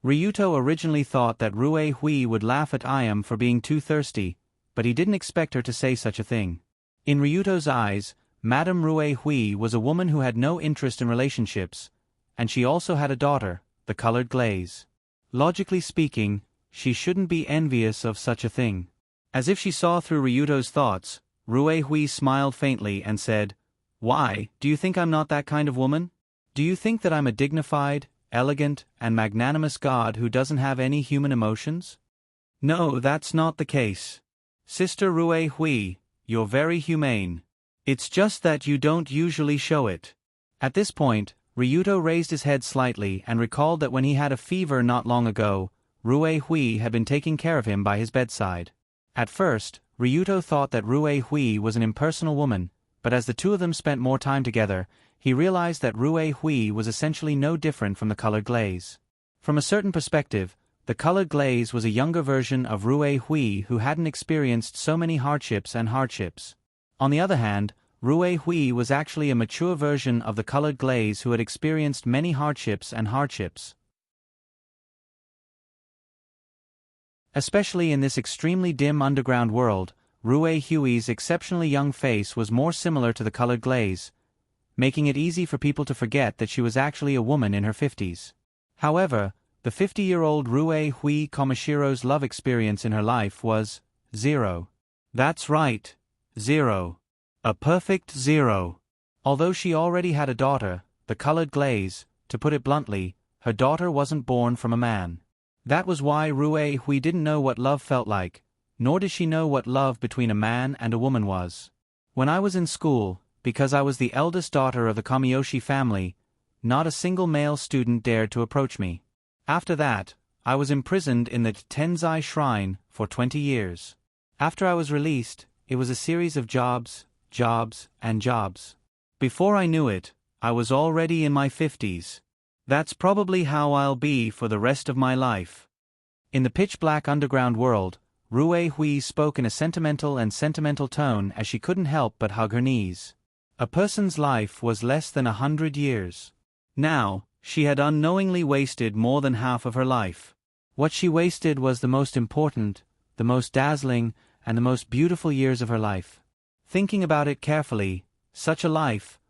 Ryuto originally thought that Rue Hui would laugh at Ayam for being too thirsty, but he didn't expect her to say such a thing. In Ryuto's eyes, Madame Rue Hui was a woman who had no interest in relationships, and she also had a daughter, the colored glaze. Logically speaking, she shouldn't be envious of such a thing. As if she saw through Ryuto's thoughts, Rue Hui smiled faintly and said, "Why, do you think I'm not that kind of woman? Do you think that I'm a dignified, elegant, and magnanimous god who doesn't have any human emotions? No, that's not the case. Sister Rue Hui, you're very humane. It's just that you don't usually show it." At this point, Ryuto raised his head slightly and recalled that when he had a fever not long ago, Rue Hui had been taking care of him by his bedside. At first, Ryuto thought that Rue Hui was an impersonal woman, but as the two of them spent more time together, he realized that Rue Hui was essentially no different from the colored glaze. From a certain perspective, the colored glaze was a younger version of Rue Hui who hadn't experienced so many hardships. On the other hand, Rue Hui was actually a mature version of the colored glaze who had experienced many hardships. Especially in this extremely dim underground world, Rue Hui's exceptionally young face was more similar to the colored glaze, making it easy for people to forget that she was actually a woman in her 50s. However, the 50-year-old Rue Hui Komoshiro's love experience in her life was 0. That's right, 0. A perfect 0. Although she already had a daughter, the colored glaze, to put it bluntly, her daughter wasn't born from a man. That was why Rue Hui didn't know what love felt like, nor did she know what love between a man and a woman was. When I was in school, because I was the eldest daughter of the Kamiyoshi family, not a single male student dared to approach me. After that, I was imprisoned in the Tenzai Shrine for 20 years. After I was released, it was a series of jobs. Before I knew it, I was already in my 50s. That's probably how I'll be for the rest of my life. In the pitch-black underground world, Rue Hui spoke in a sentimental tone as she couldn't help but hug her knees. A person's life was less than 100 years. Now, she had unknowingly wasted more than half of her life. What she wasted was the most important, the most dazzling, and the most beautiful years of her life. Thinking about it carefully, such a life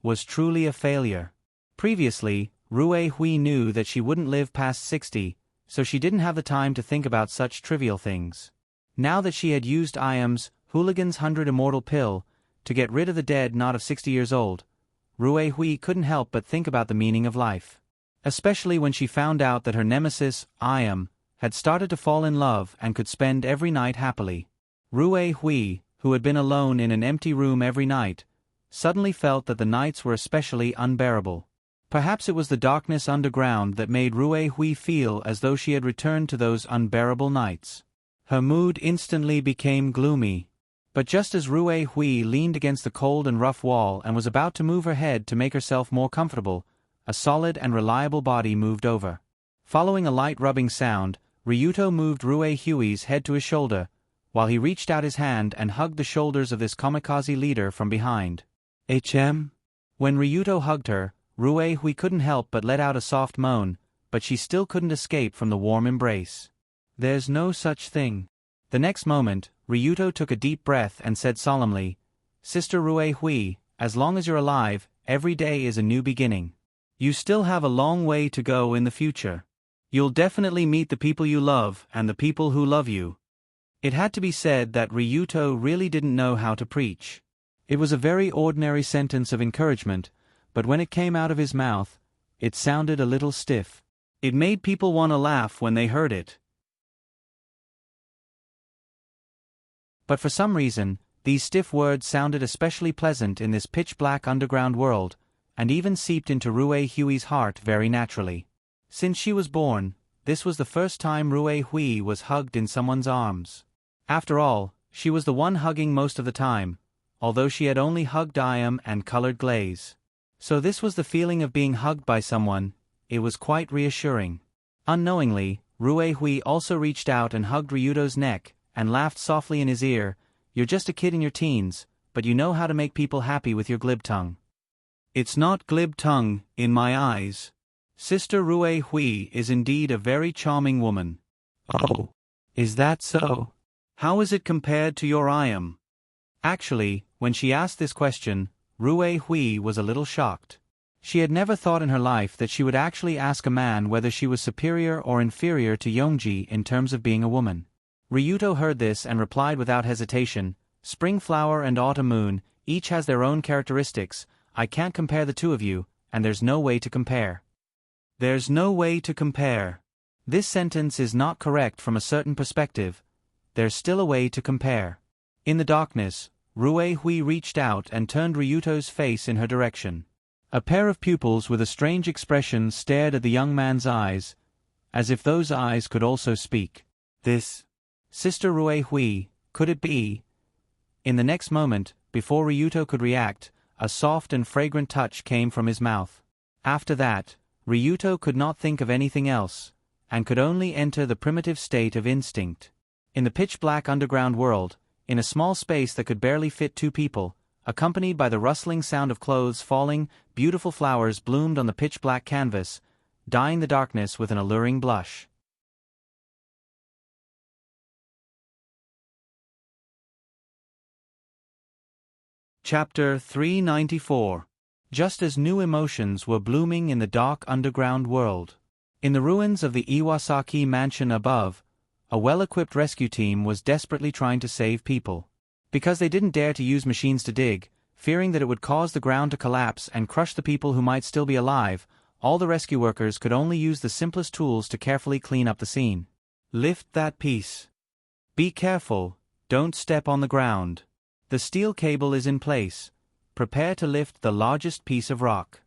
was truly a failure. Previously, Rue Hui knew that she wouldn't live past 60, so she didn't have the time to think about such trivial things. Now that she had used Ayam's Hooligan's 100 Immortal Pill to get rid of the dead not of 60 years old, Rue Hui couldn't help but think about the meaning of life. Especially when she found out that her nemesis, Ayam, had started to fall in love and could spend every night happily. Rue Hui, who had been alone in an empty room every night, suddenly felt that the nights were especially unbearable. Perhaps it was the darkness underground that made Rue Hui feel as though she had returned to those unbearable nights. Her mood instantly became gloomy. But just as Rue Hui leaned against the cold and rough wall and was about to move her head to make herself more comfortable, a solid and reliable body moved over. Following a light rubbing sound, Ryuto moved Rue Hui's head to his shoulder, while he reached out his hand and hugged the shoulders of this kamikaze leader from behind. When Ryuto hugged her, Rue Hui couldn't help but let out a soft moan, but she still couldn't escape from the warm embrace. There's no such thing. The next moment, Ryuto took a deep breath and said solemnly, "Sister Rue Hui, as long as you're alive, every day is a new beginning. You still have a long way to go in the future. You'll definitely meet the people you love and the people who love you." It had to be said that Ryuto really didn't know how to preach. It was a very ordinary sentence of encouragement, but when it came out of his mouth, it sounded a little stiff. It made people want to laugh when they heard it. But for some reason, these stiff words sounded especially pleasant in this pitch-black underground world, and even seeped into Rue Hui's heart very naturally. Since she was born, this was the first time Rue Hui was hugged in someone's arms. After all, she was the one hugging most of the time, although she had only hugged Ayam and colored glaze. So this was the feeling of being hugged by someone. It was quite reassuring. Unknowingly, Rue Hui also reached out and hugged Ryuto's neck, and laughed softly in his ear. "You're just a kid in your teens, but you know how to make people happy with your glib tongue." "It's not glib tongue, in my eyes. Sister Rue Hui is indeed a very charming woman." "Oh, is that so? How is it compared to your I am?" Actually, when she asked this question, Rue Hui was a little shocked. She had never thought in her life that she would actually ask a man whether she was superior or inferior to Yongji in terms of being a woman. Ryuto heard this and replied without hesitation, "Spring flower and autumn moon, each has their own characteristics. I can't compare the two of you, and there's no way to compare." There's no way to compare. This sentence is not correct from a certain perspective. There's still a way to compare. In the darkness, Rue Hui reached out and turned Ryuto's face in her direction. A pair of pupils with a strange expression stared at the young man's eyes, as if those eyes could also speak. This Sister Rue Hui, could it be? In the next moment, before Ryuto could react, a soft and fragrant touch came from his mouth. After that, Ryuto could not think of anything else, and could only enter the primitive state of instinct. In the pitch-black underground world, in a small space that could barely fit two people, accompanied by the rustling sound of clothes falling, beautiful flowers bloomed on the pitch-black canvas, dyeing the darkness with an alluring blush. Chapter 394. Just as new emotions were blooming in the dark underground world. In the ruins of the Iwasaki mansion above, a well-equipped rescue team was desperately trying to save people. Because they didn't dare to use machines to dig, fearing that it would cause the ground to collapse and crush the people who might still be alive, all the rescue workers could only use the simplest tools to carefully clean up the scene. "Lift that piece. Be careful, don't step on the ground. The steel cable is in place. Prepare to lift the largest piece of rock."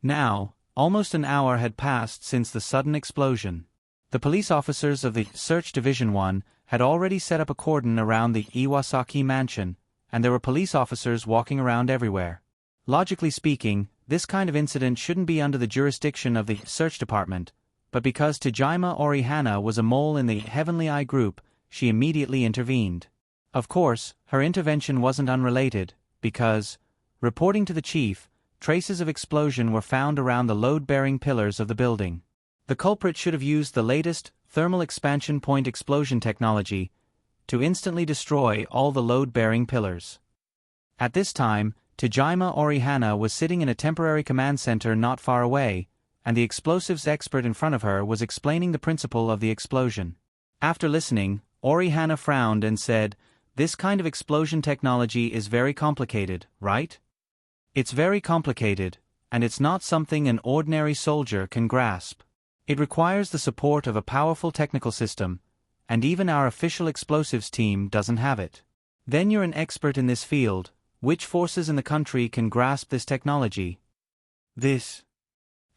Now, almost an hour had passed since the sudden explosion. The police officers of the Search Division 1 had already set up a cordon around the Iwasaki mansion, and there were police officers walking around everywhere. Logically speaking, this kind of incident shouldn't be under the jurisdiction of the Search Department, but because Tajima Orihana was a mole in the Heavenly Eye group, she immediately intervened. Of course, her intervention wasn't unrelated, because, reporting to the chief, traces of explosion were found around the load-bearing pillars of the building. The culprit should have used the latest thermal expansion point explosion technology to instantly destroy all the load-bearing pillars. At this time, Tajima Orihana was sitting in a temporary command center not far away, and the explosives expert in front of her was explaining the principle of the explosion. After listening, Orihana frowned and said, "This kind of explosion technology is very complicated, right?" "It's very complicated, and it's not something an ordinary soldier can grasp. It requires the support of a powerful technical system, and even our official explosives team doesn't have it." "Then you're an expert in this field. Which forces in the country can grasp this technology?"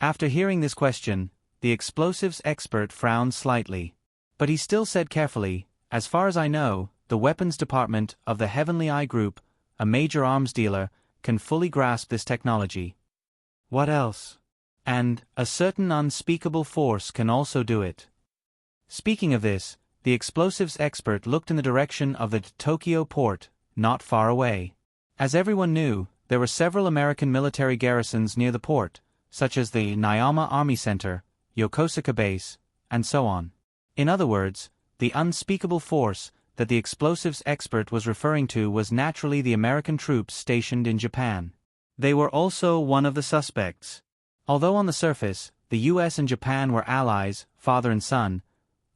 After hearing this question, the explosives expert frowned slightly. But he still said carefully, "As far as I know, the weapons department of the Heavenly Eye Group, a major arms dealer, can fully grasp this technology." "What else?" "And a certain unspeakable force can also do it." Speaking of this, the explosives expert looked in the direction of the Tokyo port, not far away. As everyone knew, there were several American military garrisons near the port, such as the Niama Army Center, Yokosuka Base, and so on. In other words, the unspeakable force that the explosives expert was referring to was naturally the American troops stationed in Japan. They were also one of the suspects. Although on the surface, the US and Japan were allies, father and son,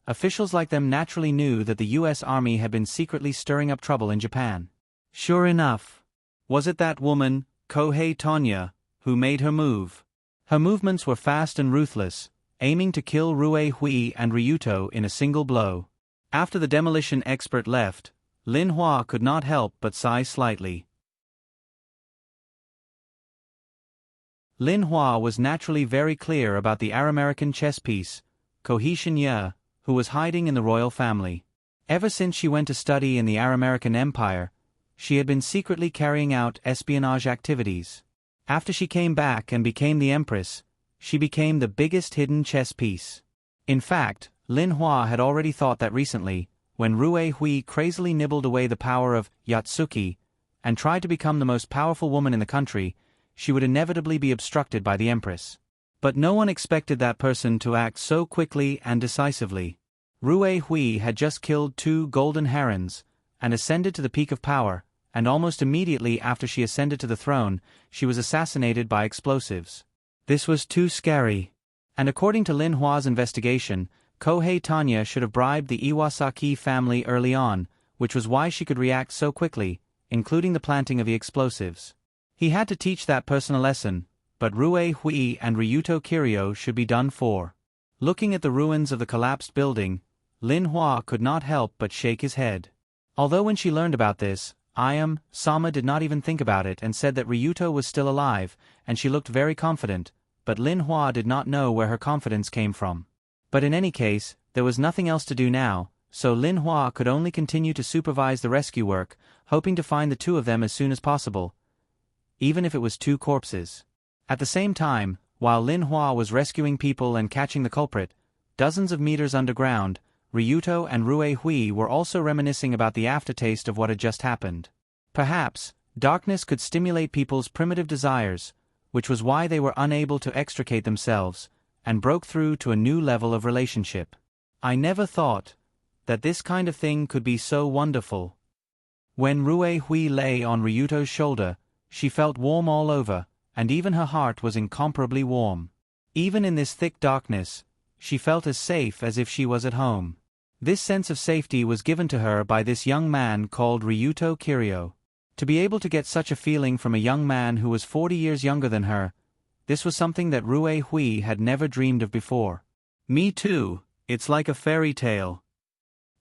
officials like them naturally knew that the US Army had been secretly stirring up trouble in Japan. Sure enough. Was it that woman, Kohei Tanya, who made her move? Her movements were fast and ruthless, aiming to kill Rue Hui and Ryuto in a single blow. After the demolition expert left, Lin Hua could not help but sigh slightly. Lin Hua was naturally very clear about the Aramerican chess piece, Kohei Shinya, who was hiding in the royal family. Ever since she went to study in the Aramerican Empire, she had been secretly carrying out espionage activities. After she came back and became the Empress, she became the biggest hidden chess piece. In fact, Lin Hua had already thought that recently, when Rue Hui crazily nibbled away the power of Yatsuki and tried to become the most powerful woman in the country, she would inevitably be obstructed by the Empress. But no one expected that person to act so quickly and decisively. Rue Hui had just killed 2 golden herons and ascended to the peak of power, and almost immediately after she ascended to the throne, she was assassinated by explosives. This was too scary. And according to Lin Hua's investigation, Kohei Tanya should have bribed the Iwasaki family early on, which was why she could react so quickly, including the planting of the explosives. He had to teach that person a lesson, but Rue Hui and Ryuto Kiryu should be done for. Looking at the ruins of the collapsed building, Lin Hua could not help but shake his head. Although when she learned about this, Sama did not even think about it and said that Ryuto was still alive, and she looked very confident, but Lin Hua did not know where her confidence came from. But in any case, there was nothing else to do now, so Lin Hua could only continue to supervise the rescue work, hoping to find the 2 of them as soon as possible, even if it was 2 corpses. At the same time, while Lin Hua was rescuing people and catching the culprit, dozens of meters underground, Ryuto and Rue Hui were also reminiscing about the aftertaste of what had just happened. Perhaps, darkness could stimulate people's primitive desires, which was why they were unable to extricate themselves, and broke through to a new level of relationship. I never thought that this kind of thing could be so wonderful. When Rue Hui lay on Ryuto's shoulder, she felt warm all over, and even her heart was incomparably warm. Even in this thick darkness, she felt as safe as if she was at home. This sense of safety was given to her by this young man called Ryuto Kiryu. To be able to get such a feeling from a young man who was 40 years younger than her, this was something that Rue Hui had never dreamed of before. Me too, it's like a fairy tale.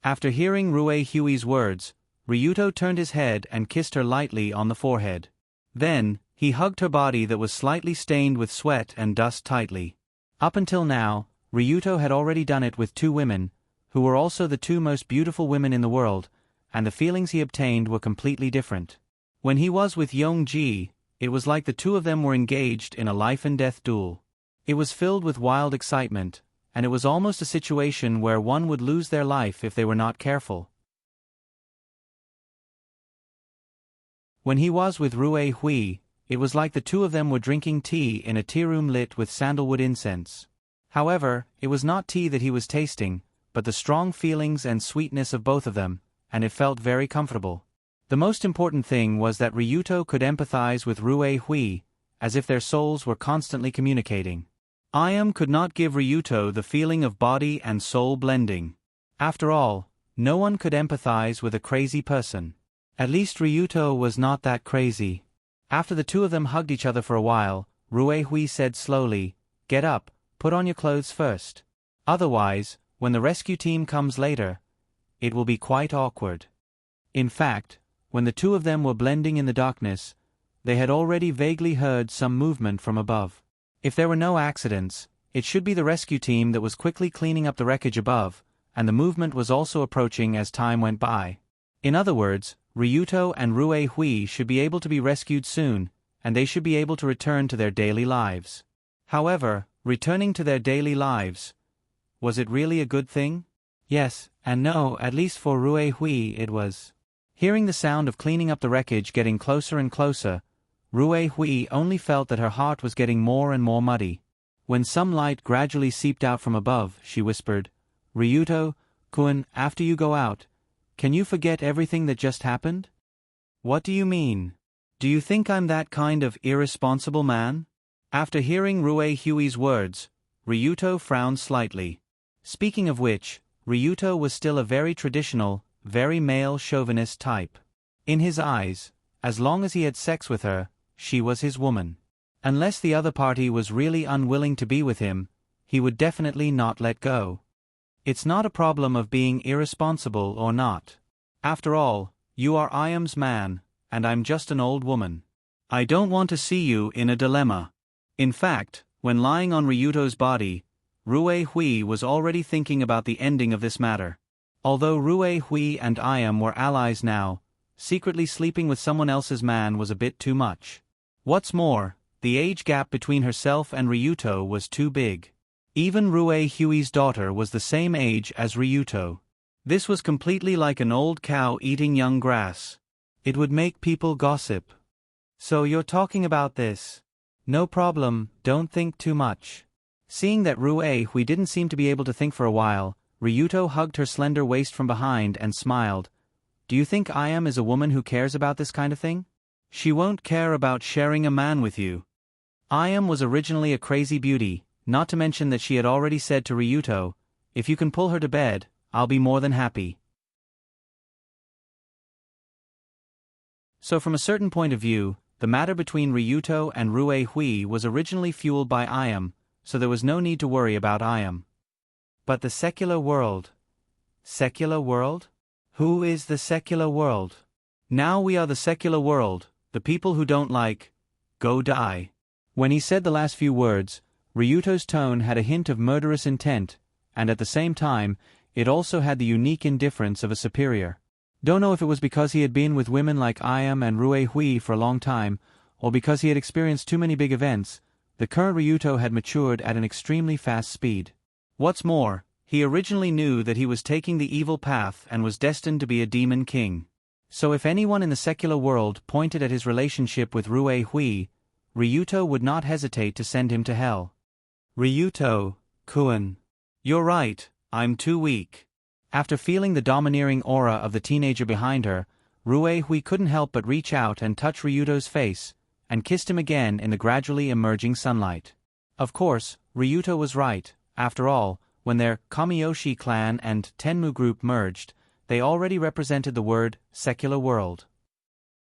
After hearing Rue Hui's words, Ryuto turned his head and kissed her lightly on the forehead. Then, he hugged her body that was slightly stained with sweat and dust tightly. Up until now, Ryuto had already done it with 2 women, who were also the 2 most beautiful women in the world, and the feelings he obtained were completely different. When he was with Yongji, it was like the 2 of them were engaged in a life-and-death duel. It was filled with wild excitement, and it was almost a situation where one would lose their life if they were not careful. When he was with Rue Hui, it was like the 2 of them were drinking tea in a tea room lit with sandalwood incense. However, it was not tea that he was tasting, but the strong feelings and sweetness of both of them, and it felt very comfortable. The most important thing was that Ryuto could empathize with Rue Hui, as if their souls were constantly communicating. Could not give Ryuto the feeling of body and soul blending. After all, no one could empathize with a crazy person. At least Ryuto was not that crazy. After the 2 of them hugged each other for a while, Rue Hui said slowly, "Get up, put on your clothes first. Otherwise, when the rescue team comes later, it will be quite awkward." In fact, when the 2 of them were blending in the darkness, they had already vaguely heard some movement from above. If there were no accidents, it should be the rescue team that was quickly cleaning up the wreckage above, and the movement was also approaching as time went by. In other words, Ryuto and Rue Hui should be able to be rescued soon, and they should be able to return to their daily lives. However, returning to their daily lives, was it really a good thing? Yes, and no, at least for Rue Hui it was. Hearing the sound of cleaning up the wreckage getting closer and closer, Rue Hui only felt that her heart was getting more and more muddy. When some light gradually seeped out from above, she whispered, "Ryuto-kun, after you go out, can you forget everything that just happened?" "What do you mean? Do you think I'm that kind of irresponsible man?" After hearing Rue Hui's words, Ryuto frowned slightly. Speaking of which, Ryuto was still a very traditional, very male chauvinist type. In his eyes, as long as he had sex with her, she was his woman. Unless the other party was really unwilling to be with him, he would definitely not let go. It's not a problem of being irresponsible or not. After all, you are Iam's man, and I'm just an old woman. I don't want to see you in a dilemma. In fact, when lying on Ryuto's body, Rue Hui was already thinking about the ending of this matter. Although Rue Hui and Iam were allies now, secretly sleeping with someone else's man was a bit too much. What's more, the age gap between herself and Ryuto was too big. Even Rue Hui's daughter was the same age as Ryuto. This was completely like an old cow eating young grass. It would make people gossip. So you're talking about this? No problem, don't think too much. Seeing that Rue Hui didn't seem to be able to think for a while, Ryuto hugged her slender waist from behind and smiled. Do you think Ayam is a woman who cares about this kind of thing? She won't care about sharing a man with you. Ayam was originally a crazy beauty, not to mention that she had already said to Ryuto, if you can pull her to bed, I'll be more than happy. So from a certain point of view, the matter between Ryuto and Rue Hui was originally fueled by Ayam, so there was no need to worry about Ayam. But the secular world. Secular world? Who is the secular world? Now we are the secular world, the people who don't like, go die. When he said the last few words, Ryuto's tone had a hint of murderous intent, and at the same time, it also had the unique indifference of a superior. Don't know if it was because he had been with women like Ayam and Rue Hui for a long time, or because he had experienced too many big events, the current Ryuto had matured at an extremely fast speed. What's more, he originally knew that he was taking the evil path and was destined to be a demon king. So if anyone in the secular world pointed at his relationship with Rue Hui, Ryuto would not hesitate to send him to hell. Ryuto, Kun. You're right, I'm too weak. After feeling the domineering aura of the teenager behind her, Rue Hui couldn't help but reach out and touch Ryuto's face, and kissed him again in the gradually emerging sunlight. Of course, Ryuto was right. After all, when their Kamiyoshi clan and Tenmu group merged, they already represented the word secular world.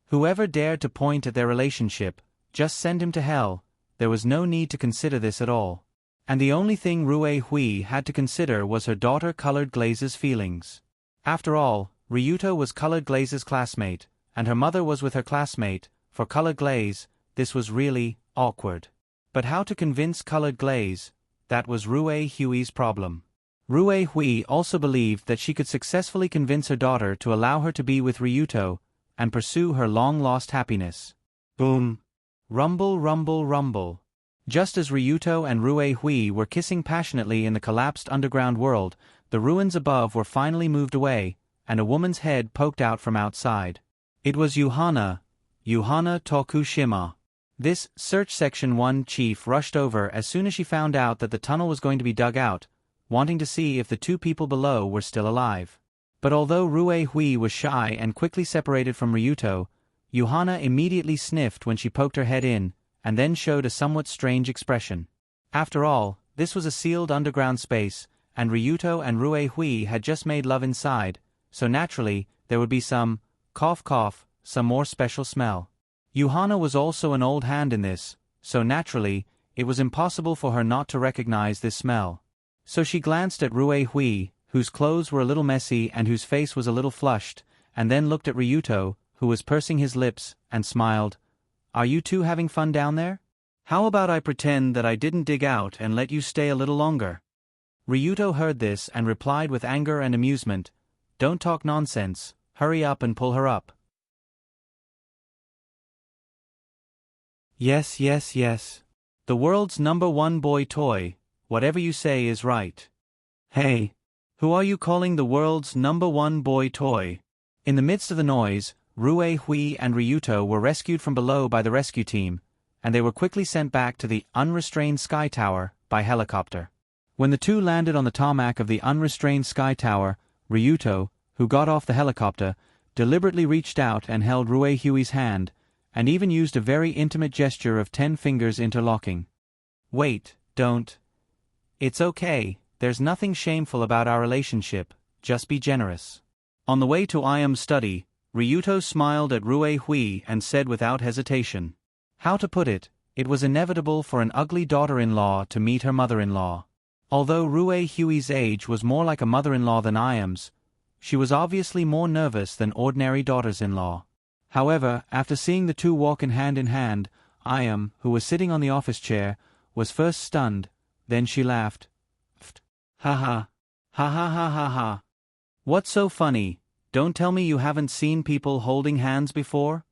Whoever dared to point at their relationship, just send him to hell. There was no need to consider this at all. And the only thing Rue Hui had to consider was her daughter Colored Glaze's feelings. After all, Ryuto was Colored Glaze's classmate, and her mother was with her classmate. For Colored Glaze, this was really awkward. But how to convince Colored Glaze? That was Rue Hui's problem. Rue Hui also believed that she could successfully convince her daughter to allow her to be with Ryuto and pursue her long-lost happiness. Boom. Rumble, rumble, rumble. Just as Ryuto and Rue Hui were kissing passionately in the collapsed underground world, the ruins above were finally moved away, and a woman's head poked out from outside. It was Yuhana Tokushima. This Search Section 1 chief rushed over as soon as she found out that the tunnel was going to be dug out, wanting to see if the two people below were still alive. But although Rue Hui was shy and quickly separated from Ryuto, Yuhana immediately sniffed when she poked her head in, and then showed a somewhat strange expression. After all, this was a sealed underground space, and Ryuto and Rue Hui had just made love inside, so naturally, there would be some, cough cough, some more special smell. Yuhana was also an old hand in this, so naturally, it was impossible for her not to recognize this smell. So she glanced at Rue Hui, whose clothes were a little messy and whose face was a little flushed, and then looked at Ryuto, who was pursing his lips, and smiled. Are you two having fun down there? How about I pretend that I didn't dig out and let you stay a little longer? Ryuto heard this and replied with anger and amusement, Don't talk nonsense, hurry up and pull her up. Yes, yes, yes. The world's #1 boy toy, whatever you say is right. Hey, who are you calling the world's #1 boy toy? In the midst of the noise, Rue Hui and Ryuto were rescued from below by the rescue team, and they were quickly sent back to the unrestrained Sky Tower by helicopter. When the two landed on the tarmac of the unrestrained Sky Tower, Ryuto, who got off the helicopter, deliberately reached out and held Rue Hui's hand, and even used a very intimate gesture of 10 fingers interlocking. Wait, don't. It's okay, there's nothing shameful about our relationship, just be generous. On the way to Ayam's study, Ryuto smiled at Rue Hui and said without hesitation. How to put it, it was inevitable for an ugly daughter-in-law to meet her mother-in-law. Although Rue Hui's age was more like a mother-in-law than Ayam's, she was obviously more nervous than ordinary daughters-in-law. However, after seeing the two walk in hand, Ayam, who was sitting on the office chair, was first stunned, then she laughed. Ha ha. Ha ha ha ha ha. What's so funny? Don't tell me you haven't seen people holding hands before?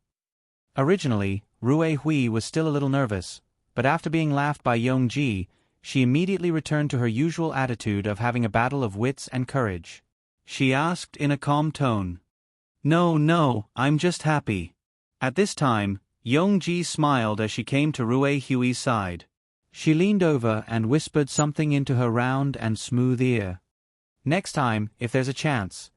Originally, Rue Hui was still a little nervous, but after being laughed by Yongji, she immediately returned to her usual attitude of having a battle of wits and courage. she asked in a calm tone. No, I'm just happy. At this time, Yongji smiled as she came to Rue Hui's side. She leaned over and whispered something into her round and smooth ear. Next time, if there's a chance,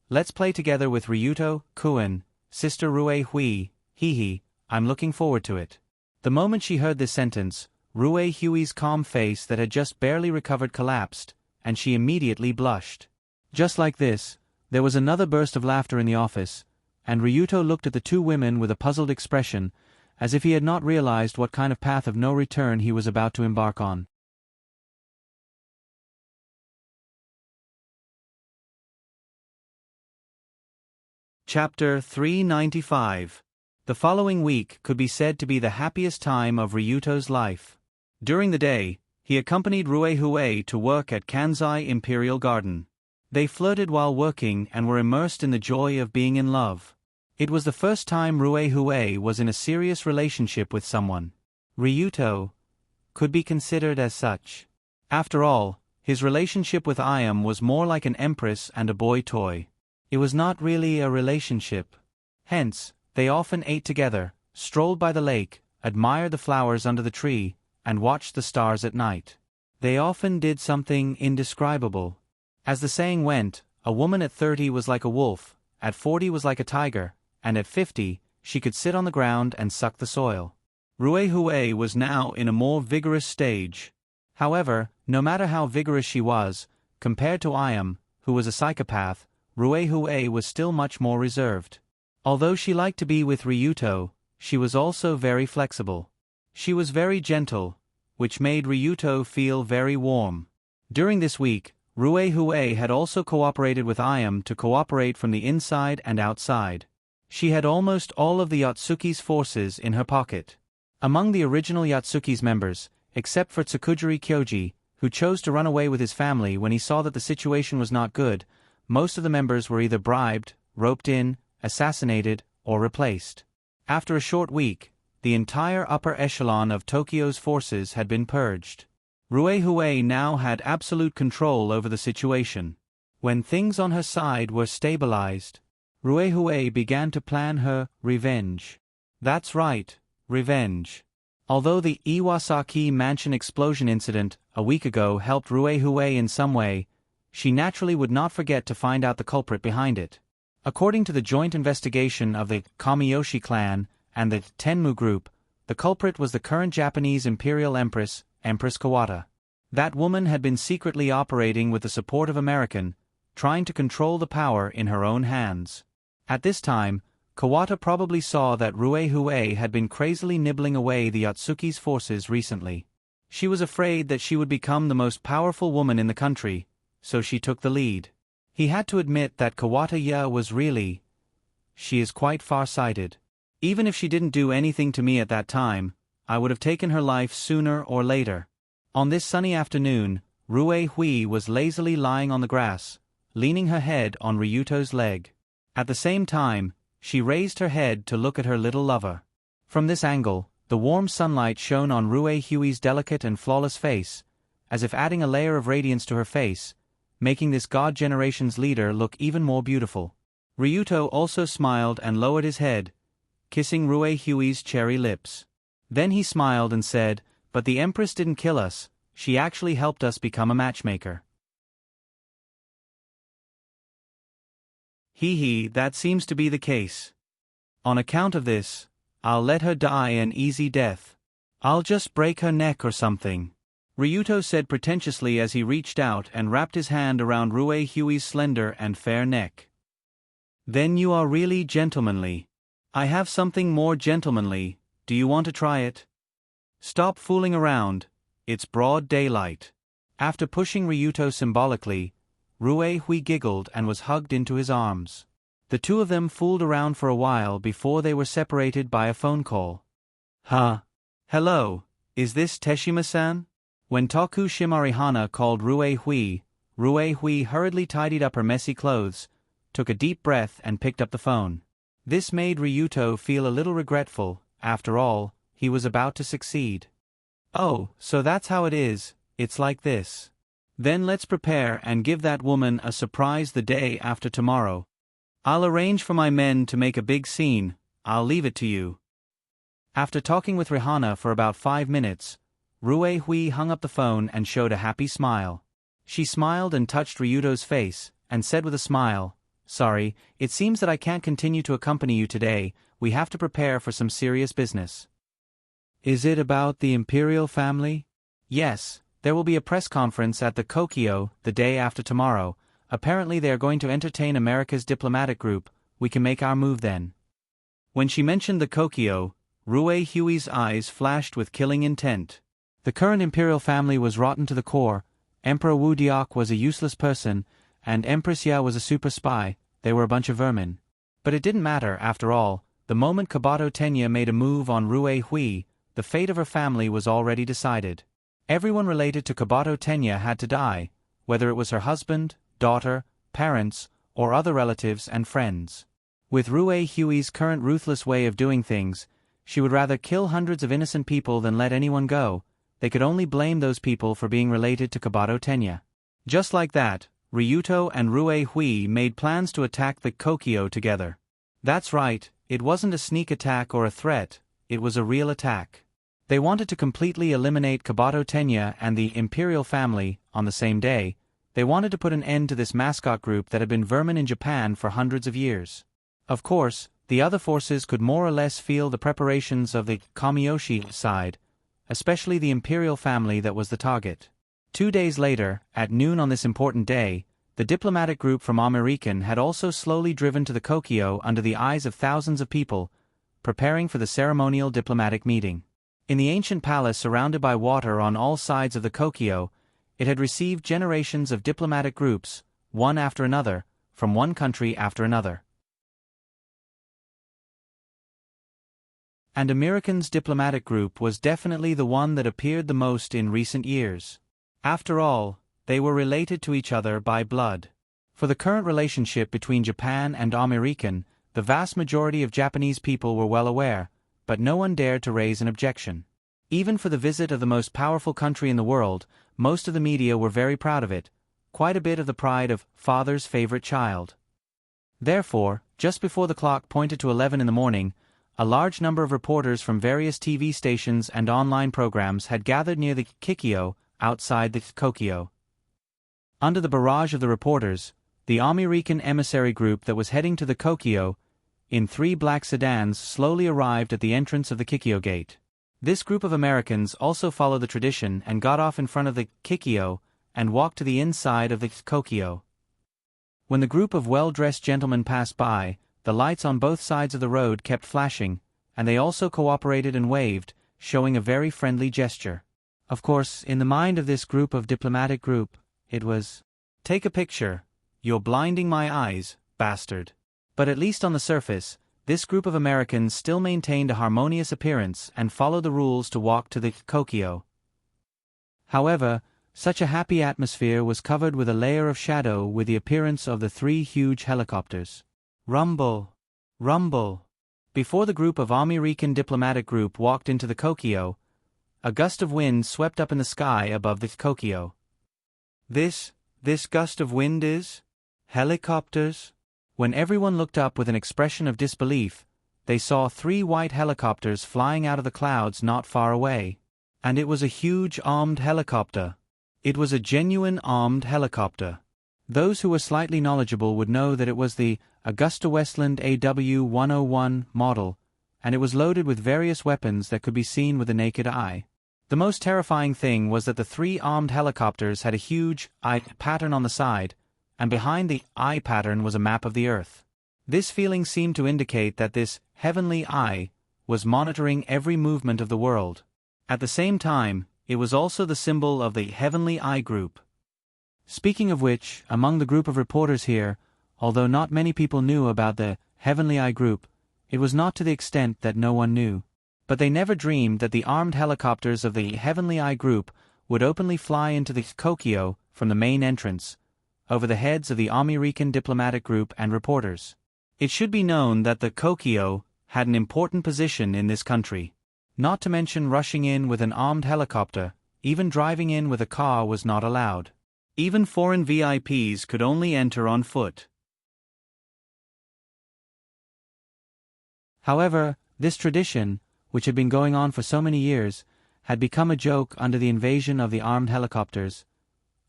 let's play together with Ryuto, Kuen, Sister Rue Hui, hee, I'm looking forward to it. The moment she heard this sentence, Rue Hui's calm face that had just barely recovered collapsed, and she immediately blushed. Just like this, there was another burst of laughter in the office, and Ryuto looked at the two women with a puzzled expression, as if he had not realized what kind of path of no return he was about to embark on. Chapter 395. The following week could be said to be the happiest time of Ryuto's life. During the day, he accompanied Rue Hui to work at Kanzai Imperial Garden. They flirted while working and were immersed in the joy of being in love. It was the first time Rue Hui was in a serious relationship with someone. Ryuto could be considered as such. After all, his relationship with Ayam was more like an empress and a boy toy. It was not really a relationship. Hence, they often ate together, strolled by the lake, admired the flowers under the tree, and watched the stars at night. They often did something indescribable. As the saying went, a woman at 30 was like a wolf, at 40 was like a tiger, and at 50, she could sit on the ground and suck the soil. Rue Hui was now in a more vigorous stage. However, no matter how vigorous she was, compared to Ayam, who was a psychopath, Rue Hui was still much more reserved. Although she liked to be with Ryuto, she was also very flexible. She was very gentle, which made Ryuto feel very warm. During this week, Rue Hui had also cooperated with Ayam to cooperate from the inside and outside. She had almost all of the Yotsuki's forces in her pocket. Among the original Yotsuki's members, except for Tsukujiri Kyoji, who chose to run away with his family when he saw that the situation was not good, most of the members were either bribed, roped in, assassinated, or replaced. After a short week, the entire upper echelon of Tokyo's forces had been purged. Rue Hui now had absolute control over the situation. When things on her side were stabilized, Rue Hui began to plan her revenge. That's right, revenge. Although the Iwasaki mansion explosion incident a week ago helped Rue Hui in some way, she naturally would not forget to find out the culprit behind it. According to the joint investigation of the Kamiyoshi clan and the Tenmu group, the culprit was the current Japanese Imperial Empress, Empress Kawata. That woman had been secretly operating with the support of American, trying to control the power in her own hands. At this time, Kawata probably saw that Rue Hui had been crazily nibbling away the Yotsuki's forces recently. She was afraid that she would become the most powerful woman in the country, so she took the lead. He had to admit that Kawata was really... she is quite far-sighted. Even if she didn't do anything to me at that time, I would have taken her life sooner or later. On this sunny afternoon, Rue Hui was lazily lying on the grass, leaning her head on Ryuto's leg. At the same time, she raised her head to look at her little lover. From this angle, the warm sunlight shone on Rue Hui's delicate and flawless face, as if adding a layer of radiance to her face, making this God Generation's leader look even more beautiful. Ryuto also smiled and lowered his head, kissing Rue Hui's cherry lips. Then he smiled and said, "But the Empress didn't kill us, she actually helped us become a matchmaker." That seems to be the case. On account of this, I'll let her die an easy death. I'll just break her neck or something. Ryuto said pretentiously as he reached out and wrapped his hand around Rue Hui's slender and fair neck. Then you are really gentlemanly. I have something more gentlemanly, do you want to try it? Stop fooling around, it's broad daylight. After pushing Ryuto symbolically, Rue Hui giggled and was hugged into his arms. The two of them fooled around for a while before they were separated by a phone call. Hello, is this Teshima-san? When Toku Shimarihana called Rue Hui hurriedly tidied up her messy clothes, took a deep breath and picked up the phone. This made Ryuto feel a little regretful. After all, he was about to succeed. Oh, so that's how it is, it's like this. Then let's prepare and give that woman a surprise the day after tomorrow. I'll arrange for my men to make a big scene, I'll leave it to you. After talking with Rihanna for about 5 minutes, Rue Hui hung up the phone and showed a happy smile. She smiled and touched Ryuto's face, and said with a smile, "Sorry, it seems that I can't continue to accompany you today, we have to prepare for some serious business." "Is it about the imperial family?" "Yes, there will be a press conference at the Kokyo the day after tomorrow. Apparently they are going to entertain America's diplomatic group, we can make our move then." When she mentioned the Kokyo, Rue Hui's eyes flashed with killing intent. The current imperial family was rotten to the core, Emperor Wu Diok was a useless person, and Empress Ya was a super spy, they were a bunch of vermin. But it didn't matter, after all, the moment Kabato Tenya made a move on Rue Hui, the fate of her family was already decided. Everyone related to Kabato Tenya had to die, whether it was her husband, daughter, parents, or other relatives and friends. With Rue Hui's current ruthless way of doing things, she would rather kill hundreds of innocent people than let anyone go. They could only blame those people for being related to Kabato Tenya. Just like that, Ryuto and Rue Hui made plans to attack the Kokyo together. That's right, it wasn't a sneak attack or a threat, it was a real attack. They wanted to completely eliminate Kabato Tenya and the imperial family on the same day. They wanted to put an end to this mascot group that had been vermin in Japan for hundreds of years. Of course, the other forces could more or less feel the preparations of the Kamiyoshi side, especially the imperial family that was the target. 2 days later, at noon on this important day, the diplomatic group from American had also slowly driven to the Kokyo under the eyes of thousands of people, preparing for the ceremonial diplomatic meeting. In the ancient palace surrounded by water on all sides of the Kokyo, it had received generations of diplomatic groups, one after another, from one country after another. And American's diplomatic group was definitely the one that appeared the most in recent years. After all, they were related to each other by blood. For the current relationship between Japan and American, the vast majority of Japanese people were well aware, but no one dared to raise an objection. Even for the visit of the most powerful country in the world, most of the media were very proud of it, quite a bit of the pride of father's favorite child. Therefore, just before the clock pointed to 11 in the morning, a large number of reporters from various TV stations and online programs had gathered near the Kikyo, outside the Kokyo. Under the barrage of the reporters, the American emissary group that was heading to the Kokyo, in 3 black sedans, slowly arrived at the entrance of the Kikyo gate. This group of Americans also followed the tradition and got off in front of the Kikyo and walked to the inside of the Kokyo. When the group of well-dressed gentlemen passed by, the lights on both sides of the road kept flashing, and they also cooperated and waved, showing a very friendly gesture. Of course, in the mind of this group of diplomatic group, it was, "Take a picture, you're blinding my eyes, bastard." But at least on the surface, this group of Americans still maintained a harmonious appearance and followed the rules to walk to the Kokyo. However, such a happy atmosphere was covered with a layer of shadow with the appearance of the 3 huge helicopters. Rumble! Rumble! Before the group of American diplomatic group walked into the Kokyo, a gust of wind swept up in the sky above the Kokyo. This gust of wind is? Helicopters? When everyone looked up with an expression of disbelief, they saw 3 white helicopters flying out of the clouds not far away. And it was a huge armed helicopter. It was a genuine armed helicopter. Those who were slightly knowledgeable would know that it was the Augusta Westland AW-101 model, and it was loaded with various weapons that could be seen with the naked eye. The most terrifying thing was that the 3 armed helicopters had a huge eye pattern on the side, and behind the eye pattern was a map of the Earth. This feeling seemed to indicate that this heavenly eye was monitoring every movement of the world. At the same time, it was also the symbol of the Heavenly Eye Group. Speaking of which, among the group of reporters here, although not many people knew about the Heavenly Eye Group, it was not to the extent that no one knew. But they never dreamed that the armed helicopters of the Heavenly Eye Group would openly fly into the Kokyo from the main entrance, over the heads of the American diplomatic group and reporters. It should be known that the Kokyo had an important position in this country. Not to mention rushing in with an armed helicopter, even driving in with a car was not allowed. Even foreign VIPs could only enter on foot. However, this tradition, which had been going on for so many years, had become a joke under the invasion of the armed helicopters.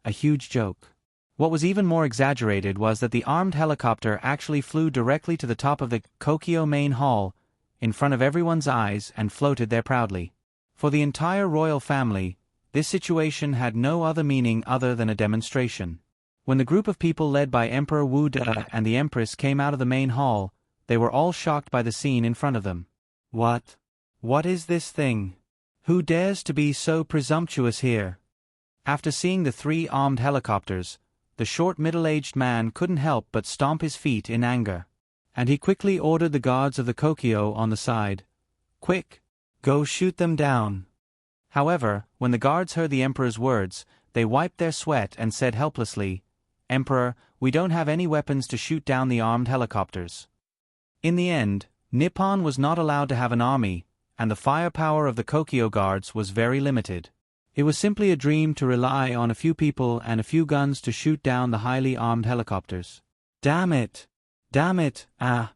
A huge joke. What was even more exaggerated was that the armed helicopter actually flew directly to the top of the Kokyo main hall, in front of everyone's eyes, and floated there proudly. For the entire royal family, this situation had no other meaning other than a demonstration. When the group of people led by Emperor Wu De and the Empress came out of the main hall, they were all shocked by the scene in front of them. What? What is this thing? Who dares to be so presumptuous here? After seeing the 3 armed helicopters, the short middle-aged man couldn't help but stomp his feet in anger. And he quickly ordered the guards of the Kokyo on the side. Quick! Go shoot them down! However, when the guards heard the emperor's words, they wiped their sweat and said helplessly, "Emperor, we don't have any weapons to shoot down the armed helicopters." In the end, Nippon was not allowed to have an army, and the firepower of the Kokyo guards was very limited. It was simply a dream to rely on a few people and a few guns to shoot down the highly armed helicopters. Damn it! Damn it, ah!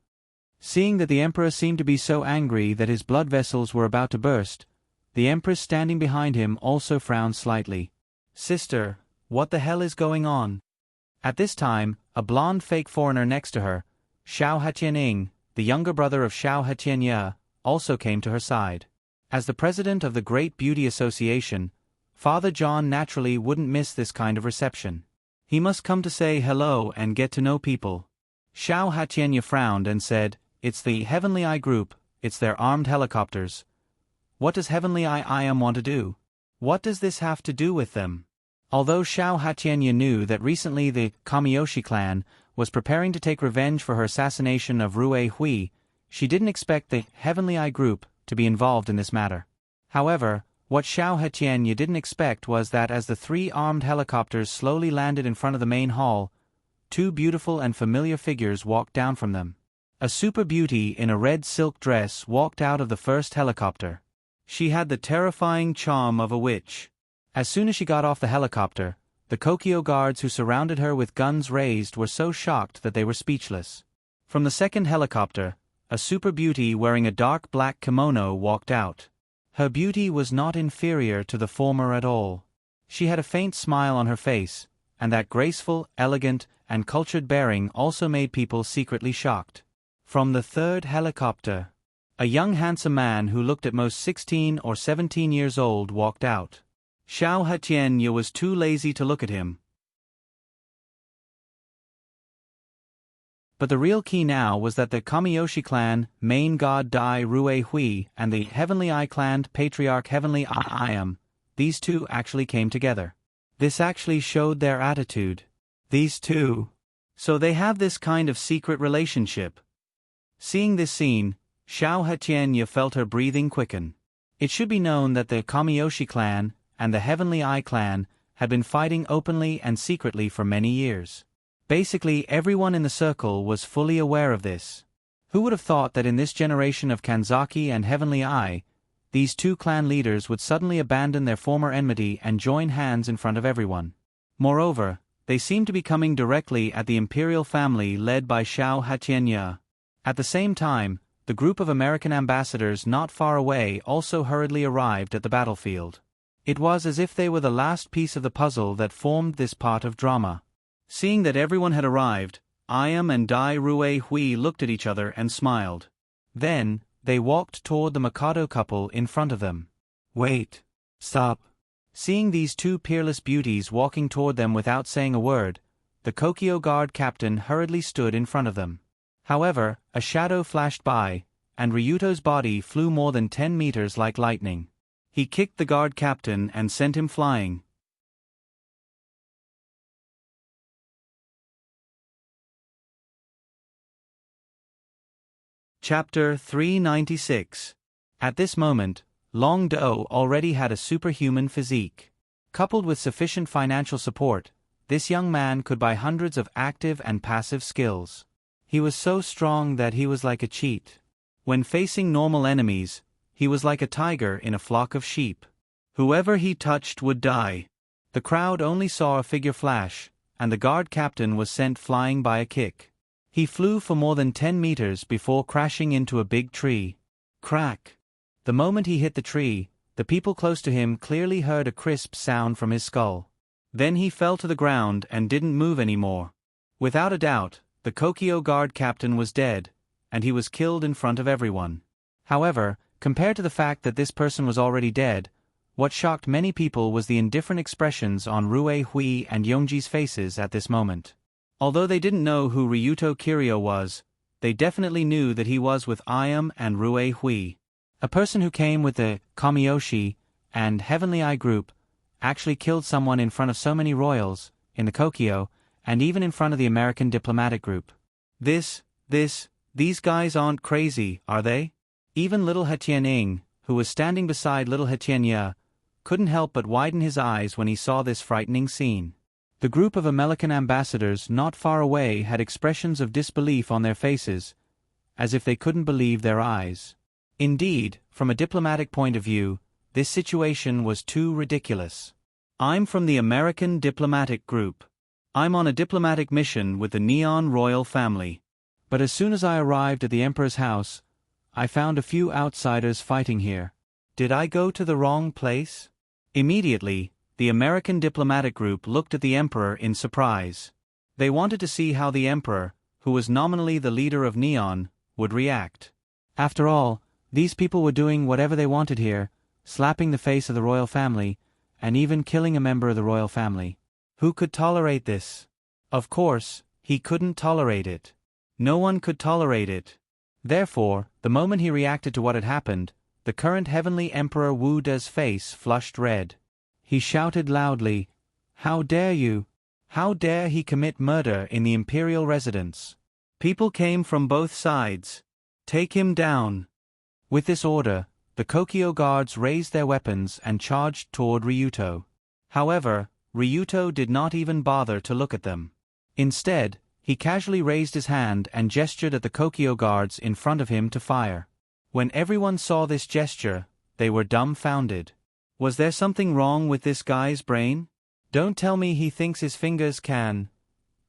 Seeing that the emperor seemed to be so angry that his blood vessels were about to burst, the empress standing behind him also frowned slightly. Sister, what the hell is going on? At this time, a blonde fake foreigner next to her, Xiao Hatianying, the younger brother of Xiao Hatianye, also came to her side. As the president of the Great Beauty Association, Father John naturally wouldn't miss this kind of reception. He must come to say hello and get to know people. Xiao Hatianye frowned and said, "It's the Heavenly Eye group, it's their armed helicopters. What does Heavenly Eye IM want to do? What does this have to do with them?" Although Xiao Hatianye knew that recently the Kamiyoshi clan was preparing to take revenge for her assassination of Rue Hui, she didn't expect the Heavenly Eye group to be involved in this matter. However, what Xiao Hatianye didn't expect was that as the 3 armed helicopters slowly landed in front of the main hall, 2 beautiful and familiar figures walked down from them. A super beauty in a red silk dress walked out of the first helicopter. She had the terrifying charm of a witch. As soon as she got off the helicopter, the Kokyo guards who surrounded her with guns raised were so shocked that they were speechless. From the second helicopter, a super beauty wearing a dark black kimono walked out. Her beauty was not inferior to the former at all. She had a faint smile on her face, and that graceful, elegant, and cultured bearing also made people secretly shocked. From the third helicopter, a young handsome man who looked at most 16 or 17 years old walked out. Xiao Hatianye was too lazy to look at him. But the real key now was that the Kamiyoshi clan, main god Dai Rue Hui, and the Heavenly Eye clan patriarch Heavenly Eye Im, these two actually came together. This actually showed their attitude. These two. So they have this kind of secret relationship. Seeing this scene, Xiao Hatianye felt her breathing quicken. It should be known that the Kamiyoshi clan and the Heavenly Eye clan had been fighting openly and secretly for many years. Basically, everyone in the circle was fully aware of this. Who would have thought that in this generation of Kanzaki and Heavenly Eye, these 2 clan leaders would suddenly abandon their former enmity and join hands in front of everyone? Moreover, they seemed to be coming directly at the imperial family led by Xiao Hatianye. At the same time, the group of American ambassadors not far away also hurriedly arrived at the battlefield. It was as if they were the last piece of the puzzle that formed this part of drama. Seeing that everyone had arrived, Iam and Dai Rue Hui looked at each other and smiled. Then, they walked toward the Mikado couple in front of them. Wait. Stop. Seeing these 2 peerless beauties walking toward them without saying a word, the Kokyo guard captain hurriedly stood in front of them. However, a shadow flashed by, and Ryuto's body flew more than 10 meters like lightning. He kicked the guard captain and sent him flying. Chapter 396. At this moment, Long Do already had a superhuman physique. Coupled with sufficient financial support, this young man could buy hundreds of active and passive skills. He was so strong that he was like a cheat. When facing normal enemies, he was like a tiger in a flock of sheep. Whoever he touched would die. The crowd only saw a figure flash, and the guard captain was sent flying by a kick. He flew for more than 10 meters before crashing into a big tree. Crack! The moment he hit the tree, the people close to him clearly heard a crisp sound from his skull. Then he fell to the ground and didn't move anymore. Without a doubt, the Kokyo guard captain was dead, and he was killed in front of everyone. However, compared to the fact that this person was already dead, what shocked many people was the indifferent expressions on Rue Hui and Yongji's faces at this moment. Although they didn't know who Ryuto Kiryu was, they definitely knew that he was with Ayam and Rue Hui. A person who came with the Kamiyoshi and Heavenly Eye group actually killed someone in front of so many royals, in the Kokyo, and even in front of the American diplomatic group. These guys aren't crazy, are they? Even little Hetian-ing, who was standing beside little Hetian-ya, couldn't help but widen his eyes when he saw this frightening scene. The group of American ambassadors not far away had expressions of disbelief on their faces, as if they couldn't believe their eyes. Indeed, from a diplomatic point of view, this situation was too ridiculous. I'm from the American diplomatic group. I'm on a diplomatic mission with the Neon royal family. But as soon as I arrived at the emperor's house, I found a few outsiders fighting here. Did I go to the wrong place? Immediately, the American diplomatic group looked at the emperor in surprise. They wanted to see how the emperor, who was nominally the leader of Neon, would react. After all, these people were doing whatever they wanted here, slapping the face of the royal family, and even killing a member of the royal family. Who could tolerate this? Of course, he couldn't tolerate it. No one could tolerate it. Therefore, the moment he reacted to what had happened, the current heavenly emperor Wu De's face flushed red. He shouted loudly, "How dare you? How dare he commit murder in the imperial residence?" People came from both sides. "Take him down." With this order, the Kokyo guards raised their weapons and charged toward Ryuto. However, Ryuto did not even bother to look at them. Instead, he casually raised his hand and gestured at the Kokyo guards in front of him to fire. When everyone saw this gesture, they were dumbfounded. Was there something wrong with this guy's brain? Don't tell me he thinks his fingers can.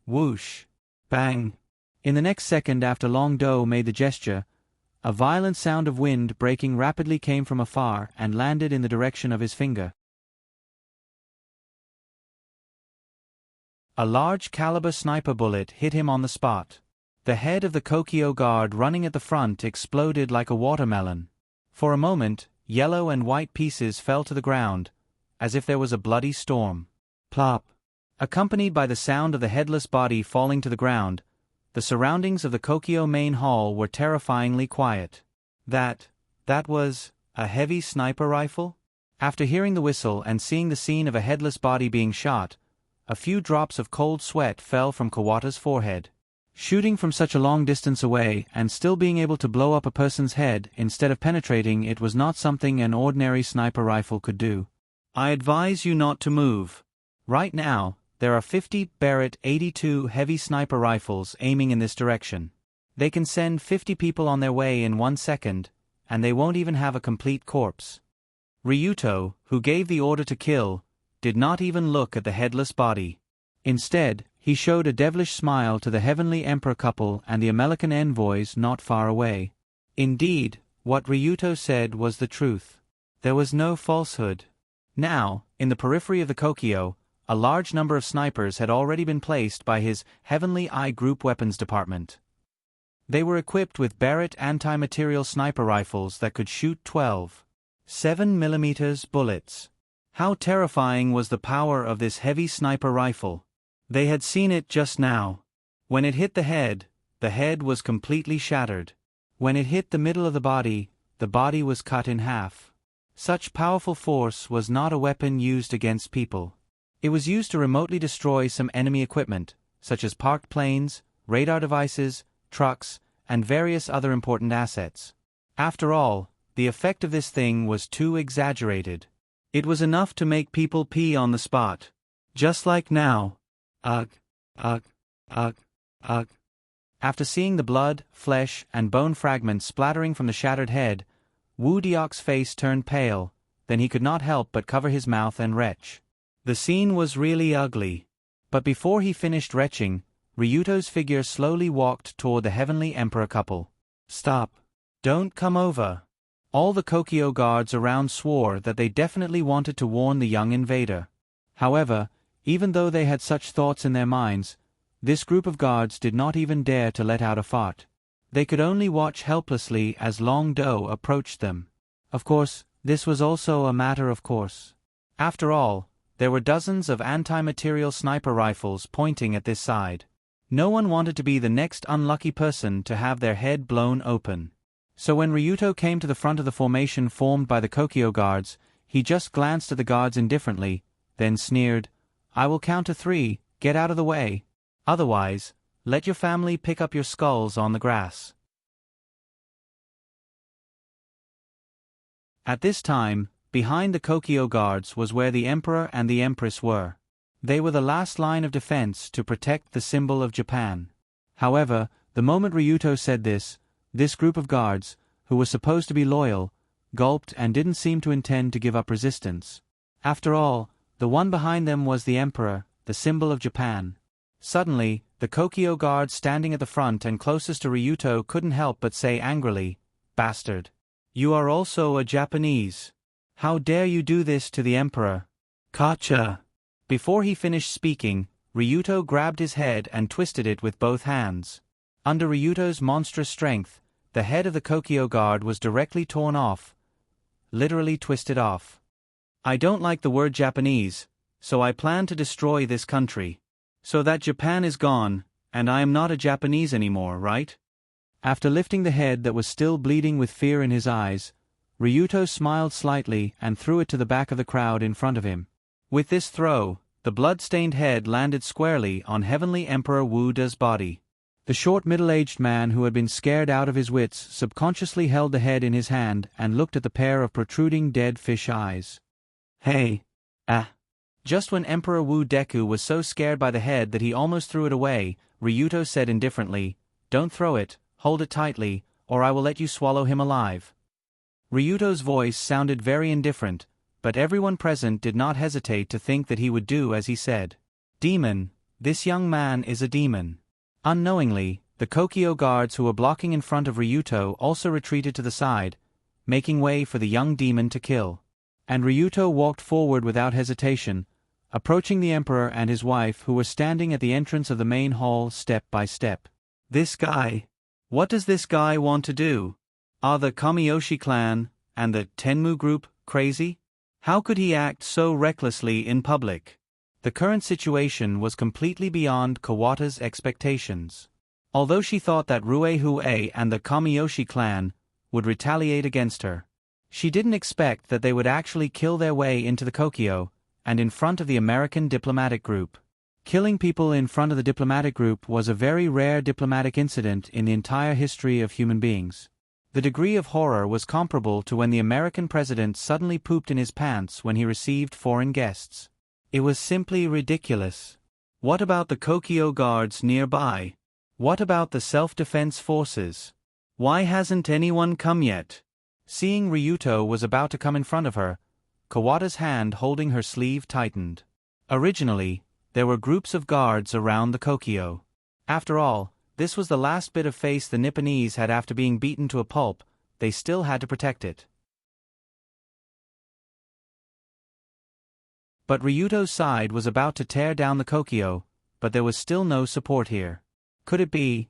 Whoosh. Bang. In the next second after Long Do made the gesture, a violent sound of wind breaking rapidly came from afar and landed in the direction of his finger. A large caliber sniper bullet hit him on the spot. The head of the Kokyo guard running at the front exploded like a watermelon. For a moment, yellow and white pieces fell to the ground, as if there was a bloody storm. Plop. Accompanied by the sound of the headless body falling to the ground, the surroundings of the Kokyo main hall were terrifyingly quiet. That was a heavy sniper rifle? After hearing the whistle and seeing the scene of a headless body being shot, a few drops of cold sweat fell from Kawata's forehead. Shooting from such a long distance away and still being able to blow up a person's head instead of penetrating it was not something an ordinary sniper rifle could do. I advise you not to move. Right now, there are 50 Barrett 82 heavy sniper rifles aiming in this direction. They can send 50 people on their way in 1 second, and they won't even have a complete corpse. Ryuto, who gave the order to kill, did not even look at the headless body. Instead, he showed a devilish smile to the heavenly emperor couple and the American envoys not far away. Indeed, what Ryuto said was the truth. There was no falsehood. Now, in the periphery of the Kokyo, a large number of snipers had already been placed by his Heavenly Eye Group Weapons Department. They were equipped with Barrett anti-material sniper rifles that could shoot 12 7mm bullets. How terrifying was the power of this heavy sniper rifle? They had seen it just now. When it hit the head was completely shattered. When it hit the middle of the body was cut in half. Such powerful force was not a weapon used against people. It was used to remotely destroy some enemy equipment, such as parked planes, radar devices, trucks, and various other important assets. After all, the effect of this thing was too exaggerated. It was enough to make people pee on the spot. Just like now. Ugh, ugh, ugh, ugh. After seeing the blood, flesh, and bone fragments splattering from the shattered head, Wu Diok's face turned pale, then he could not help but cover his mouth and retch. The scene was really ugly. But before he finished retching, Ryuto's figure slowly walked toward the heavenly emperor couple. Stop. Don't come over. All the Kokyo guards around swore that they definitely wanted to warn the young invader. However, even though they had such thoughts in their minds, this group of guards did not even dare to let out a fart. They could only watch helplessly as Long Do approached them. Of course, this was also a matter of course. After all, there were dozens of anti-material sniper rifles pointing at this side. No one wanted to be the next unlucky person to have their head blown open. So when Ryuto came to the front of the formation formed by the Kokyo guards, he just glanced at the guards indifferently, then sneered, "I will count to 3, get out of the way. Otherwise, let your family pick up your skulls on the grass." At this time, behind the Kokyo guards was where the Emperor and the Empress were. They were the last line of defense to protect the symbol of Japan. However, the moment Ryuto said this group of guards, who were supposed to be loyal, gulped and didn't seem to intend to give up resistance. After all, the one behind them was the Emperor, the symbol of Japan. Suddenly, the Kokyo guard standing at the front and closest to Ryuto couldn't help but say angrily, "Bastard. You are also a Japanese. How dare you do this to the Emperor? Kacha!" Before he finished speaking, Ryuto grabbed his head and twisted it with both hands. Under Ryuto's monstrous strength, the head of the Kokyo guard was directly torn off, literally twisted off. "I don't like the word Japanese, so I plan to destroy this country. So that Japan is gone, and I am not a Japanese anymore, right?" After lifting the head that was still bleeding with fear in his eyes, Ryuto smiled slightly and threw it to the back of the crowd in front of him. With this throw, the blood-stained head landed squarely on Heavenly Emperor Wu Da's body. The short middle-aged man who had been scared out of his wits subconsciously held the head in his hand and looked at the pair of protruding dead fish eyes. "Hey. Just when Emperor Wu Deku was so scared by the head that he almost threw it away, Ryuto said indifferently, "Don't throw it, hold it tightly, or I will let you swallow him alive." Ryuto's voice sounded very indifferent, but everyone present did not hesitate to think that he would do as he said. Demon, this young man is a demon. Unknowingly, the Kokyo guards who were blocking in front of Ryuto also retreated to the side, making way for the young demon to kill. And Ryuto walked forward without hesitation, approaching the Emperor and his wife who were standing at the entrance of the main hall step by step. "This guy. What does this guy want to do? Are the Kamiyoshi clan and the Tenmu group crazy? How could he act so recklessly in public?" The current situation was completely beyond Kawata's expectations. Although she thought that Ruehue and the Kamiyoshi clan would retaliate against her, she didn't expect that they would actually kill their way into the Kokyo, and in front of the American diplomatic group. Killing people in front of the diplomatic group was a very rare diplomatic incident in the entire history of human beings. The degree of horror was comparable to when the American president suddenly pooped in his pants when he received foreign guests. It was simply ridiculous. What about the Kokyo guards nearby? What about the self-defense forces? Why hasn't anyone come yet? Seeing Ryuto was about to come in front of her, Kawata's hand holding her sleeve tightened. Originally, there were groups of guards around the Kokyo. After all, this was the last bit of face the Nipponese had after being beaten to a pulp. They still had to protect it. But Ryuto's side was about to tear down the Kokyo, but there was still no support here. Could it be?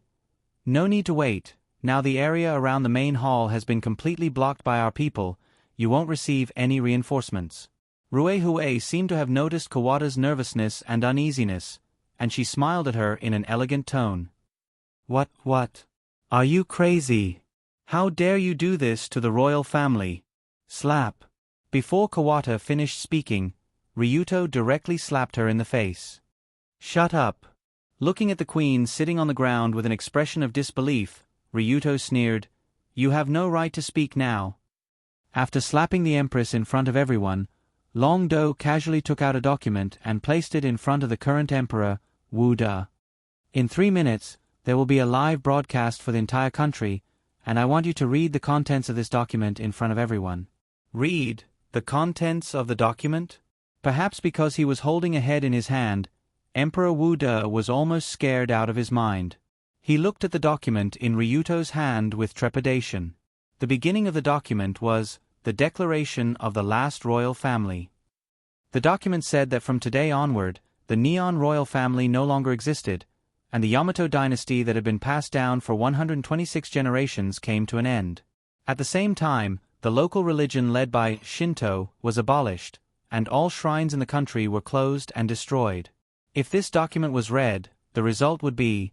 No need to wait. Now the area around the main hall has been completely blocked by our people. You won't receive any reinforcements. Ruehue seemed to have noticed Kawata's nervousness and uneasiness, and she smiled at her in an elegant tone. What? Are you crazy? How dare you do this to the royal family? Slap. Before Kawata finished speaking, Ryuto directly slapped her in the face. Shut up. Looking at the queen sitting on the ground with an expression of disbelief, Ryuto sneered, "You have no right to speak now." After slapping the empress in front of everyone, Long Do casually took out a document and placed it in front of the current emperor, Wu Da. "In 3 minutes, there will be a live broadcast for the entire country, and I want you to read the contents of this document in front of everyone." Read the contents of the document? Perhaps because he was holding a head in his hand, Emperor Wu De was almost scared out of his mind. He looked at the document in Ryuto's hand with trepidation. The beginning of the document was the Declaration of the Last Royal Family. The document said that from today onward, the Neon royal family no longer existed, and the Yamato dynasty that had been passed down for 126 generations came to an end. At the same time, the local religion led by Shinto was abolished, and all shrines in the country were closed and destroyed. If this document was read, the result would be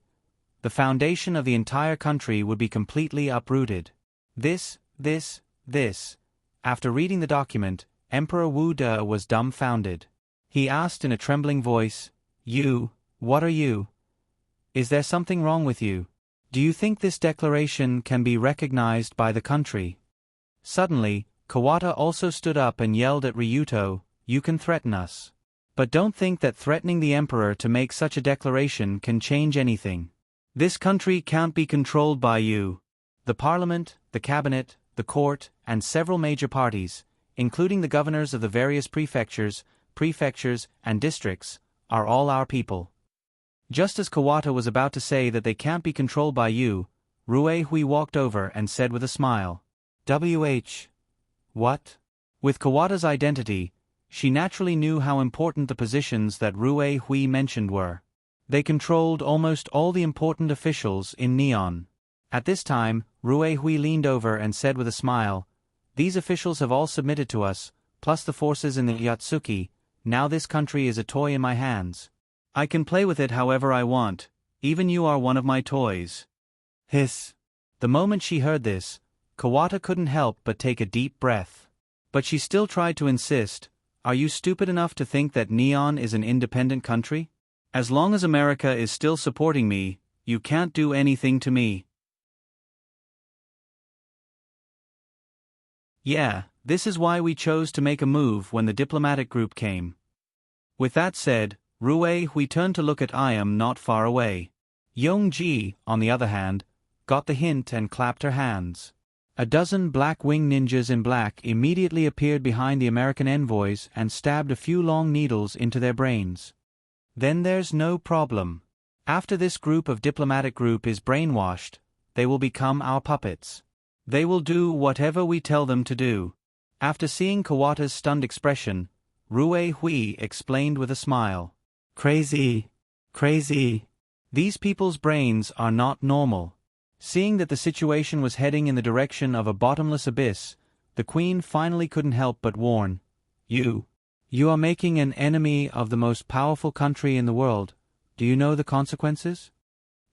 the foundation of the entire country would be completely uprooted. This. After reading the document, Emperor Wu De was dumbfounded. He asked in a trembling voice, What are you? Is there something wrong with you? Do you think this declaration can be recognized by the country? Suddenly, Kawata also stood up and yelled at Ryuto, You can threaten us. But don't think that threatening the emperor to make such a declaration can change anything. This country can't be controlled by you. The parliament, the cabinet, the court, and several major parties, including the governors of the various prefectures, and districts, are all our people. Just as Kawata was about to say that they can't be controlled by you, Rue Hui walked over and said with a smile, What? With Kawata's identity, she naturally knew how important the positions that Rue Hui mentioned were. They controlled almost all the important officials in Neon. At this time, Rue Hui leaned over and said with a smile, These officials have all submitted to us, plus the forces in the Yatsuki. Now this country is a toy in my hands. I can play with it however I want, even you are one of my toys. Hiss. The moment she heard this, Kawata couldn't help but take a deep breath. But she still tried to insist, Are you stupid enough to think that Neon is an independent country? As long as America is still supporting me, you can't do anything to me. Yeah, this is why we chose to make a move when the diplomatic group came. With that said, Rue Hui turned to look at Iam not far away. Yongji, on the other hand, got the hint and clapped her hands. A dozen black-winged ninjas in black immediately appeared behind the American envoys and stabbed a few long needles into their brains. Then there's no problem. After this group of diplomatic group is brainwashed, they will become our puppets. They will do whatever we tell them to do. After seeing Kawata's stunned expression, Rue Hui explained with a smile. Crazy. These people's brains are not normal. Seeing that the situation was heading in the direction of a bottomless abyss, the queen finally couldn't help but warn, You are making an enemy of the most powerful country in the world. Do you know the consequences?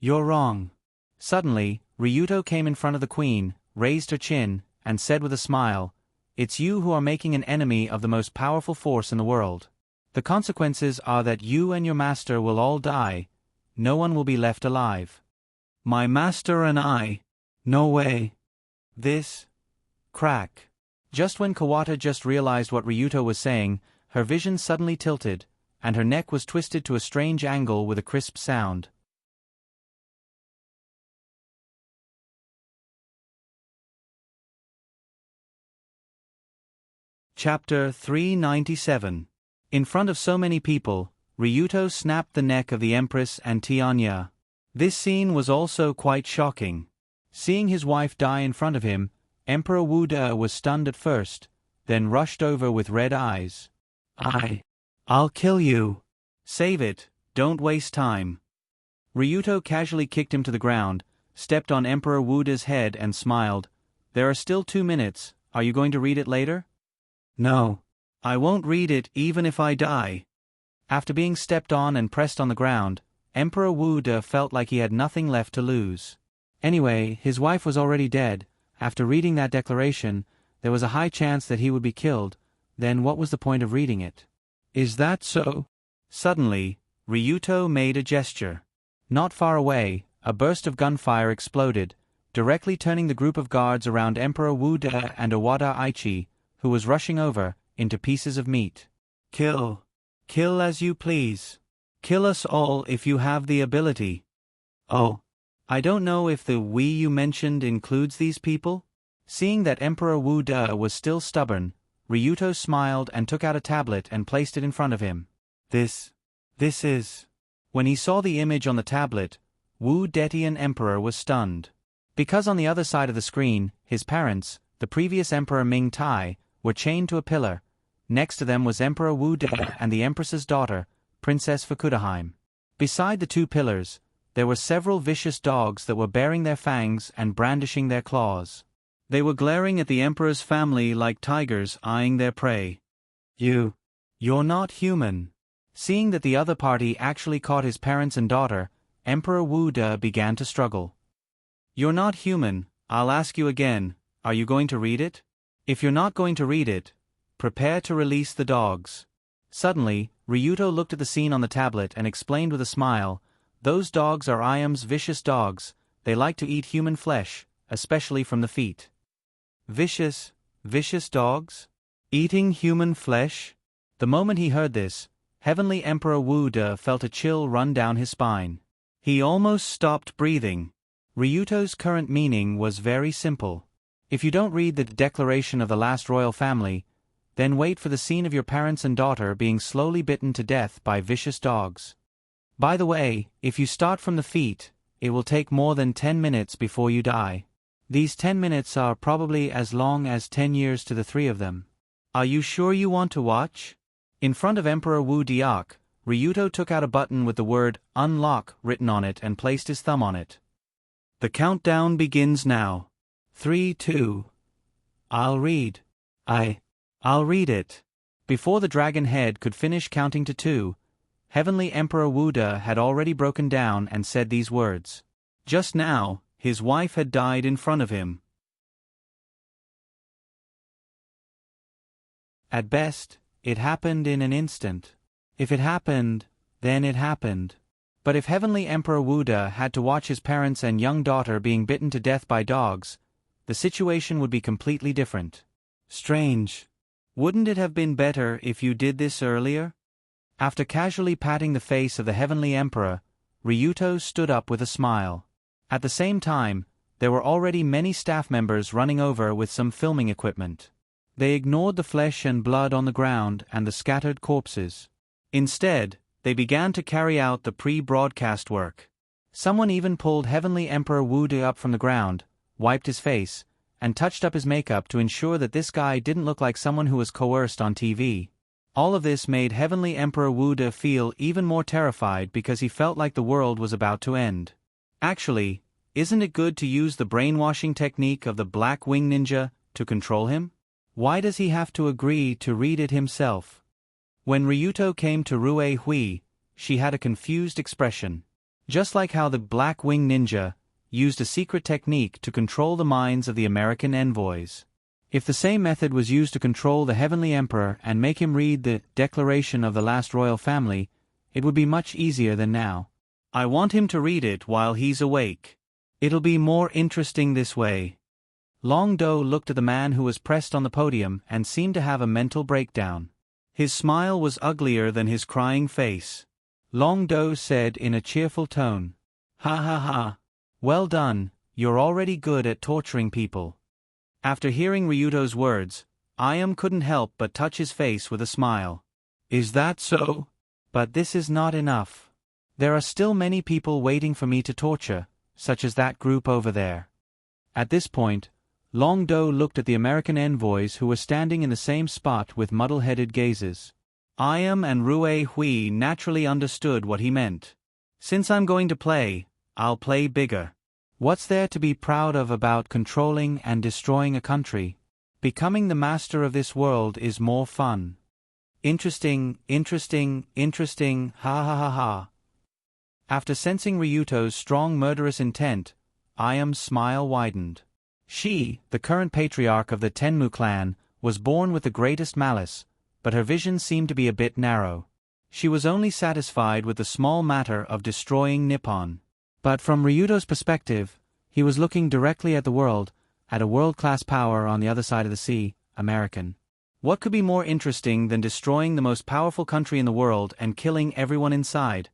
You're wrong. Suddenly, Ryuto came in front of the queen, raised her chin, and said with a smile, It's you who are making an enemy of the most powerful force in the world. The consequences are that you and your master will all die. No one will be left alive. My master and I? No way. This? Crack. Just when Kawata just realized what Ryuto was saying, her vision suddenly tilted, and her neck was twisted to a strange angle with a crisp sound. Chapter 397. In front of so many people, Ryuto snapped the neck of the Empress and Tianya. This scene was also quite shocking. Seeing his wife die in front of him, Emperor Wu De was stunned at first, then rushed over with red eyes. I'll kill you. Save it, don't waste time. Ryuto casually kicked him to the ground, stepped on Emperor Wu De's head and smiled. There are still 2 minutes, are you going to read it later? No. I won't read it even if I die. After being stepped on and pressed on the ground, Emperor Wu De felt like he had nothing left to lose. Anyway, his wife was already dead. After reading that declaration, there was a high chance that he would be killed. Then what was the point of reading it? Is that so? Suddenly, Ryuto made a gesture. Not far away, a burst of gunfire exploded, directly turning the group of guards around Emperor Wu De and Owada Aichi, who was rushing over, into pieces of meat. Kill. Kill as you please. Kill us all if you have the ability. Oh. I don't know if the "we" you mentioned includes these people? Seeing that Emperor Wu De was still stubborn, Ryuto smiled and took out a tablet and placed it in front of him. This is... When he saw the image on the tablet, Wu Detian Emperor was stunned. Because on the other side of the screen, his parents, the previous Emperor Ming Tai, were chained to a pillar. Next to them was Emperor Wu De and the Empress's daughter, Princess Fukudaheim. Beside the two pillars, there were several vicious dogs that were baring their fangs and brandishing their claws. They were glaring at the Emperor's family like tigers eyeing their prey. You're not human. Seeing that the other party actually caught his parents and daughter, Emperor Wu De began to struggle. You're not human, I'll ask you again, are you going to read it? If you're not going to read it, prepare to release the dogs. Suddenly, Ryuto looked at the scene on the tablet and explained with a smile, those dogs are Iam's vicious dogs, they like to eat human flesh, especially from the feet. Vicious dogs? Eating human flesh? The moment he heard this, Heavenly Emperor Wu De felt a chill run down his spine. He almost stopped breathing. Ryuto's current meaning was very simple. If you don't read the declaration of the last royal family, then wait for the scene of your parents and daughter being slowly bitten to death by vicious dogs. By the way, if you start from the feet, it will take more than 10 minutes before you die. These 10 minutes are probably as long as 10 years to the three of them. Are you sure you want to watch? In front of Emperor Wu Diak, Ryuto took out a button with the word "Unlock" written on it and placed his thumb on it. The countdown begins now. 3, 2. I'll read it. Before the dragon head could finish counting to 2, Heavenly Emperor Wu De had already broken down and said these words. Just now, his wife had died in front of him. At best, it happened in an instant. If it happened, then it happened. But if Heavenly Emperor Wu De had to watch his parents and young daughter being bitten to death by dogs, the situation would be completely different. Strange. Wouldn't it have been better if you did this earlier? After casually patting the face of the Heavenly Emperor, Ryuto stood up with a smile. At the same time, there were already many staff members running over with some filming equipment. They ignored the flesh and blood on the ground and the scattered corpses. Instead, they began to carry out the pre-broadcast work. Someone even pulled Heavenly Emperor Wu De up from the ground, wiped his face, and touched up his makeup to ensure that this guy didn't look like someone who was coerced on TV. All of this made Heavenly Emperor Wu De feel even more terrified because he felt like the world was about to end. Actually, isn't it good to use the brainwashing technique of the Black Wing Ninja to control him? Why does he have to agree to read it himself? When Ryuto came to Rue Hui, she had a confused expression. Just like how the Black Wing Ninja used a secret technique to control the minds of the American envoys. If the same method was used to control the Heavenly Emperor and make him read the Declaration of the Last Royal Family, it would be much easier than now. I want him to read it while he's awake. It'll be more interesting this way. Long Do looked at the man who was pressed on the podium and seemed to have a mental breakdown. His smile was uglier than his crying face. Long Do said in a cheerful tone, "Ha ha ha. Well done, you're already good at torturing people." After hearing Ryuto's words, Iam couldn't help but touch his face with a smile. Is that so? But this is not enough. There are still many people waiting for me to torture, such as that group over there. At this point, Long Do looked at the American envoys who were standing in the same spot with muddle-headed gazes. Iam and Rue Hui naturally understood what he meant. Since I'm going to play, I'll play bigger. What's there to be proud of about controlling and destroying a country? Becoming the master of this world is more fun. Interesting, ha ha ha ha. After sensing Ryuto's strong murderous intent, Iam's smile widened. She, the current patriarch of the Tenmu clan, was born with the greatest malice, but her vision seemed to be a bit narrow. She was only satisfied with the small matter of destroying Nippon. But from Ryuto's perspective, he was looking directly at the world, at a world-class power on the other side of the sea, American. What could be more interesting than destroying the most powerful country in the world and killing everyone inside?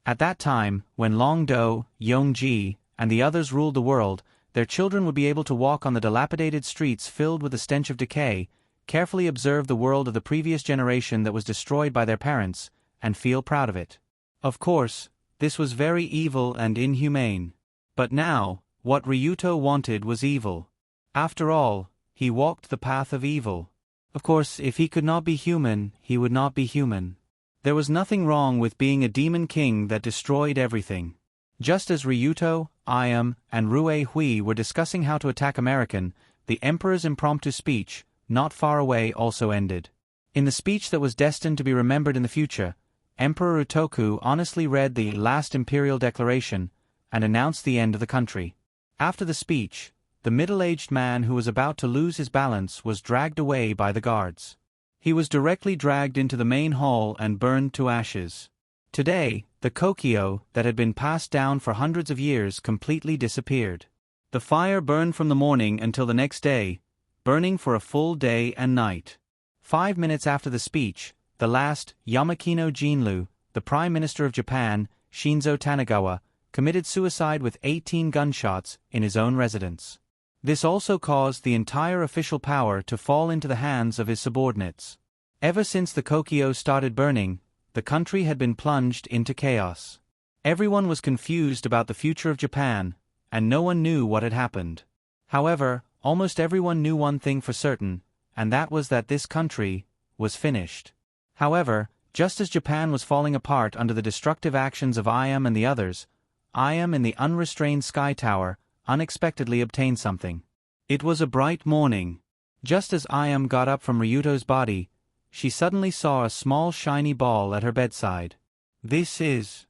At that time, when Long Do, Yongji, and the others ruled the world, their children would be able to walk on the dilapidated streets filled with the stench of decay, carefully observe the world of the previous generation that was destroyed by their parents, and feel proud of it. Of course, this was very evil and inhumane. But now, what Ryuto wanted was evil. After all, he walked the path of evil. Of course, if he could not be human, he would not be human. There was nothing wrong with being a demon king that destroyed everything. Just as Ryuto, Ayam, and Rue Hui were discussing how to attack American, the Emperor's impromptu speech, not far away, also ended. In the speech that was destined to be remembered in the future, Emperor Utoku honestly read the last imperial declaration, and announced the end of the country. After the speech, the middle-aged man who was about to lose his balance was dragged away by the guards. He was directly dragged into the main hall and burned to ashes. Today, the kokyo that had been passed down for hundreds of years completely disappeared. The fire burned from the morning until the next day, burning for a full day and night. 5 minutes after the speech, the last Yamakino Jinru, the Prime Minister of Japan, Shinzo Tanagawa, committed suicide with 18 gunshots in his own residence. This also caused the entire official power to fall into the hands of his subordinates. Ever since the kokyo started burning, the country had been plunged into chaos. Everyone was confused about the future of Japan, and no one knew what had happened. However, almost everyone knew one thing for certain, and that was that this country was finished. However, just as Japan was falling apart under the destructive actions of Ayam and the others, Ayam in the unrestrained sky tower unexpectedly obtained something. It was a bright morning. Just as Ayam got up from Ryuto's body, she suddenly saw a small shiny ball at her bedside. This is...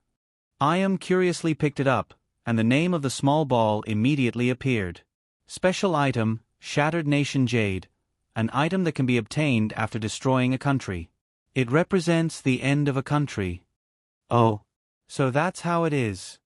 Ayam curiously picked it up, and the name of the small ball immediately appeared. Special item, Shattered Nation Jade, an item that can be obtained after destroying a country. It represents the end of a country. Oh. So that's how it is.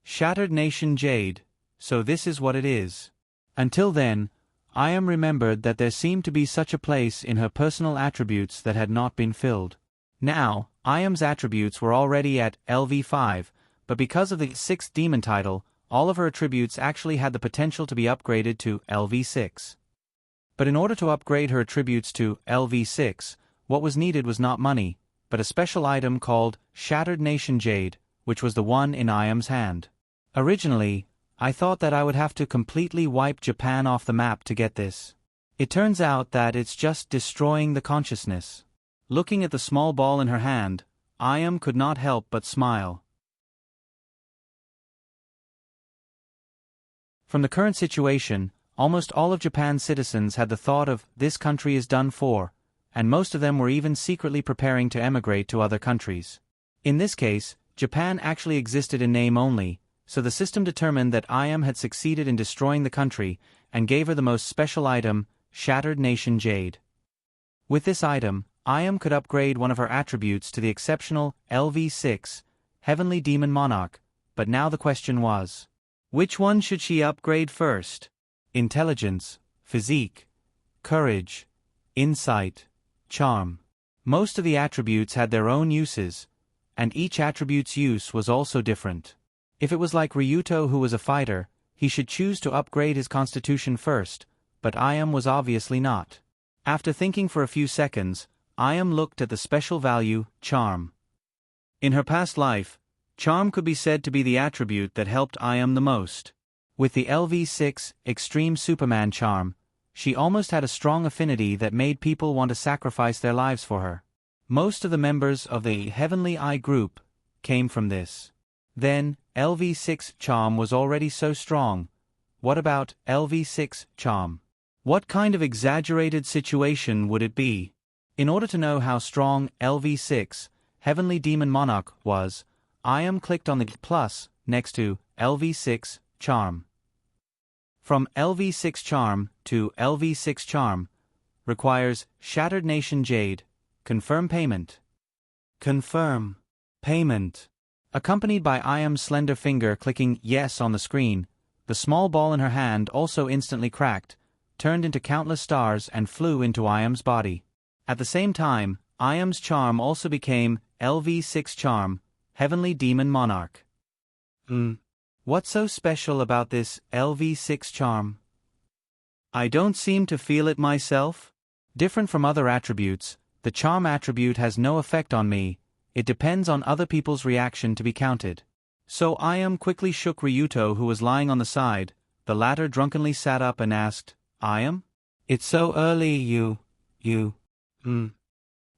Shattered Nation Jade, so this is what it is. Until then, Ayam remembered that there seemed to be such a place in her personal attributes that had not been filled. Now, Ayam's attributes were already at LV5, but because of the 6th demon title, all of her attributes actually had the potential to be upgraded to LV6. But in order to upgrade her attributes to LV6, what was needed was not money, but a special item called Shattered Nation Jade, which was the one in Ayam's hand. Originally, I thought that I would have to completely wipe Japan off the map to get this. It turns out that it's just destroying the consciousness. Looking at the small ball in her hand, Ayam could not help but smile. From the current situation, almost all of Japan's citizens had the thought of "this country is done for," and most of them were even secretly preparing to emigrate to other countries. In this case, Japan actually existed in name only, so the system determined that Ayam had succeeded in destroying the country, and gave her the most special item, Shattered Nation Jade. With this item, Ayam could upgrade one of her attributes to the exceptional LV6, Heavenly Demon Monarch, but now the question was, which one should she upgrade first? Intelligence, physique, courage, insight, charm. Most of the attributes had their own uses, and each attribute's use was also different. If it was like Ryuto who was a fighter, he should choose to upgrade his constitution first, but Ayam was obviously not. After thinking for a few seconds, Ayam looked at the special value, charm. In her past life, charm could be said to be the attribute that helped Ayam the most. With the LV6 Extreme Superman charm, she almost had a strong affinity that made people want to sacrifice their lives for her. Most of the members of the Heavenly Eye group came from this. Then, LV6 charm was already so strong. What about LV6 charm? What kind of exaggerated situation would it be? In order to know how strong LV6, Heavenly Demon Monarch, was, Ayam clicked on the plus next to LV6 charm. From LV6 charm to LV6 charm requires Shattered Nation Jade. Confirm payment. Confirm payment. Accompanied by Ayam's slender finger clicking yes on the screen, the small ball in her hand also instantly cracked, turned into countless stars and flew into Ayam's body. At the same time, Ayam's charm also became LV6 charm, Heavenly Demon Monarch. What's so special about this LV6 charm? I don't seem to feel it myself. Different from other attributes, the charm attribute has no effect on me, it depends on other people's reaction to be counted. So Ayam quickly shook Ryuto, who was lying on the side. The latter drunkenly sat up and asked, Ayam? It's so early, you.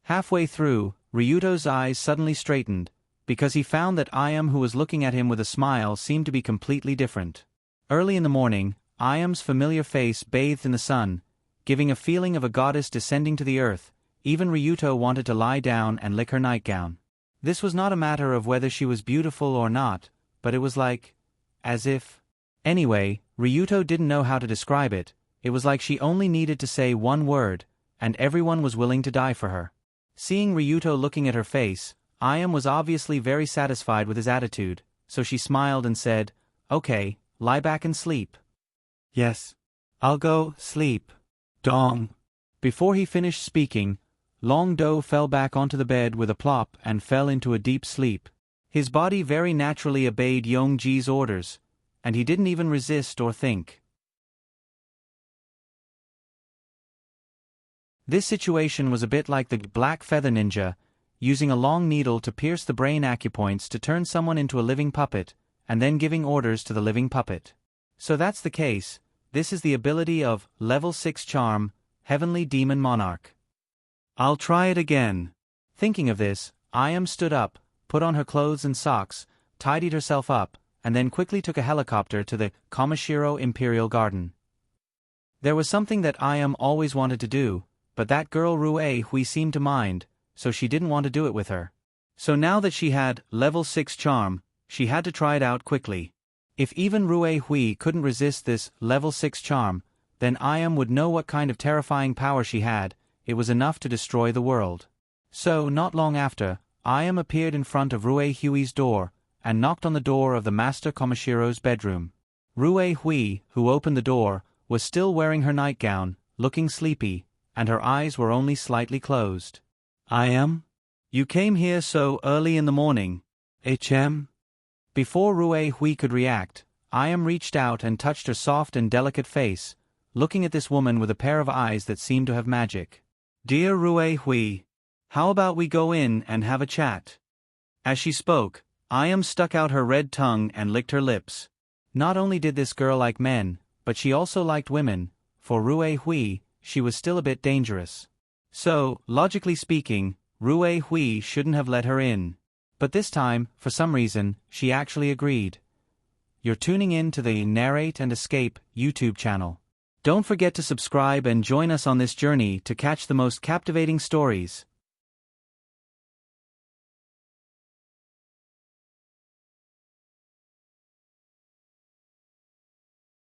Halfway through, Ryuto's eyes suddenly straightened, because he found that Ayam, who was looking at him with a smile, seemed to be completely different. Early in the morning, Ayam's familiar face bathed in the sun, giving a feeling of a goddess descending to the earth. Even Ryuto wanted to lie down and lick her nightgown. This was not a matter of whether she was beautiful or not, but it was like, as if. Anyway, Ryuto didn't know how to describe it. It was like she only needed to say one word, and everyone was willing to die for her. Seeing Ryuto looking at her face, Ayam was obviously very satisfied with his attitude, so she smiled and said, Okay, lie back and sleep. Yes. I'll go sleep. Dong. Before he finished speaking, Long Do fell back onto the bed with a plop and fell into a deep sleep. His body very naturally obeyed Yongji's orders, and he didn't even resist or think. This situation was a bit like the Black Feather Ninja, using a long needle to pierce the brain acupoints to turn someone into a living puppet, and then giving orders to the living puppet. So that's the case. This is the ability of Level 6 Charm, Heavenly Demon Monarch. I'll try it again. Thinking of this, Ayam stood up, put on her clothes and socks, tidied herself up, and then quickly took a helicopter to the Kamashiro Imperial Garden. There was something that Ayam always wanted to do, but that girl Rue Hui seemed to mind, so she didn't want to do it with her. So now that she had Level 6 Charm, she had to try it out quickly. If even Rue Hui couldn't resist this Level 6 Charm, then Ayam would know what kind of terrifying power she had. It was enough to destroy the world. So, not long after, Ayam appeared in front of Rue Hui's door, and knocked on the door of the Master Komashiro's bedroom. Rue Hui, who opened the door, was still wearing her nightgown, looking sleepy, and her eyes were only slightly closed. Ayam? You came here so early in the morning. HM? Before Rue Hui could react, Ayam reached out and touched her soft and delicate face, looking at this woman with a pair of eyes that seemed to have magic. Dear Rue Hui, how about we go in and have a chat? As she spoke, Ayam stuck out her red tongue and licked her lips. Not only did this girl like men, but she also liked women. For Rue Hui, she was still a bit dangerous. So, logically speaking, Rue Hui shouldn't have let her in. But this time, for some reason, she actually agreed. You're tuning in to the Narrate and Escape YouTube channel. Don't forget to subscribe and join us on this journey to catch the most captivating stories.